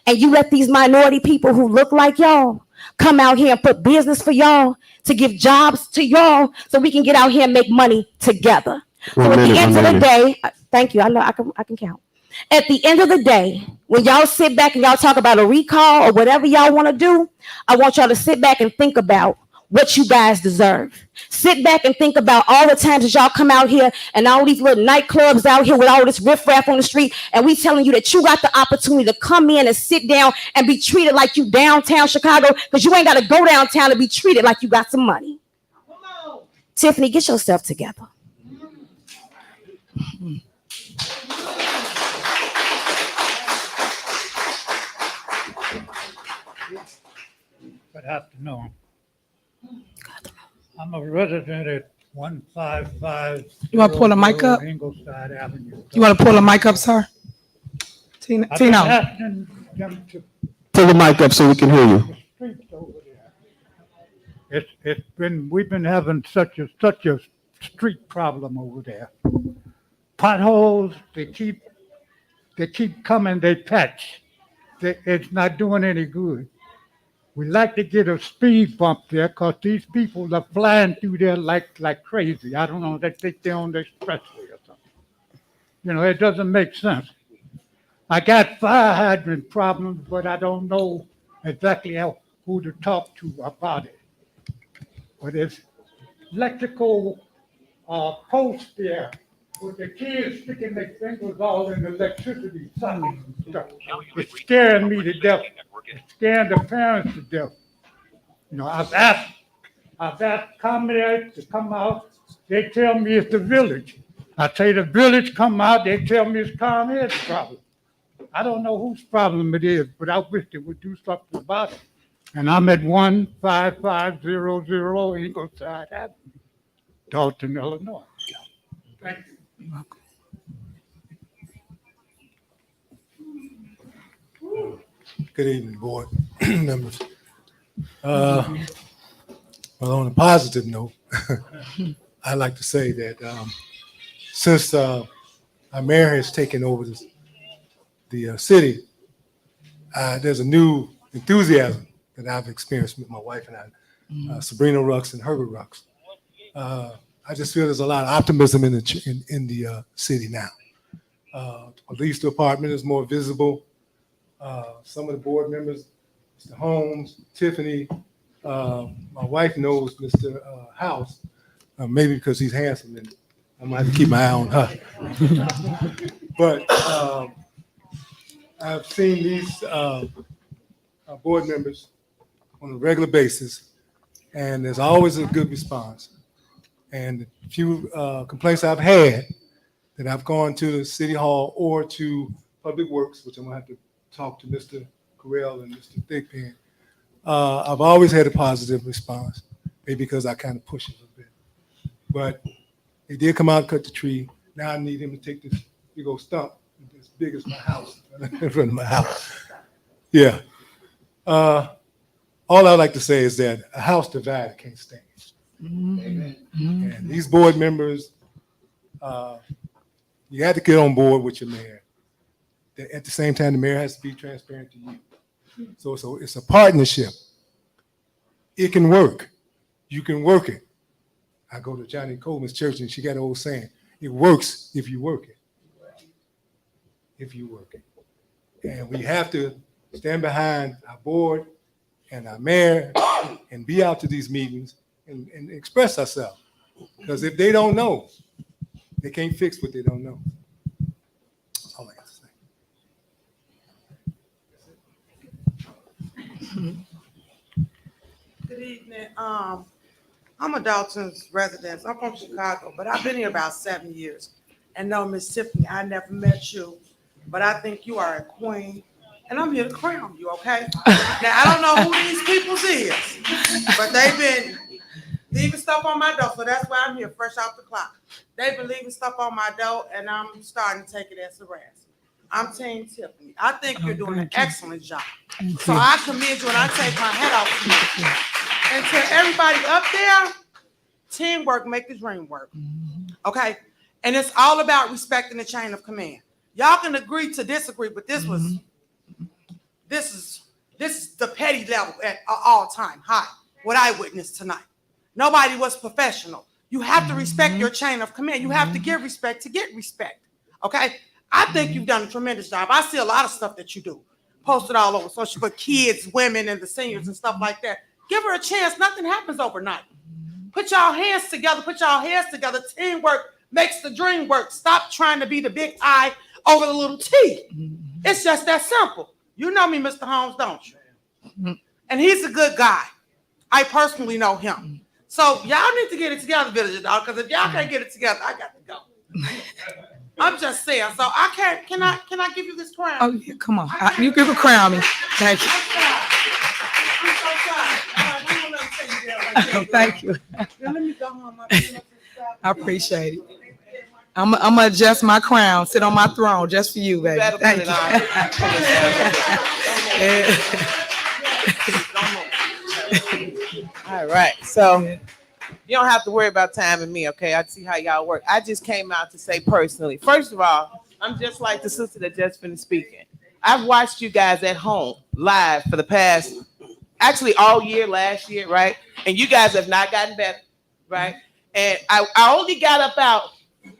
And you let these minority people who look like y'all come out here and put business for y'all to give jobs to y'all so we can get out here and make money together. So at the end of the day, thank you. I know I can count. At the end of the day, when y'all sit back and y'all talk about a recall or whatever y'all want to do, I want y'all to sit back and think about what you guys deserve. Sit back and think about all the times that y'all come out here and all these little nightclubs out here with all this riffraff on the street, and we telling you that you got the opportunity to come in and sit down and be treated like you downtown Chicago, because you ain't got to go downtown to be treated like you got some money. Tiffany, get yourself together. Good afternoon. I'm a resident at 155. You want to pull the mic up? Ingleside Avenue. You want to pull the mic up, sir? Tino. I've been asking them to Pull the mic up so we can hear you. streets over there. We've been having such a street problem over there. Potholes, they keep coming, they patch. It's not doing any good. We like to get a speed bump there because these people are flying through there like crazy. I don't know, they think they're on the expressway or something. You know, it doesn't make sense. I got fire hydrant problems, but I don't know exactly who to talk to about it. But it's electrical posts there with the kids sticking their fingers all in the electricity sockets and stuff. It's scaring me to death. It's scaring the parents to death. You know, I've asked ComEd to come out. They tell me it's the village. I say the village come out, they tell me it's ComEd's problem. I don't know whose problem it is, but I wish they would do something about it. And I'm at 15500 Ingleside Avenue, Dolton, Illinois. Thank you. You're welcome. Good evening, board members. I Well, on a positive note, I'd like to say that since our mayor has taken over the city, there's a new enthusiasm that I've experienced with my wife and I, Sabrina Rux and Herbert Rux. I just feel there's a lot of optimism in the city now. The police department is more visible. Some of the board members, Mr. Holmes, Tiffany, my wife knows Mr. House, maybe because he's handsome and I might have to keep my eye on her. But I've seen these board members on a regular basis, and there's always a good response. And a few complaints I've had that I've gone to the city hall or to Public Works, which I'm gonna have to talk to Mr. Carell and Mr. Thigpen. I've always had a positive response, maybe because I kind of push it a little bit. But they did come out and cut the tree. Now I need him to take this big old stump, as big as my house, in front of my house. Yeah. All I'd like to say is that a house divided can't stand. Amen. And these board members, you have to get on board with your mayor. At the same time, the mayor has to be transparent to you. So it's a partnership. It can work. You can work it. I go to Johnny Coleman's church and she got an old saying, it works if you work it. If you work it. And we have to stand behind our board and our mayor and be out to these meetings and express ourselves. Because if they don't know, they can't fix what they don't know. That's all I got to say. Good evening. I'm a Dalton's resident. I'm from Chicago, but I've been here about 7 years. And no, Miss Tiffany, I never met you, but I think you are a queen, and I'm here to crown you, okay? Now, I don't know who these people is, but they've been leaving stuff on my door, so that's why I'm here, fresh off the clock. They've been leaving stuff on my door, and I'm starting to take it as harassment. I'm Team Tiffany. I think you're doing an excellent job. So I commend you, and I take my hat off to you. And to everybody up there, teamwork make the dream work. Okay? And it's all about respecting the chain of command. Y'all can agree to disagree, but this is the petty level at all time high, what I witnessed tonight. Nobody was professional. You have to respect your chain of command. You have to give respect to get respect. Okay? I think you've done a tremendous job. I see a lot of stuff that you do posted all over social, but kids, women, and the seniors and stuff like that. Give her a chance. Nothing happens overnight. Put y'all hands together. Put y'all heads together. Teamwork makes the dream work. Stop trying to be the big I over the little T. It's just that simple. You know me, Mr. Holmes, don't you? And he's a good guy. I personally know him. So y'all need to get it together, Village Dog, because if y'all can't get it together, I got to go. I'm just saying. So I can't. Can I give you this crown? Oh, yeah, come on. You can crown me. Thank you. I'm so sorry. Thank you. Let me go home. I appreciate it. I'm gonna adjust my crown, sit on my throne just for you, baby. Thank you. All right. So you don't have to worry about time and me, okay? I see how y'all work. I just came out to say personally, first of all, I'm just like the sister that just finished speaking. I've watched you guys at home live for the past, actually all year, last year, right? And you guys have not gotten better, right? And I only got about,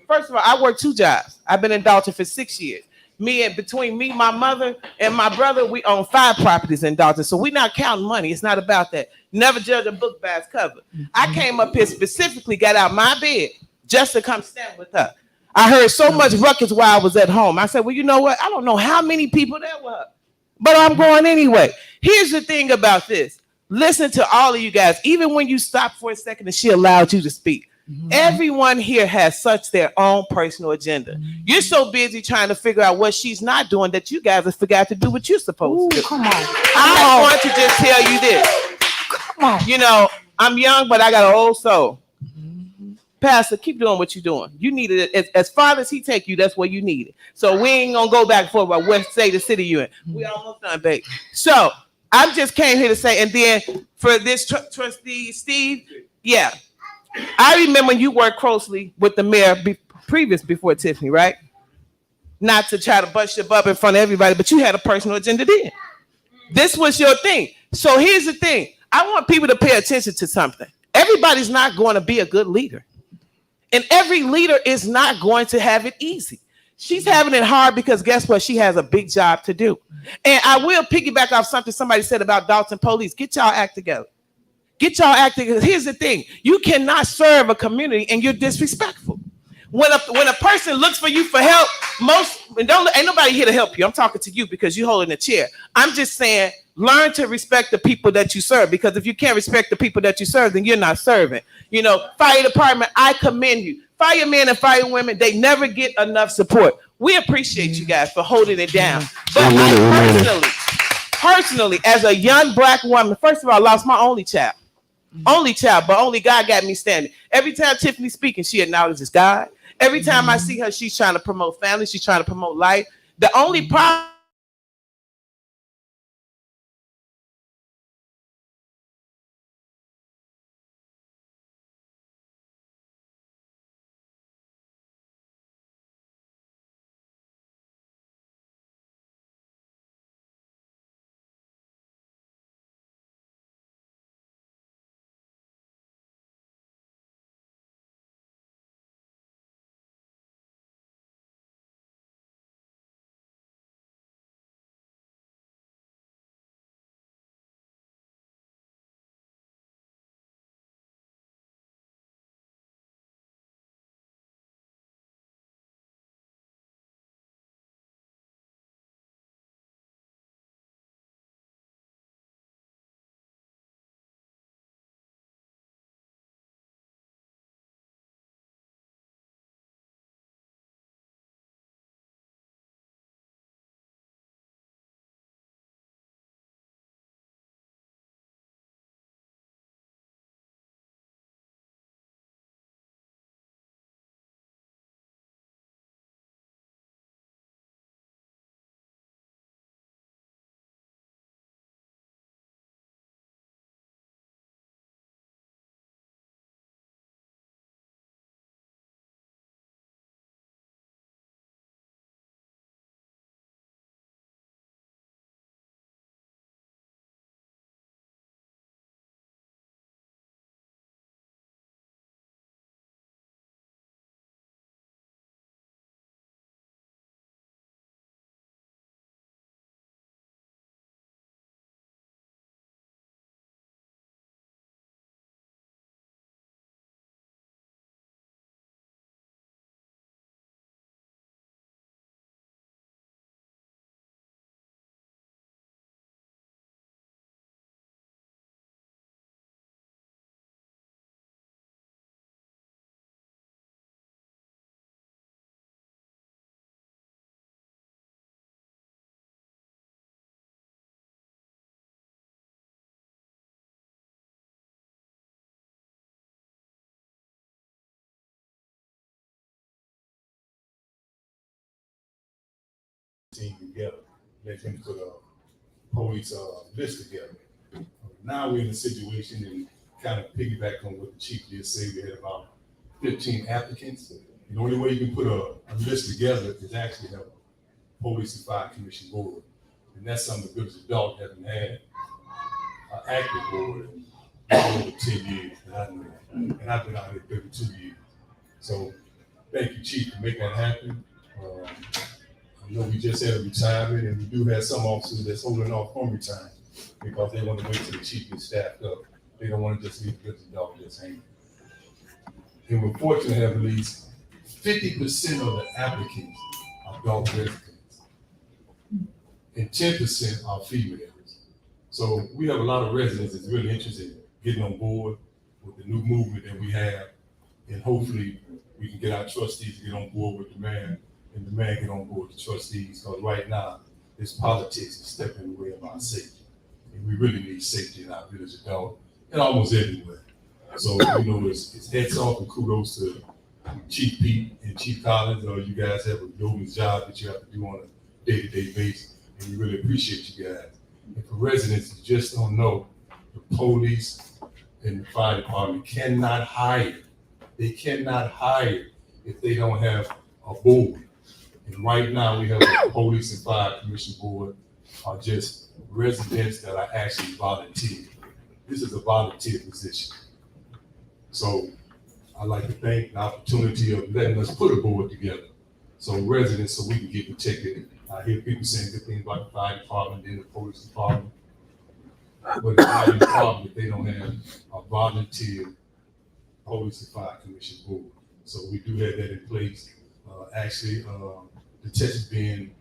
first of all, I work 2 jobs. I've been in Dalton for 6 years. Between me, my mother, and my brother, we own 5 properties in Dalton. So we're not counting money. It's not about that. Never judge a book by its cover. I came up here specifically, got out my bed just to come stand with her. I heard so much ruckus while I was at home. I said, well, you know what? I don't know how many people there were, but I'm going anyway. Here's the thing about this. Listen to all of you guys. Even when you stopped for a second and she allowed you to speak, everyone here has such their own personal agenda. You're so busy trying to figure out what she's not doing that you guys have forgot to do what you're supposed to do. Come on. I'm going to just tell you this. Come on. You know, I'm young, but I got an old soul. Pastor, keep doing what you're doing. You need it as far as he take you. That's where you need it. So we ain't gonna go back and forth about what state the city you in. We almost done, babe. So I just came here to say, and then for this trustee Steve, yeah, I remember you worked closely with the mayor before Tiffany, right? Not to try to bust your bub in front of everybody, but you had a personal agenda then. This was your thing. So here's the thing. I want people to pay attention to something. Everybody's not going to be a good leader. And every leader is not going to have it easy. She's having it hard because guess what? She has a big job to do. And I will piggyback off something somebody said about Dalton police. Get y'all act together. Get y'all act together. Here's the thing. You cannot serve a community and you're disrespectful. When a person looks for you for help, ain't nobody here to help you. I'm talking to you because you're holding a chair. I'm just saying, learn to respect the people that you serve, because if you can't respect the people that you serve, then you're not serving. You know, fire department, I commend you. Firemen and firewomen, they never get enough support. We appreciate you guys for holding it down. But I personally, as a young Black woman, first of all, I lost my only child, but only God got me standing. Every time Tiffany's speaking, she acknowledges God. Every time I see her, she's trying to promote family. She's trying to promote life. The only problem team together, let them put a police list together. Now we're in a situation, and kind of piggyback on what the chief did say, we had about 15 applicants. And the only way you can put a list together is actually have a police and fire commission board. And that's something the village of Dalton hasn't had an active board in over 10 years that I know. And I've been out here 32 years. So thank you, chief, for making that happen. I know we just had a retirement, and we do have some officers that's holding off on retirement because they want to wait till the chief gets staffed up. They don't want to just leave the dog just hanging. And we're fortunate to have at least 50% of the applicants are dog residents, and 10% are females. So we have a lot of residents that's really interested in getting on board with the new movement that we have, and hopefully we can get our trustees to get on board with the man, and the man get on board with the trustees, because right now, this politics is stepping in the way of our safety. And we really need safety in our village of Dalton and almost everywhere. So, you know, it's heads off and kudos to Chief Pete and Chief Collins. You guys have a yeoman's job that you have to do on a day-to-day basis, and we really appreciate you guys. And for residents who just don't know, the police and the fire department cannot hire. They cannot hire if they don't have a board. And right now we have a police and fire commission board are just residents that are actually volunteer. This is a volunteer position. So I'd like to thank the opportunity of letting us put a board together. So residents, so we can get protected. I hear people saying good things about the fire department and the police department. But the fire department, if they don't have a volunteer police and fire commission board. So we do have that in place. Actually, the test is being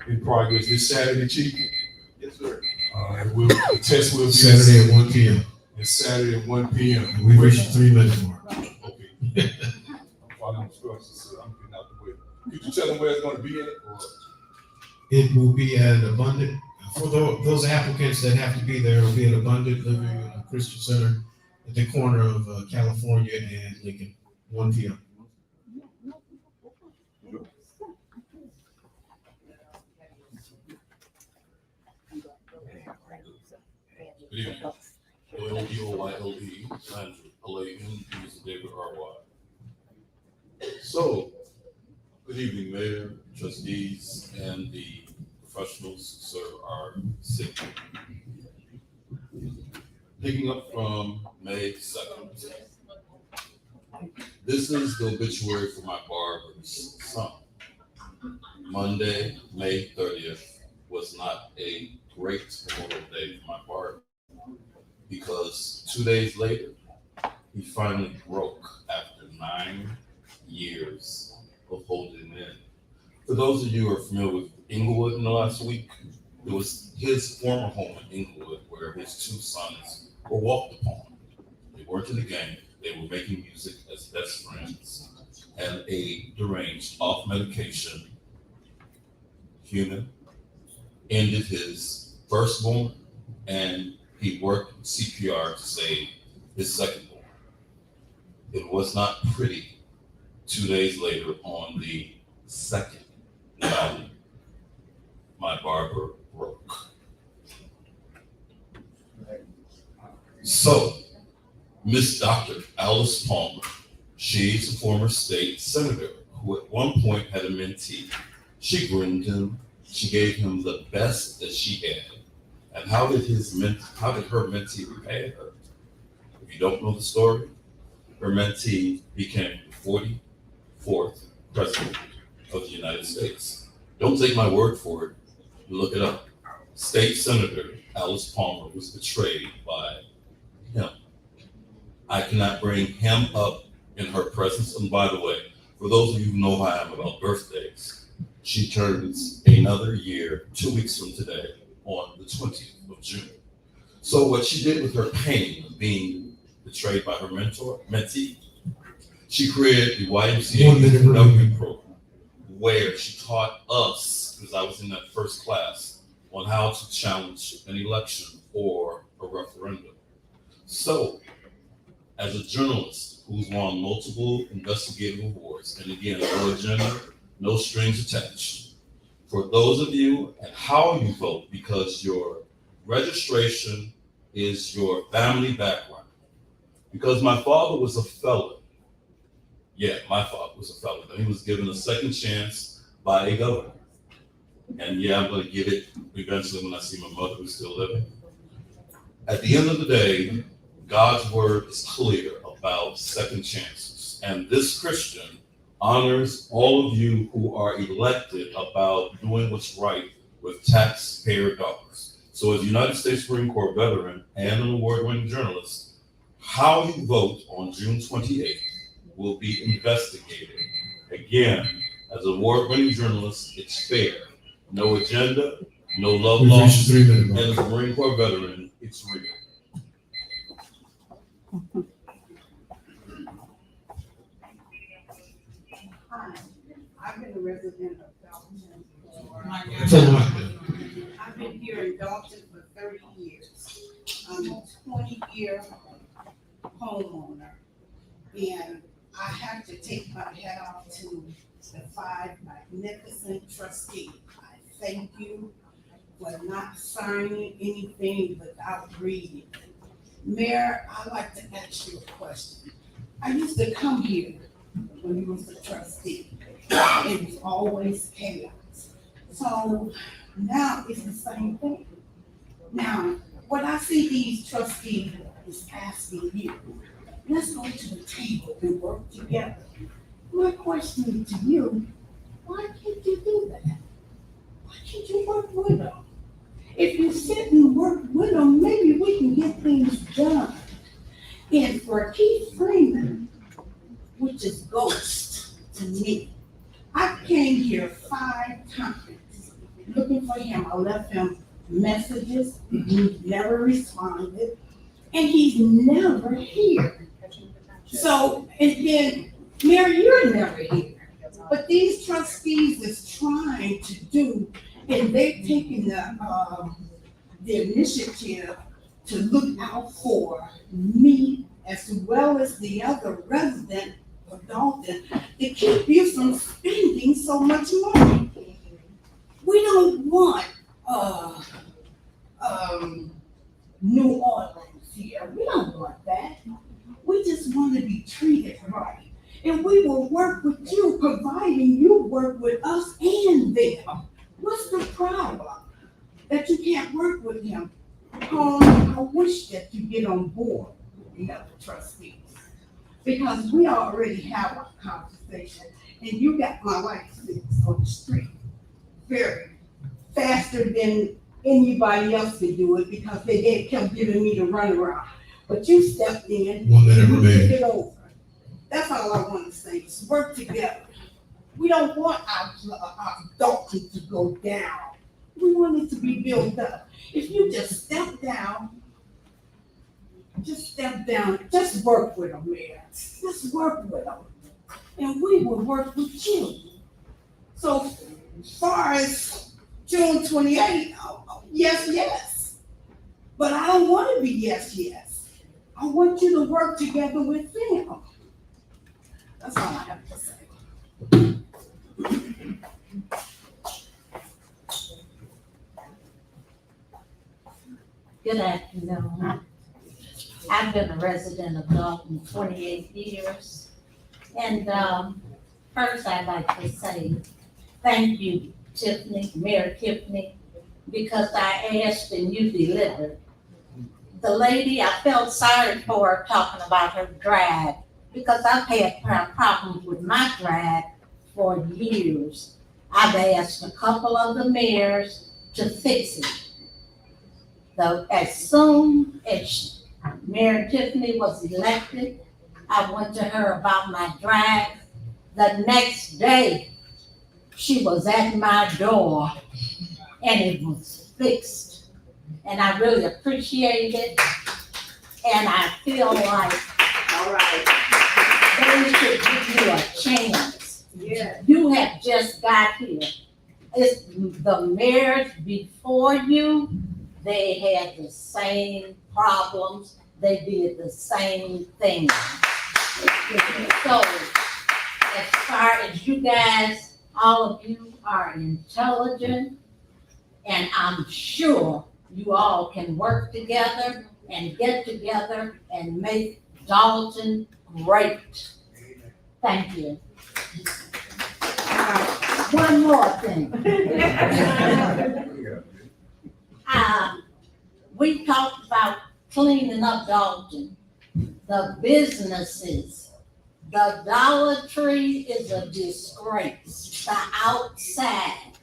in progress this Saturday, Chief. Yes, sir. The test will be Saturday at 1 p.m. It's Saturday at 1 p.m. We reached the 3-minute mark. Okay. I'm following instructions, so I'm getting out the way. Could you tell them where it's going to be at? Or? It will be at Abundant. For those applicants that have to be there, it will be at Abundant Living Christian Center at the corner of California and Lincoln, 1 p.m. Good evening. L-O-D-O-Y-L-E, Andrew Palladian, he's David R.Y. So, good evening, Mayor, trustees, and the professionals who serve our city. Picking up from May 2nd, this is the obituary for my barber's son. Monday, May 30th, was not a great Memorial Day for my barber, because 2 days later, he finally broke after 9 years of holding in. For those of you who are familiar with Inglewood in the last week, it was his former home in Inglewood where his 2 sons were walked upon. They weren't in the gang, they were making music as best friends, and a deranged, off medication human ended his firstborn, and he worked CPR to save his secondborn. It was not pretty 2 days later on the 2nd night, my barber broke. So, Miss Dr. Alice Palmer, she's a former state senator who at one point had a mentee. She groomed him, she gave him the best that she had. And how did her mentee repay her? If you don't know the story, her mentee became the 44th president of the United States. Don't take my word for it, look it up. State Senator Alice Palmer was betrayed by him. I cannot bring him up in her presence. And by the way, for those of you who know how I am about birthdays, she turns another year 2 weeks from today on the 20th of June. So what she did with her pain of being betrayed by her mentee, she created the YMCA program where she taught us, because I was in that first class, on how to challenge an election or a referendum. So, as a journalist who's won multiple investigative awards, and again, no agenda, no strings attached, for those of you and how you vote, because your registration is your family background. Because my father was a felon. Yeah, my father was a felon. And he was given a second chance by a governor. And yeah, I'm going to get it eventually when I see my mother who's still living. At the end of the day, God's word is clear about second chances. And this Christian honors all of you who are elected about doing what's right with taxpayer dollars. So as a United States Supreme Court veteran and an award-winning journalist, how you vote on June 28th will be investigated. Again, as an award-winning journalist, it's fair. No agenda, no love lost, and as a Marine Corps veteran, it's real. Hi, I've been a resident of Dalton. I've been here in Dalton for 30 years. I'm a 20-year homeowner, and I have to take my hat off to the 5 magnificent trustees. I thank you was not signing anything without reading. Mayor, I'd like to ask you a question. I used to come here when you was the trustee. It was always chaos. So now it's the same thing. Now, what I see these trustees is asking you, let's go to the table and work together. My question to you, why can't you do that? Why can't you work with them? If you sit and work with them, maybe we can get things done. And for Keith Freeman, which is Ghost to me, I came here 5 times looking for him. I left him messages, he never responded, and he's never here. So, and then, Mary, you're never here. But these trustees is trying to do, and they've taken the initiative to look out for me as well as the other resident of Dalton to keep you from spending so much money. We don't want New Orleans here. We don't want that. We just want to be treated right. And we will work with you, providing you work with us and them. What's the problem? That you can't work with him? I wish that you get on board with the other trustees. Because we already have a conversation, and you got my license on the street very faster than anybody else could do it because they kept giving me the runaround. But you stepped in, 1 minute and you remaining. took it over. That's all I want to say, is work together. We don't want our Dalton to go down. We want it to be built up. If you just step down, just work with them, Mayor. Just work with them. And we will work with you. So as far as June 28th, yes. But I don't want to be yes. I want you to work together with them. That's all I have to say. Good afternoon. I've been a resident of Dalton 28 years. And first I'd like to say thank you, Tiffany, Mayor Tiffany, because I asked and you delivered. The lady, I felt sorry for her talking about her drag because I've had problems with my drag for years. I've asked a couple of the mayors to fix it. So as soon as Mayor Tiffany was elected, I went to her about my drag. The next day, she was at my door and it was fixed. And I really appreciate it. And I feel like, all right, they should give you a chance. Yeah. You have just got here. It's the mayors before you, they had the same problems. They did the same thing. So, as far as you guys, all of you are intelligent, and I'm sure you all can work together and get together and make Dalton great. Thank you. One more thing. We talked about cleaning up Dalton, the businesses. The Dollar Tree is a disgrace. The outside,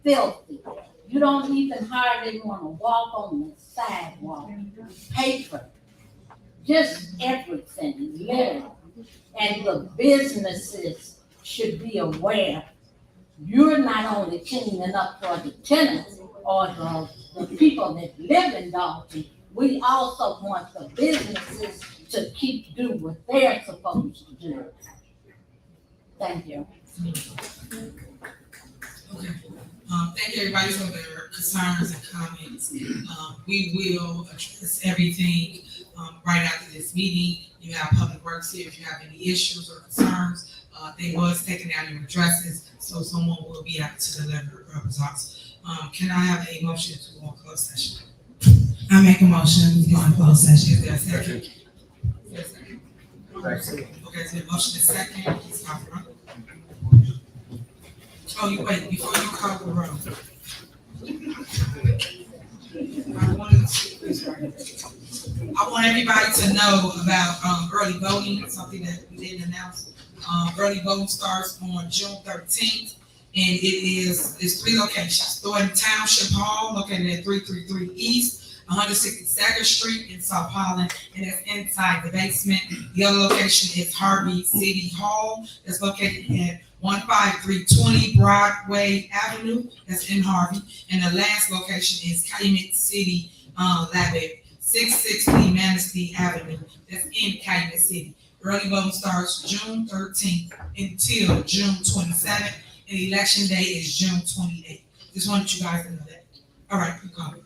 filthy. You don't even hardly want to walk on the sidewalk. Paper, just everything, literally. And the businesses should be aware. You're not only cleaning up for the tenants or the people that live in Dalton, we also want the businesses to keep doing what they're supposed to do. Thank you. Okay. Thank everybody for their concerns and comments. We will address everything right after this meeting. You have Public Works here. If you have any issues or concerns, they was taking down your addresses, so someone will be able to deliver results Can I have a motion to go on closed session? I make a motion to go on closed session. Is there a second? Is there a second? Okay, so the motion is second. Please call the roll. Oh, you wait, before you call the roll. I want everybody to know about early voting, something that we didn't announce. Early voting starts on June 13th, and it's 3 locations. Thornton Township Hall, located at 333 East, 162nd Street in South Holland, and it's inside the basement. The other location is Harvey City Hall, that's located at 15320 Broadway Avenue, that's in Harvey. And the last location is Calumet City, Lab 660 Manistee Avenue, that's in Calumet City. Early voting starts June 13th until June 27th, and election day is June 28th. Just wanted you guys to know that. All right, you call it.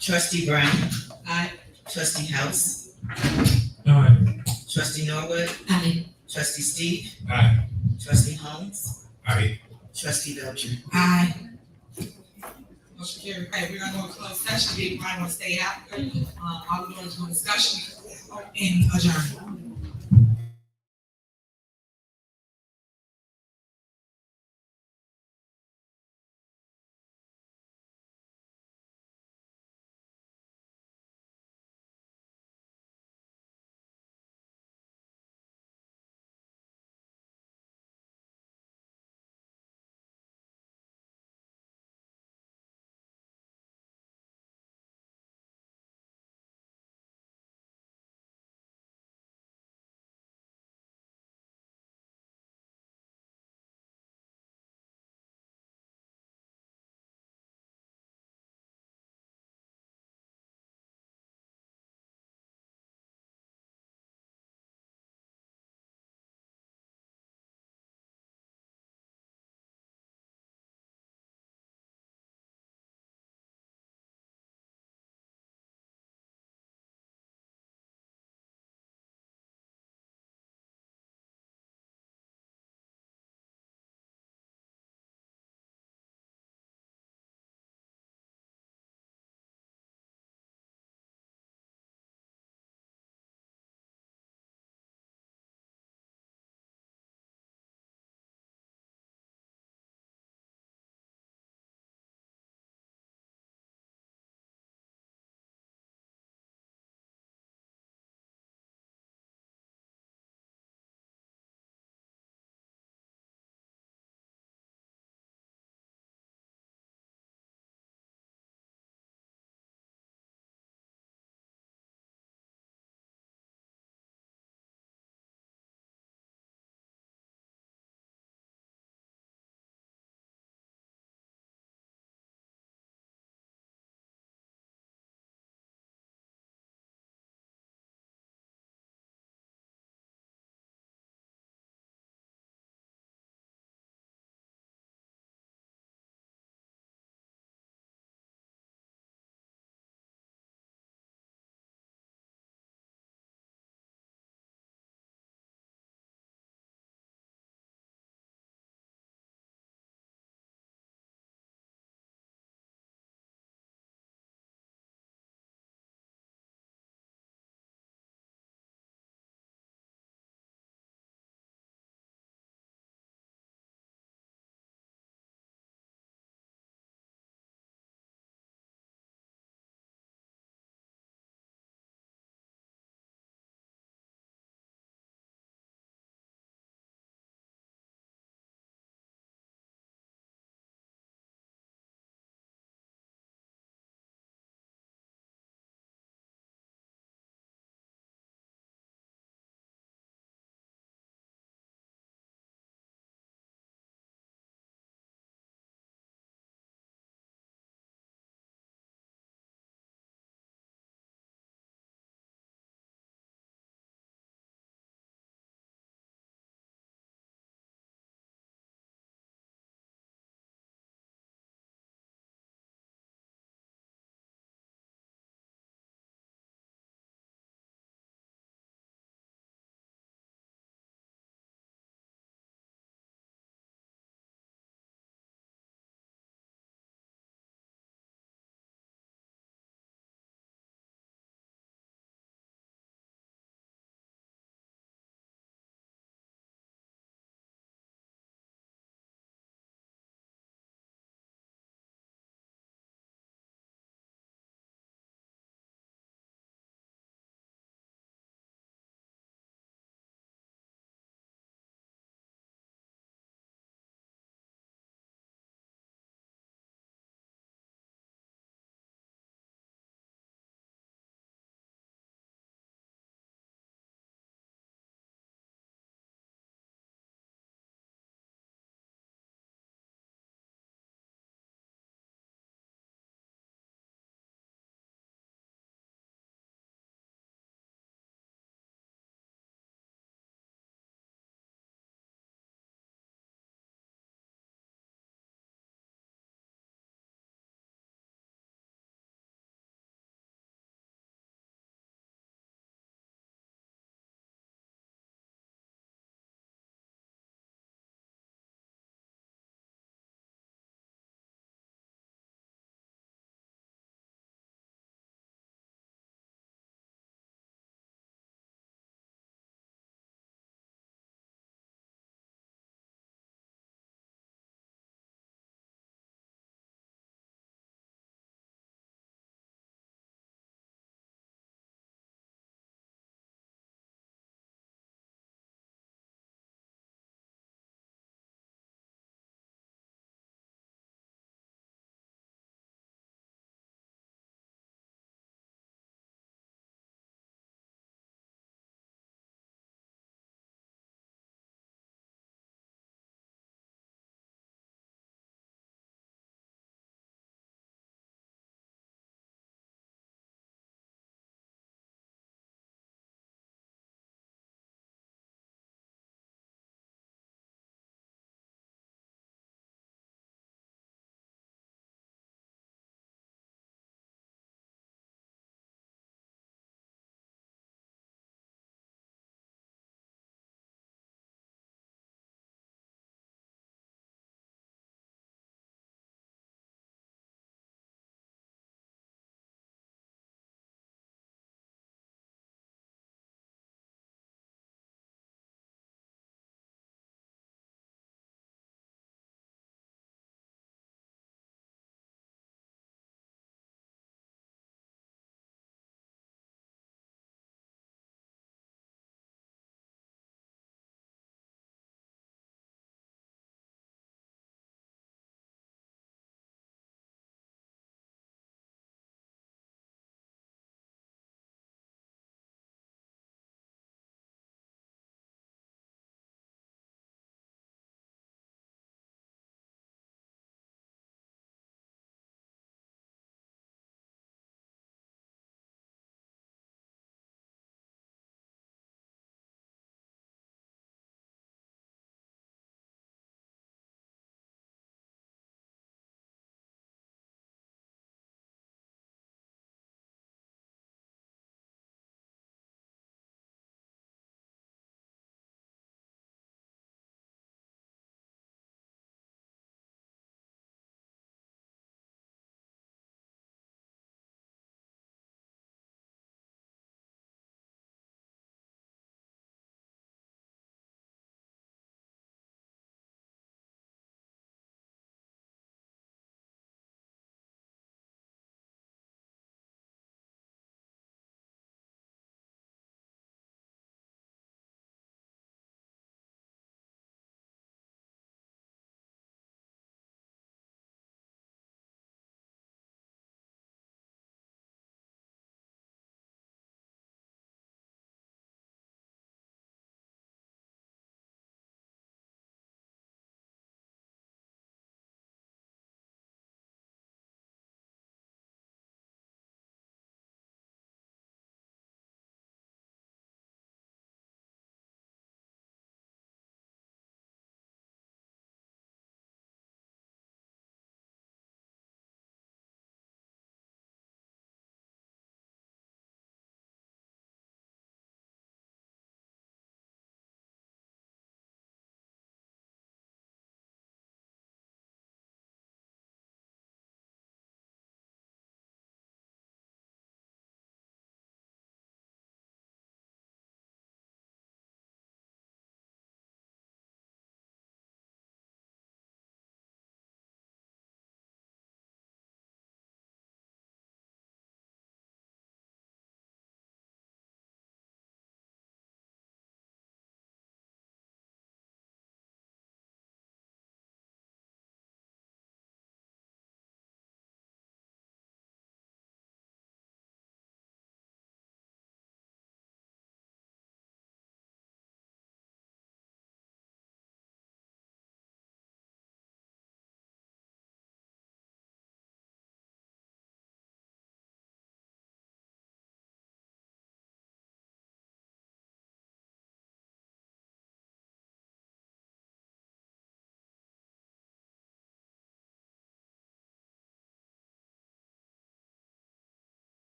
Trustee Brown. Aye. Trustee House. Aye. Trustee Norwood. Aye. Trustee Steve. Aye. Trustee Holmes. Aye. Trustee Voucher. Aye. Motion carried. Hey, we're gonna go to closed session. If you might want to stay out, all we're doing is doing discussion and adjourn.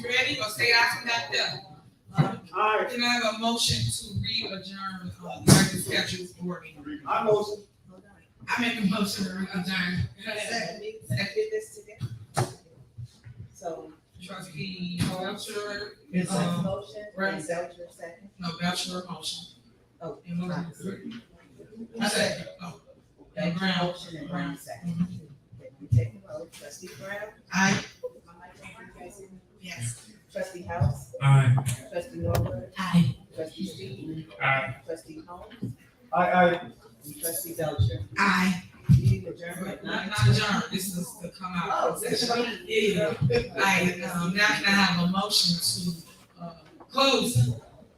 you ready? Or say aye from back there. Aye. Can I have a motion to re-adjourn, the regular scheduled board meeting? I motion. I make a motion to re-adjourn. Let's get this together. So, Trustee Voucher. is that a motion? Brown. Is that your second? No, Voucher motion. Oh, And motion. I second. Oh. And Brown. Motion and Brown second. Mhm. We take a vote. Trustee Brown? Aye. Yes. Trustee House? Aye. Trustee Norwood? Aye. Trustee Steve? Aye. Trustee Holmes? Aye. And Trustee Belcher? Aye. Meeting adjourned at Not adjourned, this is to come out. Oh, Session. Yeah. Aye, now can I have a motion to, close?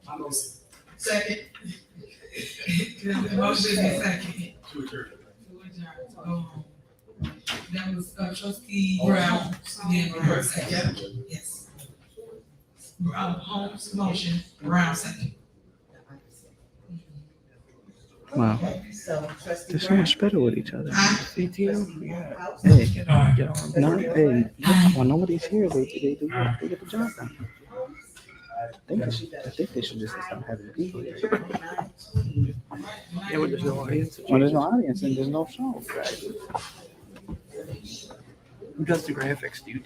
I motion. Second. The motion is second. To adjourn. That was, Trustee Brown, then Brown second. Yes. Holmes motion, Brown second. Wow. So trustee They're so Brown? much better with each other. Trustee Yeah. House? Hey, get on. No, hey, when nobody's here, they get the job done. I think they should just stop having people here. Yeah, well, there's no audience. When there's no audience and there's no show. Right. Who does the graphics? Do you do